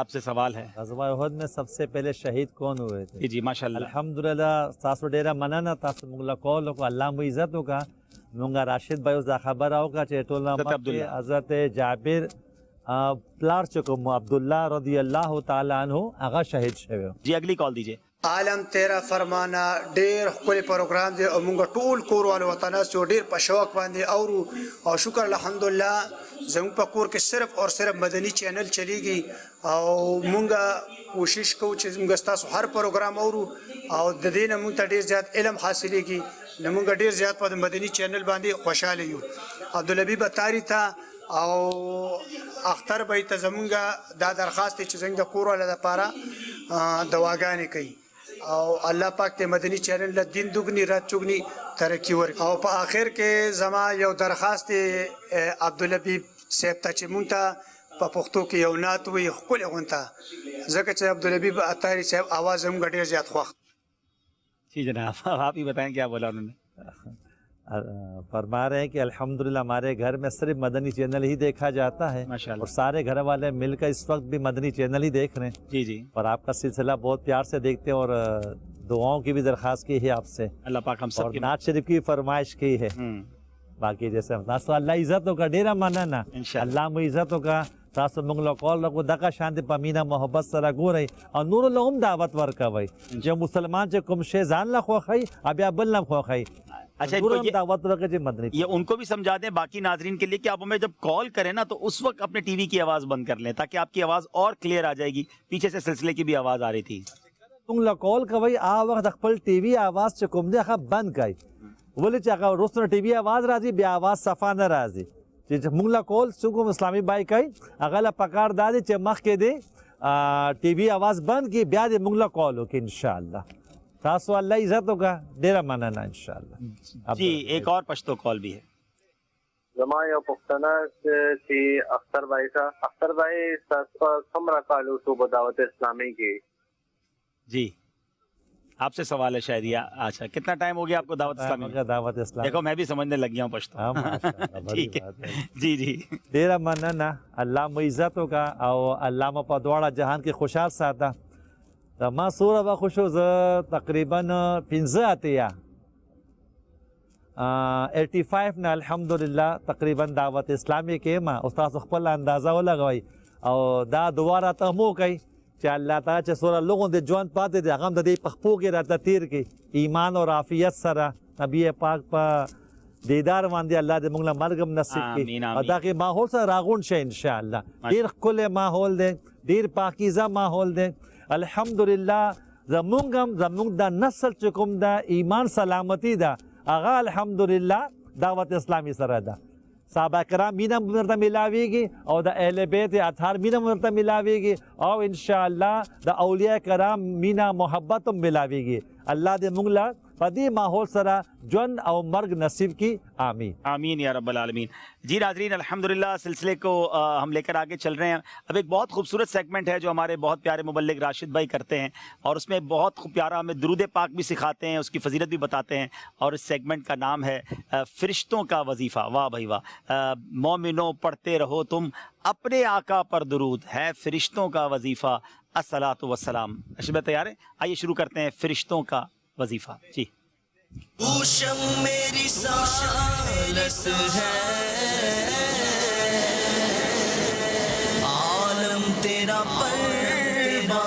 آپ سے سوال ہے. غزوہ احد میں سب سے پہلے شہید کون ہوئے تھے؟ جی ماشاءاللہ. الحمدللہ تاسو ډیره مننه تاسو موږ له کول کو الله مو عزت وکا موږ راشد بھائی اوس دا خبر اوکا چې ټول نامه حضرت جابر پلار چې کوم عبداللہ رضی اللہ تعالی عنہ هغه شهید شوی. جی اگلی کال دیجیے. عالم تیرا فرمانا ډیر خپل پروګرام دی او موږ ټول کور والو وطناسو ډیر په شوق باندې اورو او شکر الحمدلله زموږ په کور کې صرف اور صرف مدني چینل چلیږي او موږ کوشش کوو چې موږ تاسو هر پروګرام اورو او د دې نه موږ ته ډیر زیات علم حاصلېږي نو موږ ډیر زیات په مدني چینل باندې خوشاله یو. عبدالحبیب اتاری ته او اختر بھائی ته زمونږ دا درخواست دی چې زموږ د کور والو لپاره دواګانې کوي او الله پاک ته مدني چینل له دین دوګنی رات چوګنی ترقی ورکړي. او په آخر کې زما یو درخواست عبدالحبیب صاحب ته چې مونږ ته په پښتو کې یو نعت وي ښکلې غونته ځکه چې عبدالحبیب اتاری صاحب آواز زموږ ډېر زیات خوښ. جی جناب آپ ہی بتائیں کیا بولا انہوں نے. فرما رہے ہیں کہ الحمدللہ ہمارے گھر میں صرف مدنی چینل ہی دیکھا جاتا ہے اور سارے گھر والے مل کر اس وقت بھی مدنی چینل ہی دیکھ رہے ہیں. جی جی. اور آپ کا سلسلہ بہت پیار سے دیکھتے ہیں اور دعاؤں کی بھی درخواست کی ہے آپ سے. اللہ پاک ہم سب اور نعت شریف کی فرمائش کی ہے. باقی جیسے تاسو اللہ عزتوں کا ډیره مننه الله مو عزتوں کا تاسو موږ له کول له دغه شان د پمینه محبت سره ګورئ او نور له هم دعوت ورکوي چې مسلمان چې کوم شی ځان له خوښي بیا بل نه خوښي. اچھا یہ ان کو بھی سمجھا دیں باقی ناظرین کے لیے کہ آپ ہمیں جب کال کریں نا تو اس وقت اپنے ٹی وی کی آواز بند کر لیں تاکہ آپ کی آواز اور کلیئر آ جائے گی. پیچھے سے سلسلے کی بھی آواز آ رہی تھی. تم له کال کوي آ وخت خپل ٹی وی آواز چې کوم دی هغه بند کړئ ولې چې هغه وروسته ټي وي آواز راځي بیا آواز صفا نه راځي. چې موږ له کول څوک اسلامي بای کوي هغه له پکار دا دی چې مخکې دی ټي وي آواز بند کړي بیا دې موږ له کال وکړي انشاءالله. تاسو الله عزت وکړه ډېره مننه انشاءالله. جی ایک اور پشتو کال بھی ہے. زما یو پښتنه چې اختر بھائی کا اختر بھائی څومره کال وشو په دعوت اسلامی کې؟ جی آپ سے سوال ہے شاید یا اچھا کتنا ٹائم ہو گیا آپ کو دعوت اسلامی؟ دعوت اسلامی دیکھو میں بھی سمجھنے لگ گیا ہوں پشتو. ٹھیک ہے. جی جی ډېره مننه الله مو عزت وکړه او الله مو په دواړه جهان کې خوشحال ساته. ما سوره به خوشو زه تقریبا 15 اتیا 85 نه الحمدلله تقریبا دعوت اسلامی کې ما استاد خپل اندازه ولګوي او دا دواره ته مو کوي چې الله تعالی چې سوره لوګون د ژوند پاتې دی هغه د دې پخپو کې راته تیر کې ایمان او عافیت سره نبی پاک په دیدار باندې الله دې موږ له مرګ نصیب کړي او دا کې ماحول سره راغون شي ان شاء الله. ډیر ښکلی ماحول دی ډیر پاکیزه ماحول دی الحمدلله. زمونږ دا نسل چې کوم دا ایمان سلامتی ده هغه الحمدلله دعوت اسلامی سره ده. صحابه کرام مینه ورته ملاویږي او د اهل بیت اطهار مینه ورته ملاویږي او ان شاء الله د اولیاء کرام مینه محبت هم ملاویږي. الله دې موږ له په دې ماحول سره ژوند او مرګ نصیب کی آمین آمین یا رب العالمین. جی ناظرین الحمدللہ سلسلے کو ہم لے کر آگے چل رہے ہیں. اب ایک بہت خوبصورت سیگمنٹ ہے جو ہمارے بہت پیارے مبلغ راشد بھائی کرتے ہیں اور اس میں بہت پیارا ہمیں درود پاک بھی سکھاتے ہیں اس کی فضیلت بھی بتاتے ہیں اور اس سیگمنٹ کا نام ہے فرشتوں کا وظیفہ. واہ بھائی واہ. مومنوں پڑھتے رہو تم اپنے آقا پر درود ہے فرشتوں کا وظیفہ الصلاۃ والسلام. اشبہ تیار ہیں؟ آئیے شروع کرتے ہیں فرشتوں کا وظیفہ. جی اوشم میری سالس ہے عالم تیرا پروانہ.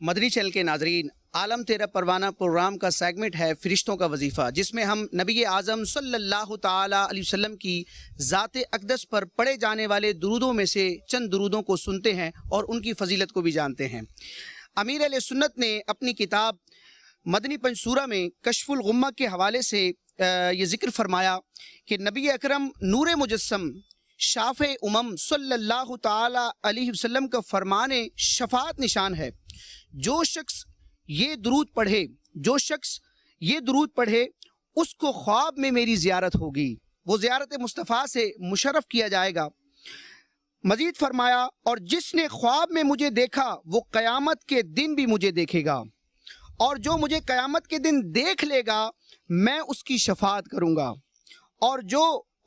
مدنی چینل کے ناظرین عالم تیرا پروانہ پروگرام کا سیگمنٹ ہے فرشتوں کا وظیفہ جس میں ہم نبی اعظم صلی اللہ تعالی علیہ وسلم کی ذات اقدس پر پڑھے جانے والے درودوں میں سے چند درودوں کو سنتے ہیں اور ان کی فضیلت کو بھی جانتے ہیں. امیر اہل سنت نے اپنی کتاب مدنی پنصورہ میں کشف الغمہ کے حوالے سے یہ ذکر فرمایا کہ نبی اکرم نور مجسم شافع امم صلی اللہ تعالی علیہ وسلم کا فرمان شفاعت نشان ہے. جو شخص یہ درود پڑھے اس کو خواب میں میری زیارت ہوگی. وہ زیارت مصطفیٰ سے مشرف کیا جائے گا. مزید فرمایا اور جس نے خواب میں مجھے دیکھا وہ قیامت کے دن بھی مجھے دیکھے گا اور جو مجھے قیامت کے دن دیکھ لے گا میں اس کی شفاعت کروں گا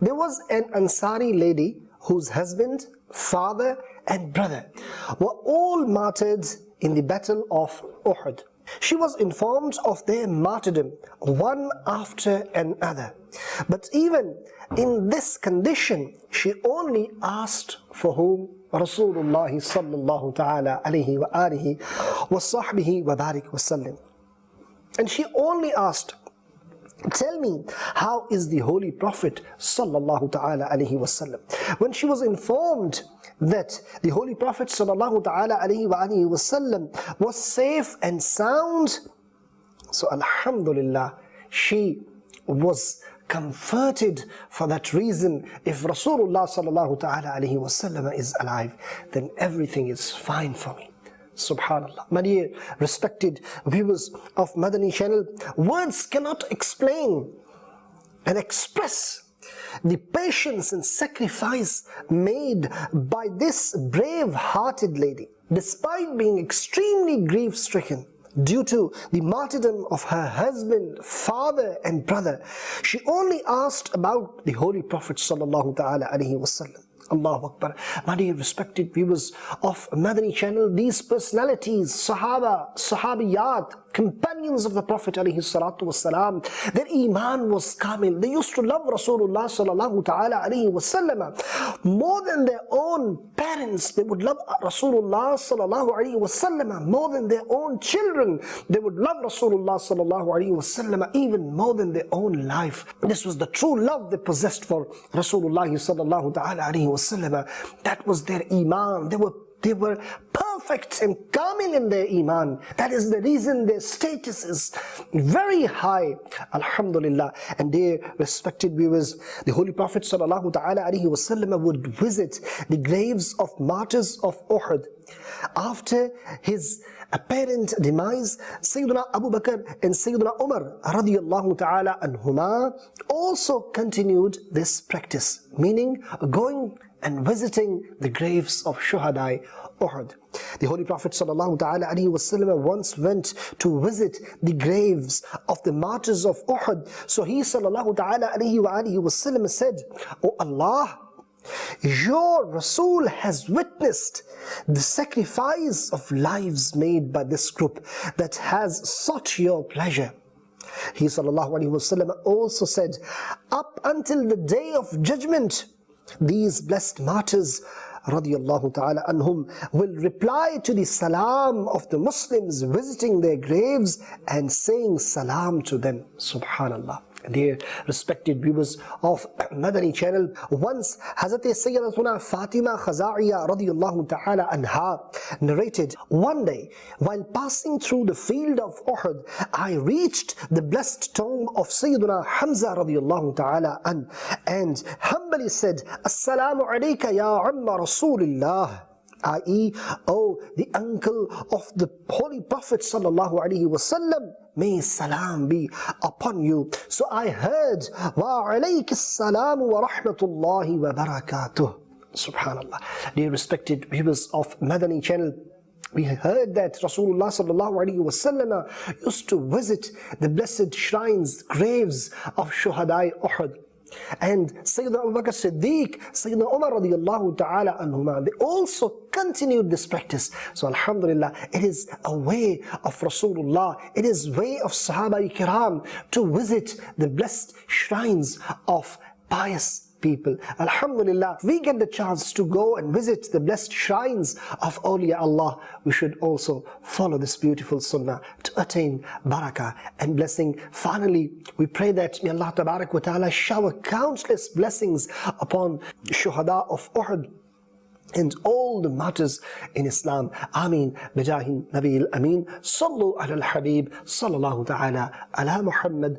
there was an Ansari lady whose husband, father and brother were all martyred in the battle of Uhud. She was informed of their martyrdom one after another. But even in this condition, she only asked for whom? Rasulullah sallallahu ta'ala alayhi wa alihi wa sahbihi wa barik wa sallam. And she only asked, tell me, how is the Holy Prophet sallallahu ta'ala alayhi wa sallam? When she was informed that the Holy Prophet sallallahu ta'ala alayhi wa alihi wa sallam was safe and sound, so alhamdulillah, she was comforted for that reason. If Rasulullah sallallahu ta'ala alayhi wa sallam is alive, then everything is fine for me. Subhanallah. My dear respected viewers of Madani channel, words cannot explain and express the patience and sacrifice made by this brave-hearted lady. Despite being extremely grief-stricken due to the martyrdom of her husband, father and brother, she only asked about the Holy Prophet sallallahu ta'ala alaihi wasallam. Allahu Akbar. My dear respected viewers of Madani channel, these personalities, Sahaba, Sahabiyat, companions of the Prophet alayhi salatu wasalam, their iman was kamil. They used to love Rasulullah sallallahu ta'ala alayhi wasallam more than their own parents. They would love Rasulullah sallallahu alayhi wasallam more than their own children. They would love Rasulullah sallallahu alayhi wasallam even more than their own life. This was the true love they possessed for Rasulullah sallallahu ta'ala alayhi wasallam. That was their iman. They were perfect and kamil in their iman. That is the reason their status is very high. Alhamdulillah. And dear respected viewers, the Holy Prophet sallallahu ta'ala alaihi wasallam would visit the graves of martyrs of Uhud. After his apparent demise, Sayyidina Abu Bakr and Sayyidina Umar radiyallahu ta'ala anhuma also continued this practice, meaning going and visiting the graves of Shuhadai Uhud. The Holy Prophet sallallahu ta'ala alaihi wasallam once went to visit the graves of the martyrs of Uhud. So he sallallahu ta'ala alaihi wa alihi wasallam said, "O Allah, your Rasul has witnessed the sacrifice of lives made by this group that has sought your pleasure." He sallallahu alaihi wasallam also said, "Up until the day of judgment, these blessed martyrs radiyallahu ta'ala anhum will reply to the salam of the Muslims visiting their graves and saying salam to them." Subhanallah. Dear respected viewers of Madani channel, once Hazrat Sayyidatuna Fatima Khazaiya radiyallahu ta'ala anha narrated, "One day while passing through the field of Uhud, I reached the blessed tomb of Sayyiduna Hamza radiyallahu ta'ala an, and humbly said, Assalamu alayka ya Amma Rasulillah, i.e., oh, the uncle of the Holy Prophet sallallahu alaihi wasallam, may salam be upon you. So I heard, wa alaykum salam wa rahmatullahi wa barakatuh. Subhanallah. Dear respected viewers of Madani channel, we heard that Rasulullah sallallahu alaihi wasallam used to visit the blessed shrines, graves of Shuhadai Uhud. And Sayyidina Abu Bakr Siddiq, Sayyidina Umar radiyallahu ta'ala anhuma, they also continued this practice. So alhamdulillah, it is a way of Rasulullah, it is way of Sahaba Kiram to visit the blessed shrines of pious people. Alhamdulillah, we get the chance to go and visit the blessed shrines of awliya Allah. We should also follow this beautiful sunnah to attain barakah and blessing. Finally, we pray that may Allah tabarak wa ta'ala shower countless blessings upon shuhada of Uhud and all the martyrs in Islam. Ameen. Bijahin Nabi al-Amin. Sallu ala al-Habib. Sallallahu ta'ala ala Muhammad.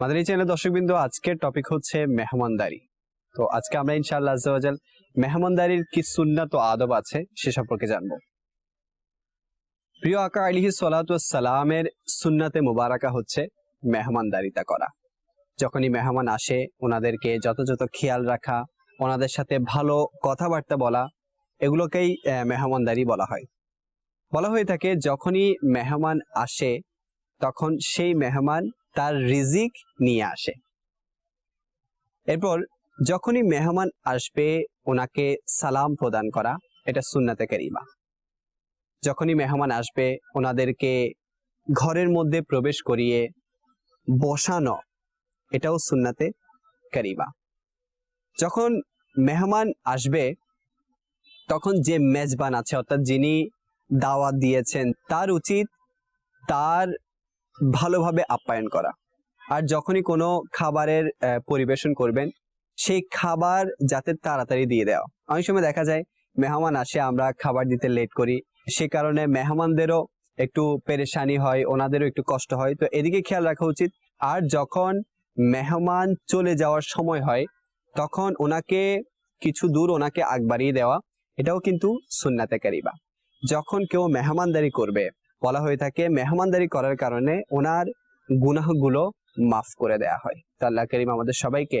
Madani channel দর্শকবৃন্দ, আজকের topic হচ্ছে মেহমানদারি। তো আজকে আমরা ইনশাআল্লাহ আজ্জা ওয়া জাল মেহমানদারির কি সুন্নাত ও আদব আছে সে সম্পর্কে জানব। প্রিয় আকা আলাইহিস সালাতু ওয়াস সালামের সুন্নাতে মুবারাকা হচ্ছে মেহমানদারিতা করা। যখনই মেহমান আসে ওনাদেরকে যথাযথ খেয়াল রাখা, ওনাদের সাথে ভালো কথাবার্তা বলা, এগুলোকেই মেহমানদারি বলা হয়। বলা হয়ে থাকে যখনই মেহমান আসে তখন সেই মেহমান তার রিজিক নিয়ে আসে। এরপর যখনই মেহমান আসবে ওনাকে সালাম প্রদান করা, এটা সুন্নাতে কারিমা। যখনই মেহমান আসবে ওনাদেরকে ঘরের মধ্যে প্রবেশ করিয়ে বসানো, এটাও সুন্নাতে কারিমা। যখন মেহমান আসবে তখন যে মেজবান আছে অর্থাৎ যিনি দাওয়াত দিয়েছেন তার উচিত তার ভালোভাবে আপ্যায়ন করা। আর যখনই কোনো খাবারের পরিবেশন করবেন সেই খাবার যাতে তাড়াতাড়ি দিয়ে দেওয়া। অনেক সময় দেখা যায় মেহমান আসে, আমরা খাবার দিতে লেট করি, সে কারণে মেহমানদেরও একটু পেরেশানি হয়, ওনাদেরও একটু কষ্ট হয়। তো এদিকে খেয়াল রাখা উচিত। আর যখন মেহমান চলে যাওয়ার সময় হয় তখন ওনাকে কিছু দূর ওনাকে আগ বাড়িয়ে দেওয়া, এটাও কিন্তু সুন্নাতে কারিমা। যখন কেউ মেহমানদারি করবে বলা হয়ে থাকে মেহমানদারি করার কারণে ওনার গুনাহগুলো মাফ করে দেয়া হয়। তো আল্লাহ করিম আমাদের সবাইকে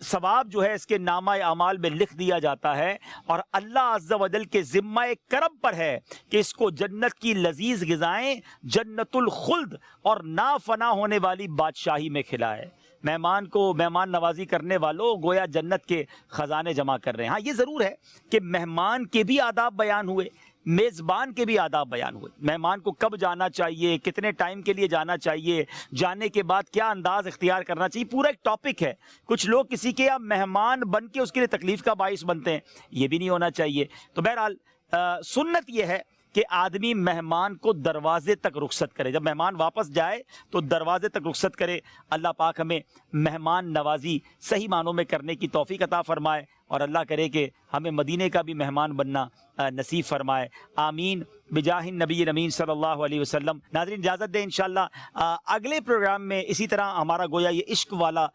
ثواب جو ہے اس کے نامہ اعمال میں لکھ دیا جاتا ہے، اور اللہ عز و جل کے ذمہ کرم پر ہے کہ اس کو جنت کی لذیذ غذائیں، جنت الخلد اور نافنا ہونے والی بادشاہی میں کھلائے۔ مہمان کو مہمان نوازی کرنے والوں گویا جنت کے خزانے جمع کر رہے ہیں۔ ہاں یہ ضرور ہے کہ مہمان کے بھی آداب بیان ہوئے، میزبان کے بھی آداب بیان ہوئے۔ مہمان کو کب جانا چاہیے، کتنے ٹائم کے لیے جانا چاہیے، جانے کے بعد کیا انداز اختیار کرنا چاہیے، پورا ایک ٹاپک ہے۔ کچھ لوگ کسی کے یہاں مہمان بن کے اس کے لیے تکلیف کا باعث بنتے ہیں، یہ بھی نہیں ہونا چاہیے۔ تو بہرحال سنت یہ ہے کہ آدمی مہمان کو دروازے تک رخصت کرے، جب مہمان واپس جائے تو دروازے تک رخصت کرے۔ اللہ پاک ہمیں مہمان نوازی صحیح معنوں میں کرنے کی توفیق عطا فرمائے، اور اللہ کرے کہ ہمیں مدینے کا بھی مہمان بننا نصیب فرمائے، آمین بجاہ النبی الامین صلی اللہ علیہ وسلم۔ ناظرین اجازت دیں، انشاءاللہ اگلے پروگرام میں اسی طرح ہمارا گویا یہ عشق والا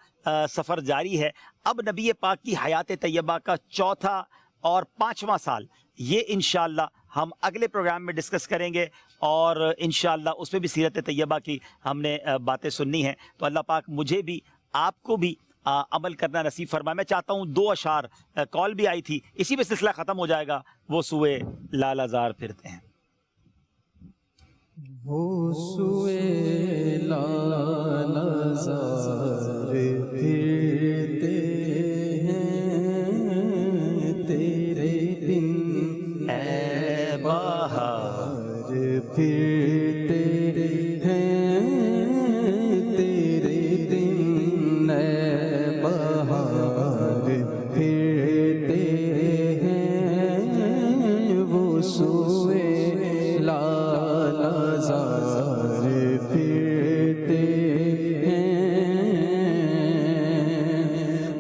سفر جاری ہے۔ اب نبی پاک کی حیات طیبہ کا چوتھا اور 5واں سال، یہ انشاءاللہ ہم اگلے پروگرام میں ڈسکس کریں گے، اور انشاءاللہ اس میں بھی سیرت طیبہ کی ہم نے باتیں سننی ہیں۔ تو اللہ پاک مجھے بھی آپ کو بھی عمل کرنا نصیب فرمائے۔ میں چاہتا ہوں 2 اشعار کال بھی آئی تھی، اسی پہ سلسلہ ختم ہو جائے گا۔ وہ سوئے لالہ زار پھرتے ہیں، وہ سوئے لالہ زار پھرتے ہیں، تیرے دن اے بہار پھرتے ہیں، تیرے دن اے بہار پھرتے ہیں، وہ سوئے لالہ زار پھرتے ہیں،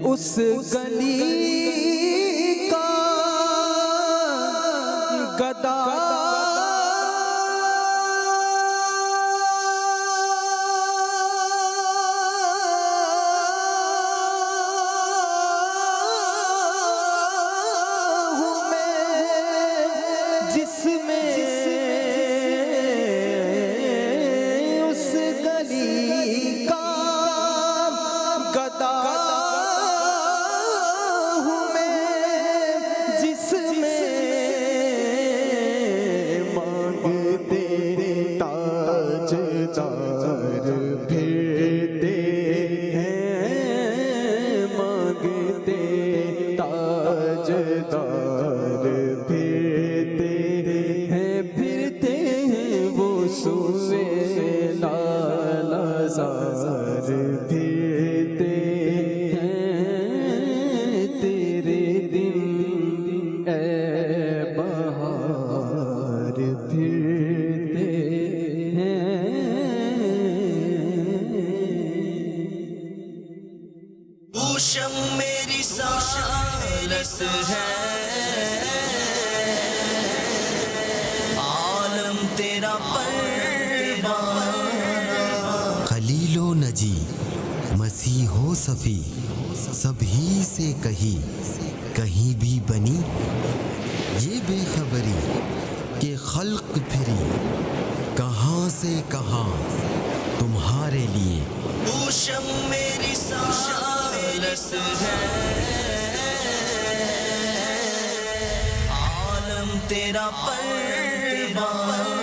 اس گلی کا گدا جس میں اس گلی کا گدا ہوں میں، جس میں مانگتے تاج دار پھرتے ہیں، مانگتے تاج دار پھرتے ہیں، پھرتے ہیں وہ سوئے لالہ زار پھرتے ہیں، تیرے دن اے بہار پھرتے ہیں۔ پوشم میری سالس ہے، عالم تیرا پروانہ، خلیل و نجی مسیح و صفی سب ہی سے کہیں بھی بنی، یہ بے خبری کہ خلق پھری کہاں سے کہاں تمہارے لیے، پوشم میری سالس ہے، عالم تیرا پروانہ،